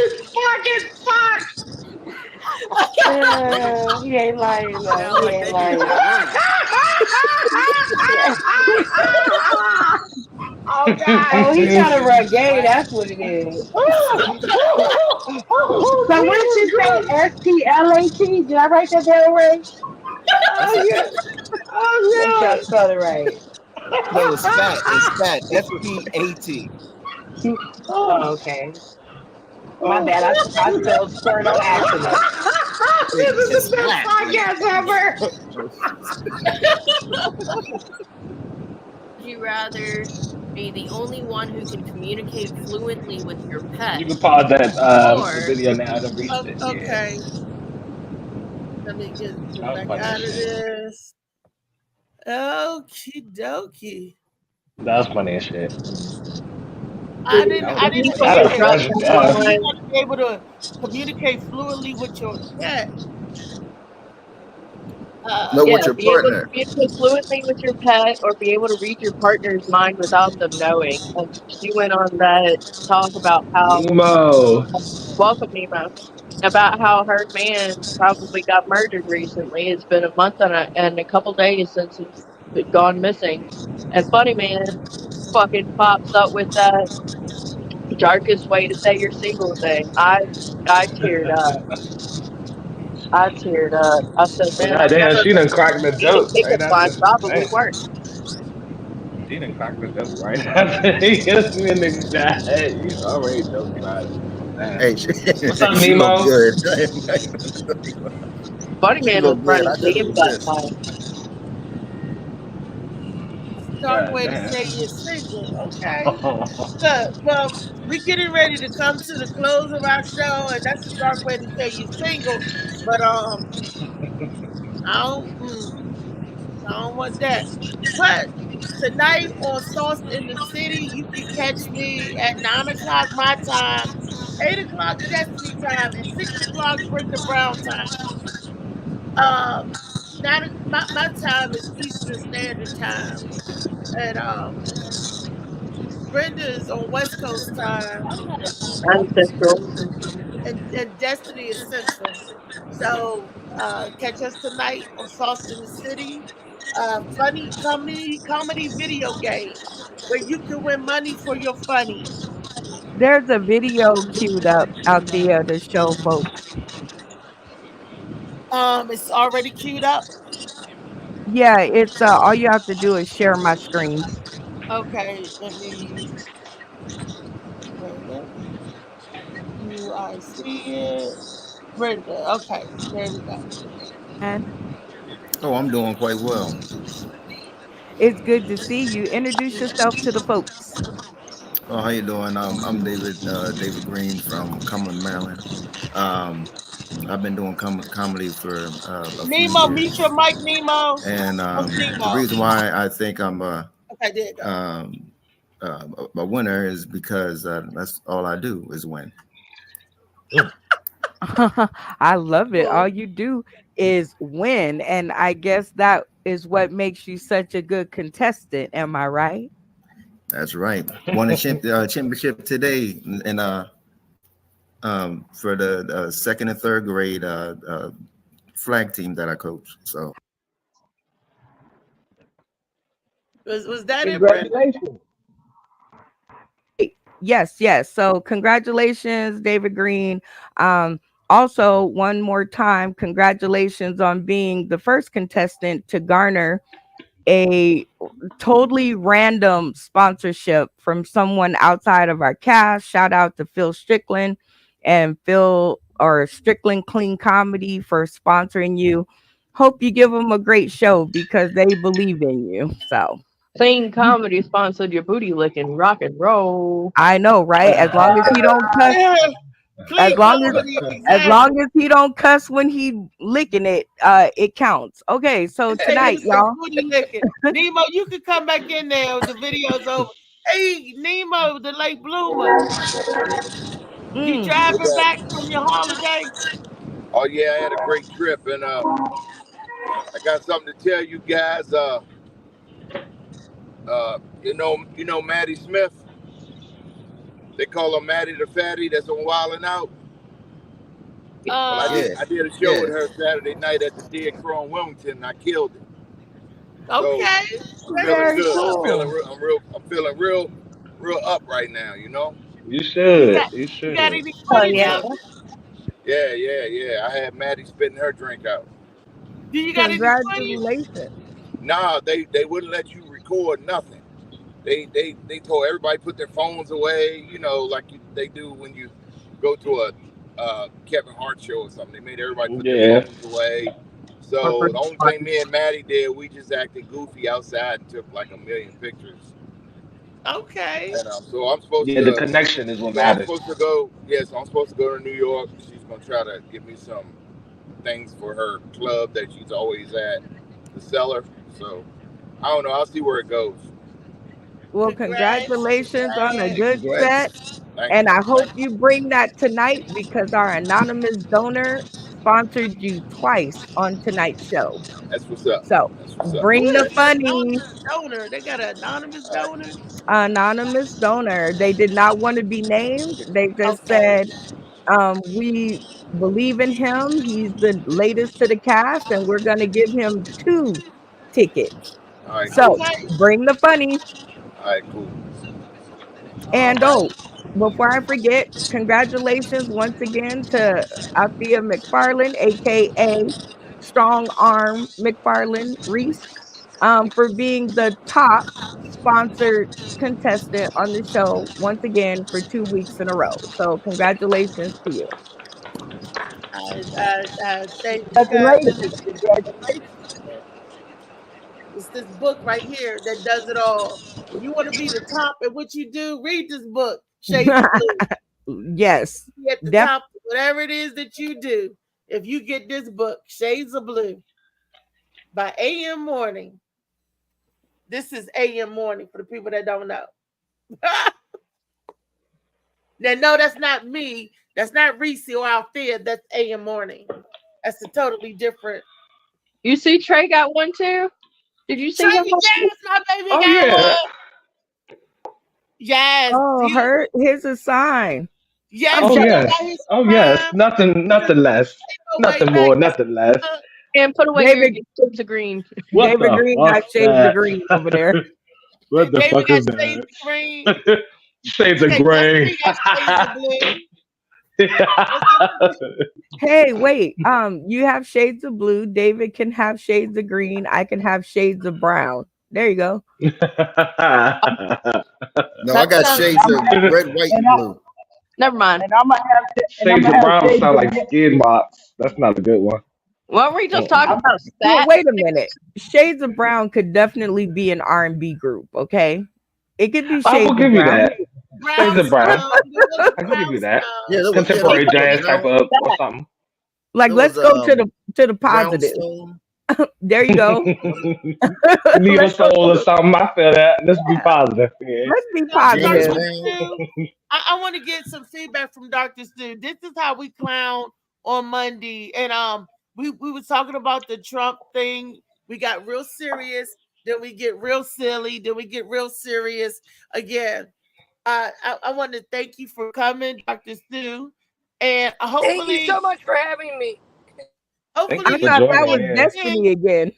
He ain't lying, though. He ain't lying. Oh God! Oh, he trying to run gay. That's what it is. So what did you say? SPLAT? Did I write that down right? Oh yeah! Oh Make sure I spelled it right. No, it's fat. It's fat. FPAT. Oh, okay. My bad. I spelled spurt on accident. This is the best podcast ever. Would you rather be the only one who can communicate fluently with your pet? You can pause that Or- the video now to reach it. Yeah. Okay. Let me get back out of this. Okie dokie. That was funny as shit. I didn't That say was that. funny. You got to be able to communicate fluently with your pet. No, with your be able partner. to communicate fluently with your pet or be able to read your partner's mind without them knowing. And she went on that talk about how Nemo. welcome Nemo, about how her man probably got murdered recently. It's been a month and a couple days since he's gone missing. And Funny Man fucking pops up with that darkest way to say you're single thing. I teared up. I teared up. I said, man, God damn, she done cracked the joke right pickup line after. probably Man, worked. she done cracked the joke right after he hits me in the head. You already joking about it. Man. Hey, What's up, she Nemo? look good. Funny She Man look was good. running I just damn resist. that time. Dark God way to damn. say you're single, okay? Good. Well, we're getting ready to come to the close of our show, and that's the dark way to say you're single. But I don't want that. But tonight on Sauce in the City, you can catch me at 9:00 my time, 8:00 Destiny time, and 6:00 Brenda Brown time. My time is Eastern Standard Time, and Brenda is on West Coast time. I'm Central. And Destiny is Central. So catch us tonight on Sauce in the City. Funny comedy video game where you can win money for your funny. There's a video queued up out there to show folks. It's already queued up. Yeah, it's all you have to do is share my screen. Okay, let me. Brenda, do I see it? Brenda. Okay, there we go. And Oh, I'm doing quite well. it's good to see you. Introduce yourself to the folks. Oh, how you doing? I'm David Green from Cumberland, Maryland. I've been doing comedy for a few Nemo, years. meet your mic, Nemo. And What's the Nemo? reason why I think I'm Okay, there you go. a winner is because that's all I do is win. I love it. All you do is win. And I guess that is what makes you such a good contestant. Am I right? That's right. Won a championship today, and for the second and third grade flag team that I coach. So Was that it, Brenda? Congratulations. Yes. So congratulations, David Green. Also, one more time, congratulations on being the first contestant to garner a totally random sponsorship from someone outside of our cast. Shout out to Phil Strickland and Strickland Clean Comedy for sponsoring you. Hope you give them a great show because they believe in you. So Clean Comedy sponsored your booty licking rock and roll. I know, right? As long as he don't cuss, as long as he don't cuss when he licking it, it counts. Okay, so tonight, y'all. Nemo, you can come back in there. The video's over. Hey, Nemo, the late bloomer. You driving back from your holiday? Oh yeah, I had a great trip, and I got something to tell you guys. You know Maddie Smith. They call her Maddie the Fatty. That's on Wildin' Out. Well, I did a show with her Saturday night at the Dead Crow in Wilmington, and I killed it. Okay, so, I'm feeling good. I'm feeling real up right now. You know. You should. You should. You got any footage of it? Yeah. I had Maddie spitting her drink out. Do you got any footage? Congratulations. Nah, they wouldn't let you record nothing. They told everybody put their phones away, you know, like they do when you go to a Kevin Hart show or something. They made everybody put their phones away. So the only thing me and Maddie did, we just acted goofy outside and took like 1 million pictures. Okay. And so I'm supposed to. Yeah, the connection is what matters. I'm supposed to go. Yes, I'm supposed to go to New York. She's gonna try to give me some things for her club that she's always at, the Cellar. So I don't know. I'll see where it goes. Well, congratulations on a good set. And I hope you bring that tonight because our anonymous donor sponsored you twice on tonight's show. That's what's up. So bring the funny. Donor. They got an anonymous donor. Anonymous donor. They did not want to be named. They just said, we believe in him. He's the latest to the cast, and we're going to give him 2 tickets. All right, so cool. Bring the funny. All right, cool. And before I forget, congratulations once again to Althea McFarland, aka Strong Arm McFarland Reese, for being the top sponsored contestant on the show once again for 2 weeks in a row. So congratulations to you. It's this book right here that does it all. If you want to be the top at what you do, read this book. Shades of Blue. Yes. Be at the top, whatever it is that you do. If you get this book, Shades of Blue, by AM Morning. This is AM Morning for the people that don't know. Now, no, that's not me. That's not Reese or Althea. That's AM Morning. That's a totally different. You see, Trey got one too. Did you see him? Yes, my baby got one. Yes. Oh, here's a sign. Yes. Oh yes. Nothing less. Nothing more. Nothing less. And put away your shades of green. David Green got shades of green over there. What the fuck is that? Shades of gray. Hey, wait. You have shades of blue. David can have shades of green. I can have shades of brown. There you go. No, I got shades of red, white, and blue. Never mind. And I'm gonna have shades of brown sound like skid marks. That's not a good one. What were we just talking about? Well, wait a minute. Shades of Brown could definitely be an R&B group. Okay, it could be Shades I will give of you Brown. that. Shades of Brown. I can give you that. Yeah, contemporary jazz type of or something. Like, let's go to the positive. There you go. Neo soul or something. I feel that. Let's be positive. Yeah. Let's be positive. I want to get some feedback from Dr. Stu. This is how we clown on Monday, and we were talking about the Trump thing. We got real serious, then we get real silly, then we get real serious again. I want to thank you for coming, Dr. Stu, and hopefully. Thank you so much for having me. Hopefully, I thought that was Destiny again.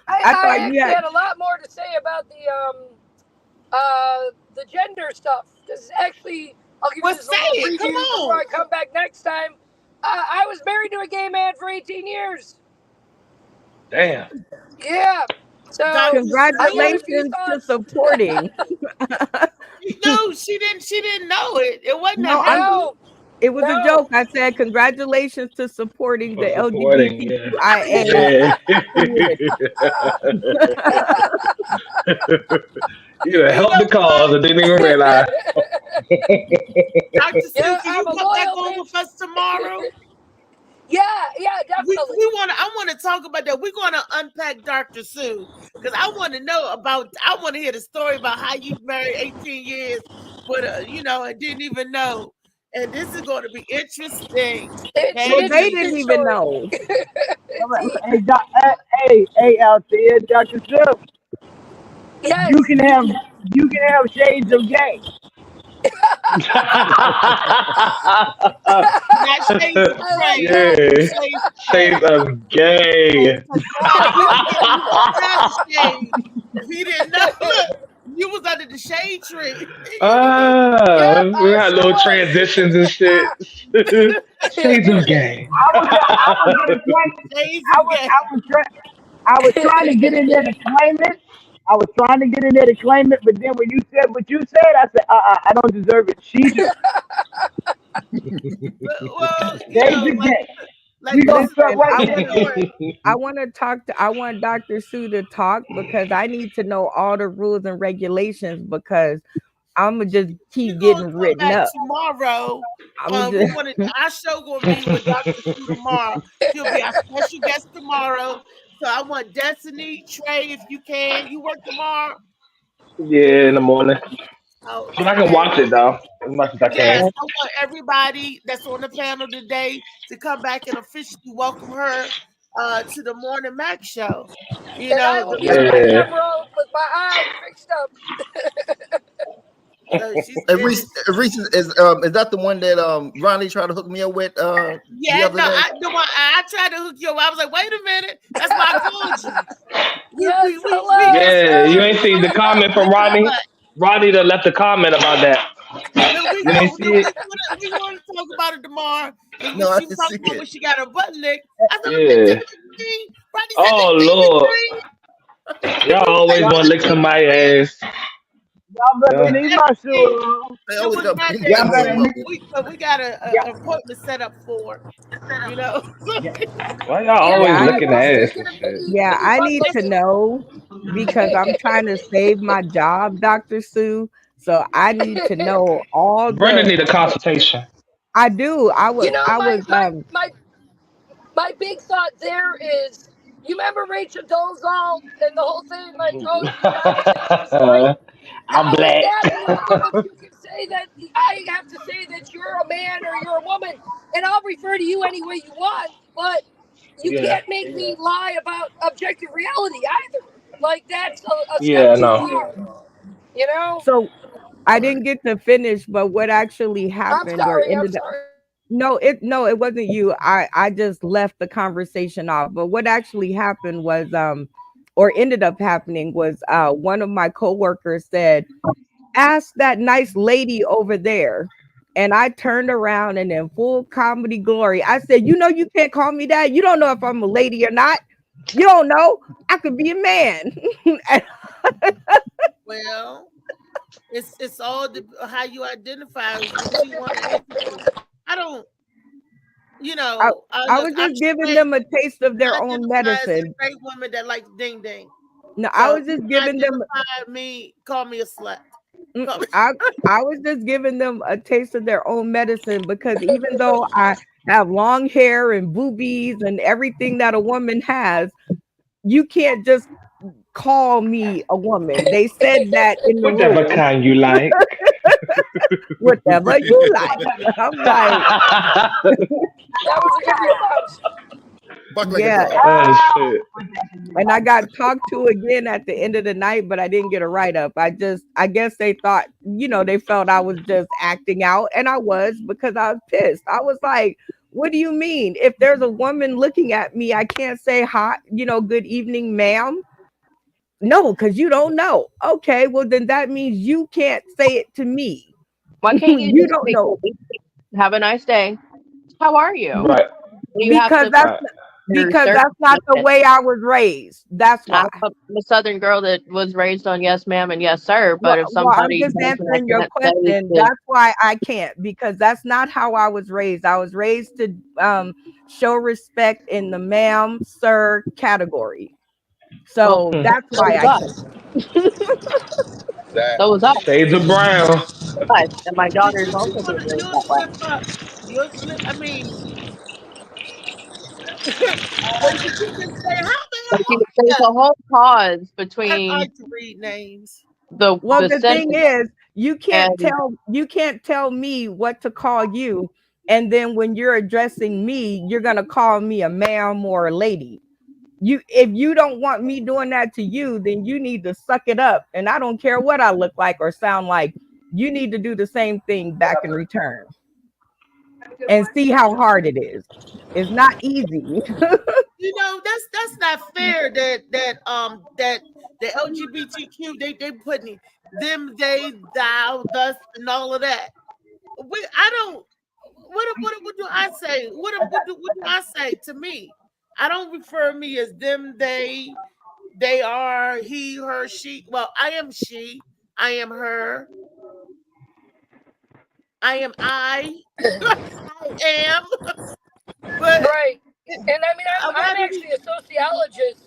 I thought you had a lot more to say about the gender stuff. Because actually, I'll give you this little preview before I come back next time. I was married to a gay man for 18 years. Damn. Yeah. So congratulations to supporting. No, she didn't know it. It wasn't It was a joke. I said congratulations to supporting the LGBTQIA. You helped the cause and didn't even realize. Dr. Stu, can you come back on with us tomorrow? Yeah, definitely. I want to talk about that. We're going to unpack Dr. Sue because I want to hear the story about how you married 18 years, but and didn't even know. And this is going to be interesting. Well, they didn't even know. Hey, Althea, Dr. Sue. Yes. You can have shades of gay. Not shades of gray. Yeah. Shades of gay. He didn't know. Look, you was under the shade tree. We had little transitions and shit. Shades of gay. I was trying to get in there to claim it. But then when you said what you said, I said, I don't deserve it. She do. I want Dr. Sue to talk because I need to know all the rules and regulations because I'm gonna just keep getting written up. Tomorrow, our show gonna be with Dr. Sue tomorrow. She'll be our special guest tomorrow. So I want Destiny, Trey, if you can. You work tomorrow? Yeah, in the morning. But I can watch it though, as much as I can. Yes, I want everybody that's on the panel today to come back and officially welcome her to the Morning Mac show. You know, I will use my camera with my eyes fixed up. Reese, is that the one that Ronnie tried to hook me up with? I tried to hook you up. I was like, wait a minute, that's why I called you. Yeah, you ain't seen the comment from Rodney. Rodney done left a comment about that. We want to talk about it tomorrow. No, I she can talked see about it. when she got her butt licked. I said, Oh Lord, y'all always want to lick somebody's ass. Y'all better leave my shoe alone. We got an appointment set up for, you know. Why y'all always licking ass and shit? Yeah, I need to know because I'm trying to save my job, Dr. Sue. So I need to know all. Brenda need a consultation. I do. My big thought there is, you remember Rachel Dolezal and the whole thing, like, I'm black. You can say that I have to say that you're a man or you're a woman, and I'll refer to you any way you want, but you can't make me lie about objective reality either. Like that's a step too far. You know? So I didn't get to finish, but what actually happened No, it wasn't you. I just left the conversation off. But what actually happened was or ended up happening was one of my coworkers said, ask that nice lady over there. And I turned around and in full comedy glory, I said, you can't call me that. You don't know if I'm a lady or not. You don't know. I could be a man. Well, it's all how you identify. What you want. I don't. I was just giving them a taste of their own medicine. Great women that like ding ding. No, I was just giving them. Call me a slut. I was just giving them a taste of their own medicine because even though I have long hair and boobies and everything that a woman has, you can't just call me a woman. They said that in the whatever room. kind you like. Whatever you like. I'm like, that was a good response. Yeah. Oh, shit. And I got talked to again at the end of the night, but I didn't get a write-up. I guess they thought, they felt I was just acting out, and I was because I was pissed. I was like, what do you mean? If there's a woman looking at me, I can't say hi, good evening, ma'am. No, because you don't know. Okay, well then that means you can't say it to me. Why can't you? You don't know. Have a nice day. How are you? Right. Because that's not the way I was raised. That's why. I'm a Southern girl that was raised on yes, ma'am, and yes, sir. But if somebody, I'm just answering your question. That's why I can't, because that's not how I was raised. I was raised to show respect in the ma'am, sir category. So that's why I can't. So was I. Shades of brown. And my daughter is also being raised that way. But you can say, how the Like, hell? there's a whole pause I between like to read names. the Well, the thing sentence is, you can't and tell me what to call you, and then when you're addressing me, you're gonna call me a ma'am or a lady. If you don't want me doing that to you, then you need to suck it up. And I don't care what I look like or sound like. You need to do the same thing back in return. And see how hard it is. It's not easy. You know, that's not fair that the LGBTQ they putting them, they, thou, thus, and all of that. I don't. What do I say? What do I say to me? I don't refer me as them, they are, he, her, she. Well, I am she. I am her. I am I. I am. But right. And I mean, I'm actually a sociologist.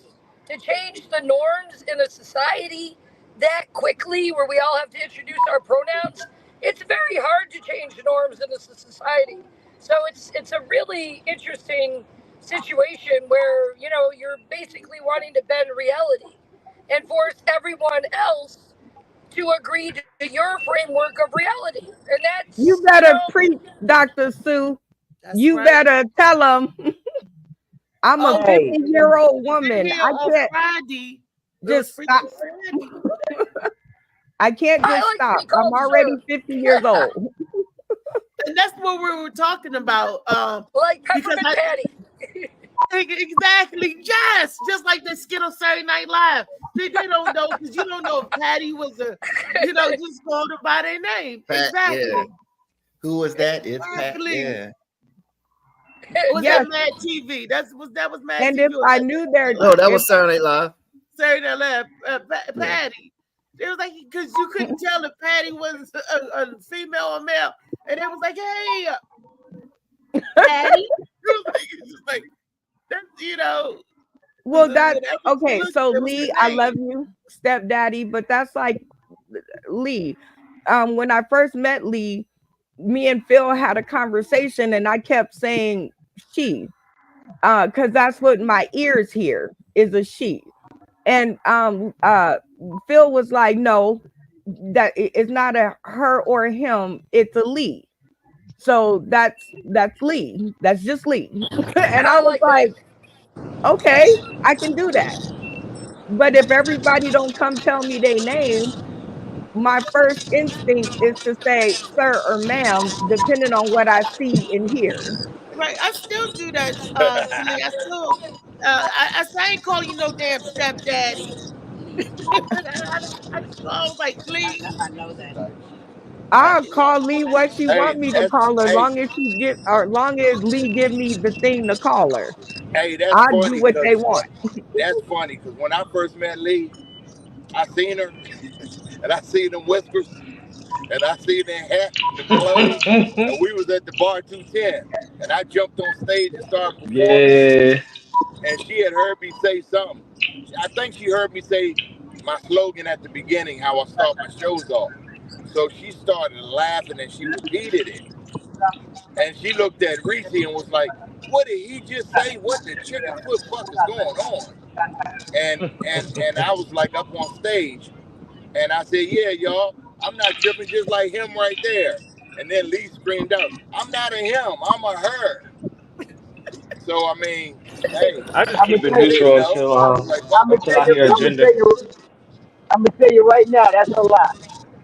To change the norms in a society that quickly, where we all have to introduce our pronouns, it's very hard to change norms in a society. So it's a really interesting situation where, you know, you're basically wanting to bend reality and force everyone else to agree to your framework of reality. And that's, You better preach, Dr. Sue. You better tell them. I'm a 50-year-old woman. I can't Friday. just stop. I can't just stop. I'm already 50 years old. And that's what we were talking about. Like Peppermint Patty. Exactly. Yes. Just like the skit on Saturday Night Live. They don't know, because you don't know if Patty was just called her by their name. Pat, exactly. Yeah. Who was that? It's Exactly. Pat. Yeah. Was that Mad TV? That was Mad And TV. if I knew their that was Saturday Night Live. Saturday Night Live, Patty. It was like, because you couldn't tell if Patty was a female or male, and it was like, hey, Patty. It's just like that's Well, okay. So Lee, I love you, stepdaddy, but that's like Lee. When I first met Lee, me and Phil had a conversation, and I kept saying she, because that's what my ears hear is a she. And Phil was like, no, that it's not a her or him, it's a Lee. So that's Lee. That's just Lee. And I was like, okay, I can do that. But if everybody don't come tell me their name, my first instinct is to say sir or ma'am, depending on what I see and hear. Right, I still do that. Celie. I still, I ain't calling you no damn stepdaddy. I was like, please. I know that. I'll call Lee what she want me to call her, long as Lee give me the thing to call her. Hey, that's I'll funny. do what they want. That's funny, because when I first met Lee, I seen her, and I seen them whiskers, and I seen their hat, the clothes, and we was at the bar 210, and I jumped on stage and started performing. Yeah. And she had heard me say something. I think she heard me say my slogan at the beginning, how I start my shows off. So she started laughing and she repeated it. And she looked at Reese and was like, what did he just say? What the chicken foot fuck is going on? And I was like up on stage. And I said, yeah, y'all, I'm not tripping, just like him right there. And then Lee screamed out, I'm not a him, I'm a her. So, I mean, hey. I just keep it neutral until I hear a gender. I'm going to tell you right now, that's a lie.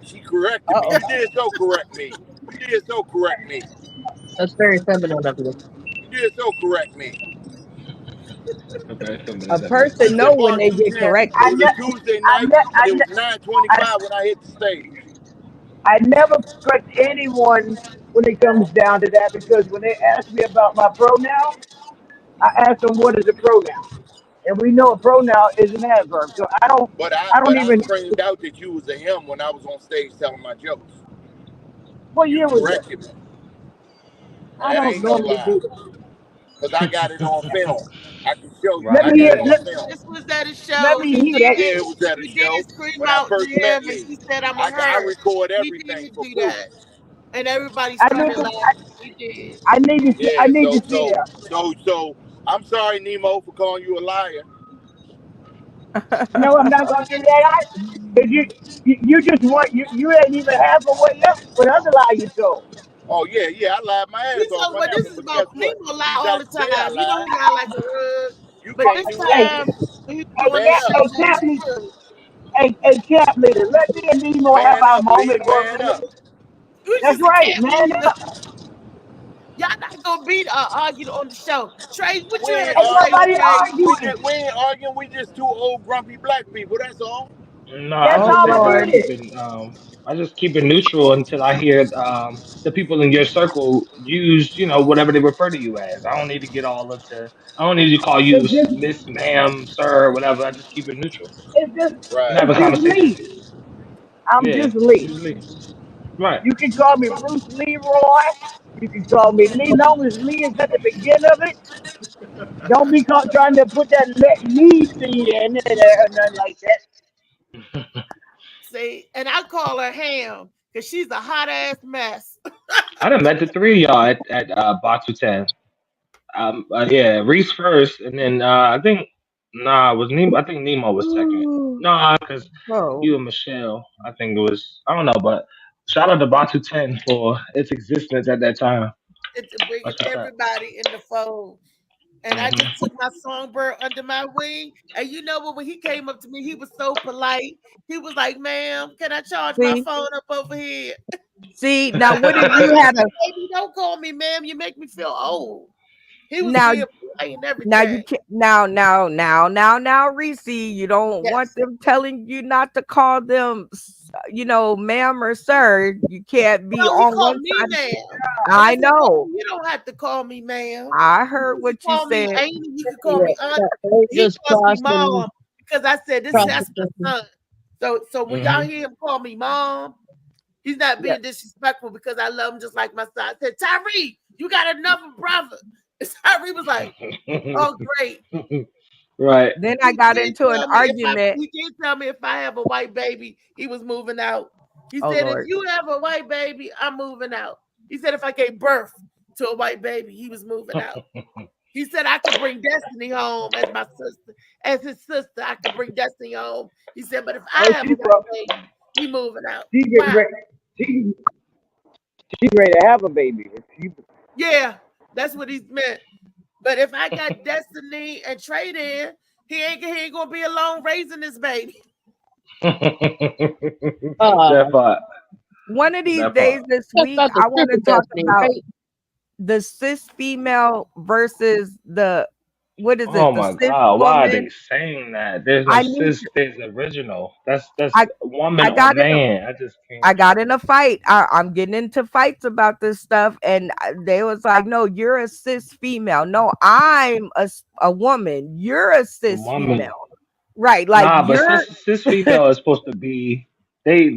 She corrected me. You did so correct me. You did so correct me. That's very feminine of you. You did so correct me. A person know when they get corrected. It was a Tuesday night. It was 9:25 when I hit the stage. I never correct anyone when it comes down to that, because when they ask me about my pronoun, I ask them what is a pronoun, and we know a pronoun is an adverb. So I don't. But I don't even. I screamed out that you was a him when I was on stage telling my jokes. What year was that? Corrected me. I don't normally do that. Because I got it on film. I can show you. Let I me got hear. it on film. This was at a show. Let me hear that. Yeah, it was at a show. Scream When I out first to him, met and Lee. she said, I'm a I her. record We everything did for do proof. that. And everybody I started need to- laughing. We did. I need to see. Yeah, I need to see that. So I'm sorry, Nemo, for calling you a liar. No, I'm not gonna do that either. Cause you just want you ain't even halfway up with other lie you told. Oh yeah, I lied my You ass off know on what? that This one, is but guess about what? Nemo lie You all got the to say I time. You know lied. he lie like a rug. You But can't this do Hey, nothing. time when he was hey, doing that Man cap, show, up. hey, that cap was leader. good. Hey, cap leader. Let me and Nemo have Man our up, Lee. moment where Man up. You that's just a right, cat man. leader. Y'all not gonna be arguing on the show. Trey, what We you ain't had to Ain't say, nobody arguing. Trey? arguing. We ain't arguing. We just two old grumpy black people. That's all. No, I That's just all said that it is. I just keep it neutral until I hear the people in your circle use, whatever they refer to you as. I don't need to get all into. I don't need to call you It's just Miss, Ma'am, Sir, or whatever. I just keep it neutral it's just and Right. have a it's just conversation. Lee. I'm Yeah, just Lee. usually right. You can call me Bruce Leroy. You can call me Lee. Long as Lee is at the beginning of it, don't be trying to put that let me see in it or nothing like that. See, and I call her Ham because she's a hot ass mess. I done met the three of y'all at Batu 10. Yeah, Reese first, and then I think was Nemo. I think Nemo was second. Ooh. Nah, because Oh. you and Michelle. I think it was. I don't know, but shout out to Batu 10 for its existence at that time. It's bringing That's what's up. everybody in the fold. And I Mhm. just took my songbird under my wing. And you know what? When he came up to me, he was so polite. He was like, "Ma'am, can I charge my See, phone up over here?" see. Now, what if you had a Baby, don't call me ma'am. You make me feel old. He was now? being polite and Now you everything. can't. Now, Reese. You don't want Yes. them telling you not to call them, ma'am or sir. You can't be No, he on called one me side. ma'am. I I said, know. "Baby, you don't have to call me ma'am. I You heard can what you call me said. Amy. You can call Yeah, me aunt." they He just calls me crossed mom because I said this is the that's my son. So when y'all Mhm. hear him call me mom, he's not being disrespectful because I love him just like my son. I said, "Tyree, you got another brother." And Tyree was like, "Oh, great." Right. Then I got He did into an tell me argument. if I have a white baby, he was moving out. He Oh said, "If Lord. you have a white baby, I'm moving out." He said, "If I gave birth to a white baby, he was moving out." He said, "I could bring Destiny home as my sister, as his sister. I could bring Destiny home." He said, "But if I Oh, have a she's white baby, he moving out." She getting Wow. ready. She's ready to have a baby. Yeah, that's what he's meant. But if I got Destiny and Trade in, he ain't gonna be alone raising this baby. That part. One of these That days part. this That's week, about the I want to sister talk Destiny, about right? the cis female versus the what is Oh it? The my cis God! Why are they woman. saying that? There's no I need. sis. There's original. That's I woman I or got in. man. I just can't. I got in a fight. I'm getting into fights about this stuff, and they was like, "No, you're a cis female. No, I'm a woman. You're a cis Woman. female, right? Like Nah, but you're." cis female is supposed to be. They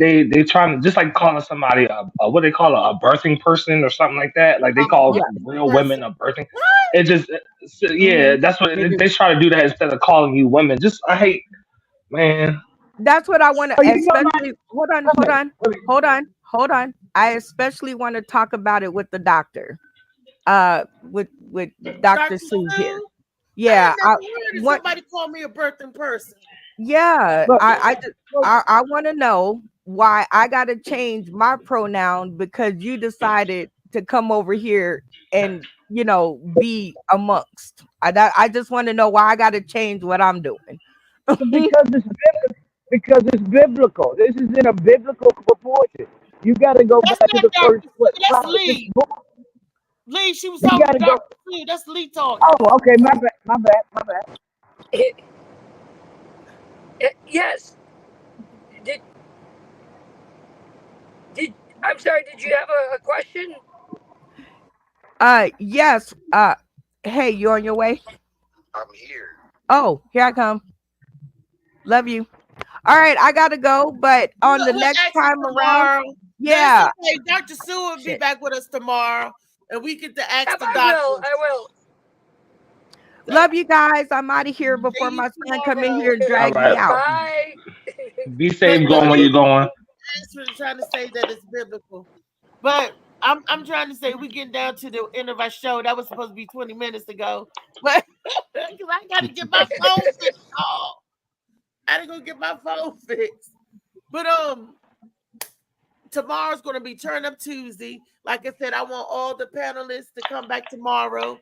trying to just like calling somebody a what they call a birthing person or something like that. Like they A Yeah. call birthing real women person. a birthing. What? It just yeah, that's what They they just try to do that instead of calling you women. Just I hate man. That's what I want to Oh, you know especially hold on. I especially want to talk about it with the doctor. With Dr. Dr. Sue here. Sue? Yeah, I never heard of what somebody call me a birthing person. yeah, But I want to know why I got to change my pronoun because you decided to come over here and be amongst. I just want to know why I got to change what I'm doing. because it's biblical. This is in a biblical proportion. You got to go That's back to not the first Dr. Sue. That's prophecy Lee. book. Lee, she was You talking got to to go. Dr. Sue. That's Lee talking. Oh, okay. My bad. Yes. Did I'm sorry, did you have a question? Yes. Hey, you on your way? I'm here. Oh, here I come. Love you. All right, I gotta go, but on the We'll next ask you time around, tomorrow. yeah. That's okay. Dr. Sue will be back with us tomorrow, and we get to ask the I doctor. will. Love you guys. I'm out of here before See you my son come in tomorrow. here and All drag me right. out. Bye. Be safe going where Lee you're going. is trying to say that it's biblical. But I'm trying to say we getting down to the end of our show. That was supposed to be 20 minutes ago, but because I got to get my phone fixed. I had to go get my phone fixed. But tomorrow's going to be Turn Up Tuesday. Like I said, I want all the panelists to come back tomorrow.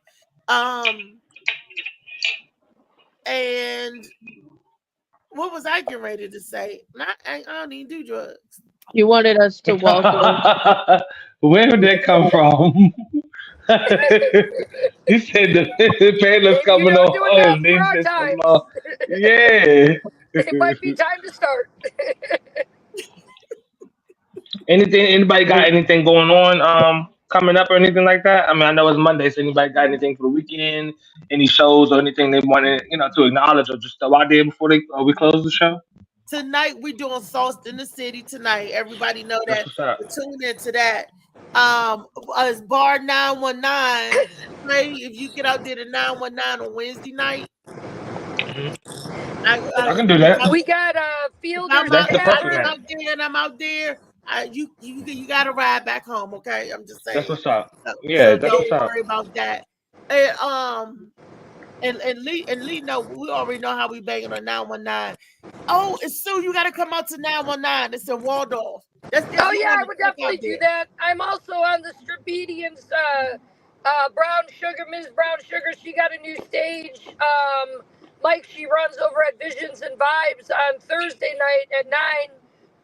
And what was I getting ready to say? I don't even do drugs. You wanted us to welcome. Where did that come from? You said the panelists coming on. Yeah. It might be time to start. Anybody got anything going on coming up or anything like that? I mean, I know it's Monday, so anybody got anything for the weekend? Any shows or anything they wanted, to acknowledge or just throw out there before we close the show? Tonight we're doing Sauce in the City tonight. Everybody know that. Tune into that. It's Bar 919. Right? If you get out there to 919 on Wednesday night. I can do that. We got Fielders I'm out there. You got to ride back home, okay? I'm just saying. That's what's up. Yeah, that's what's up. Don't worry about that. And Lee, no, we already know how we banging on 919. Oh, it's soon. You got to come out to 919. It's in Waldorf. I would definitely do that. I'm also on the Strabedians, Brown Sugar, Ms. Brown Sugar. She got a new stage. Mike, she runs over at Visions and Vibes on Thursday night at 9.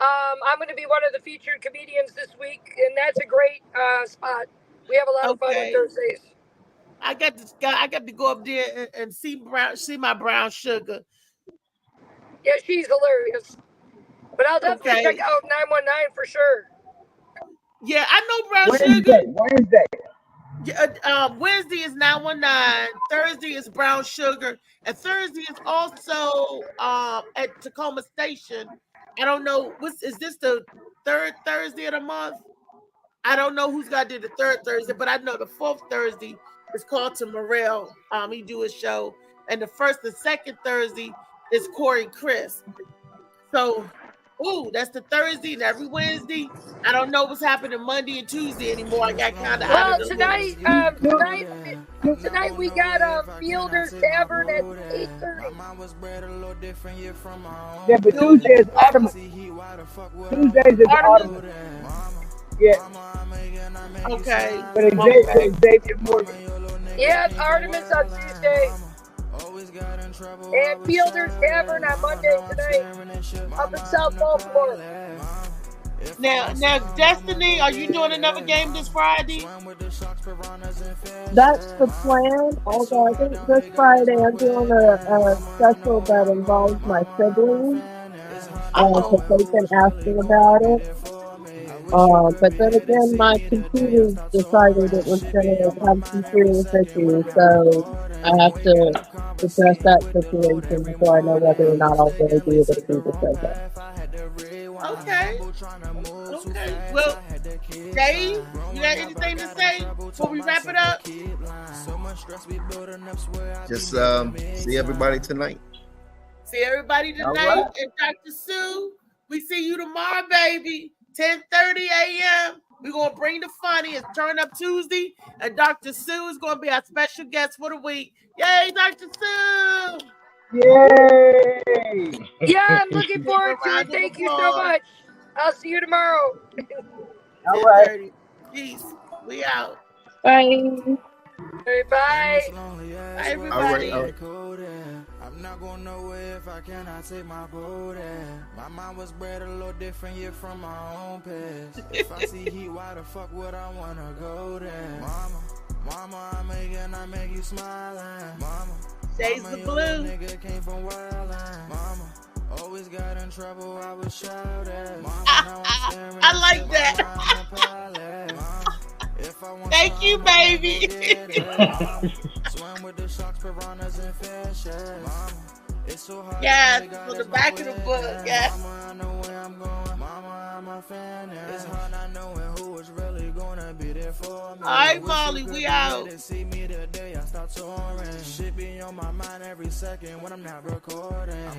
I'm going to be one of the featured comedians this week, and that's a great spot. We have a lot of fun on Thursdays. I got to go up there and see my Brown Sugar. Yeah, she's hilarious. But I'll definitely check out 919 for sure. Yeah, I know Brown Sugar. Wednesday is 919. Thursday is Brown Sugar, and Thursday is also at Tacoma Station. I don't know. Is this the third Thursday of the month? I don't know who's got to do the third Thursday, but I know the fourth Thursday is called to Morrell. He do a show, and the first and second Thursday is Corey Chris. So, that's the Thursday, and every Wednesday. I don't know what's happening Monday and Tuesday anymore. I got kind of out of the tonight we got Fielders Tavern at 8:30. Yeah, but Tuesday is Artemis. Tuesdays is Artemis. Yeah. Okay. But Xavier Morgan. Yeah, Artemis on Tuesday. And Fielders Tavern on Monday tonight up in South Baltimore. Now, Destiny, are you doing another game this Friday? That's the plan. Although I think this Friday I'm doing a special that involves my siblings. Because they've been asking about it. But then again, my computer decided it was going to have some serious issues, so I have to address that situation before I know whether or not I'll really be able to do the show. Okay. Well, Dave, you got anything to say before we wrap it up? Just see everybody tonight. See everybody tonight. Right. And Dr. Sue, we see you tomorrow, baby. 10:30 a.m. We're going to bring the funny. It's Turn Up Tuesday. And Dr. Sue is going to be our special guest for the week. Yay, Dr. Sue! Yay! Yeah, I'm looking forward to it. Thank you so much. I'll see you tomorrow. All right. Peace. We out. Bye. Bye. Bye, everybody. All right. I'm not going nowhere if I cannot take my boat in. My mind was bred a little different, yeah, from my own past. If I see heat, why the fuck would I wanna go there? Mama, I make you smile. Mama, Shades the blue. Nigga came from Wildland. Mama, always got in trouble, I was shouted. Mama, I like that. Thank you, baby. Swim with the sharks, piranhas, and fishes. Yes, on the back of the book. Yes. Mama, I know where I'm going. Mama, I'm a fan. It's hard not knowing who is really gonna be there for me. All right, Molly, we out. See me today, I start touring. Shit be on my mind every second when I'm not recording.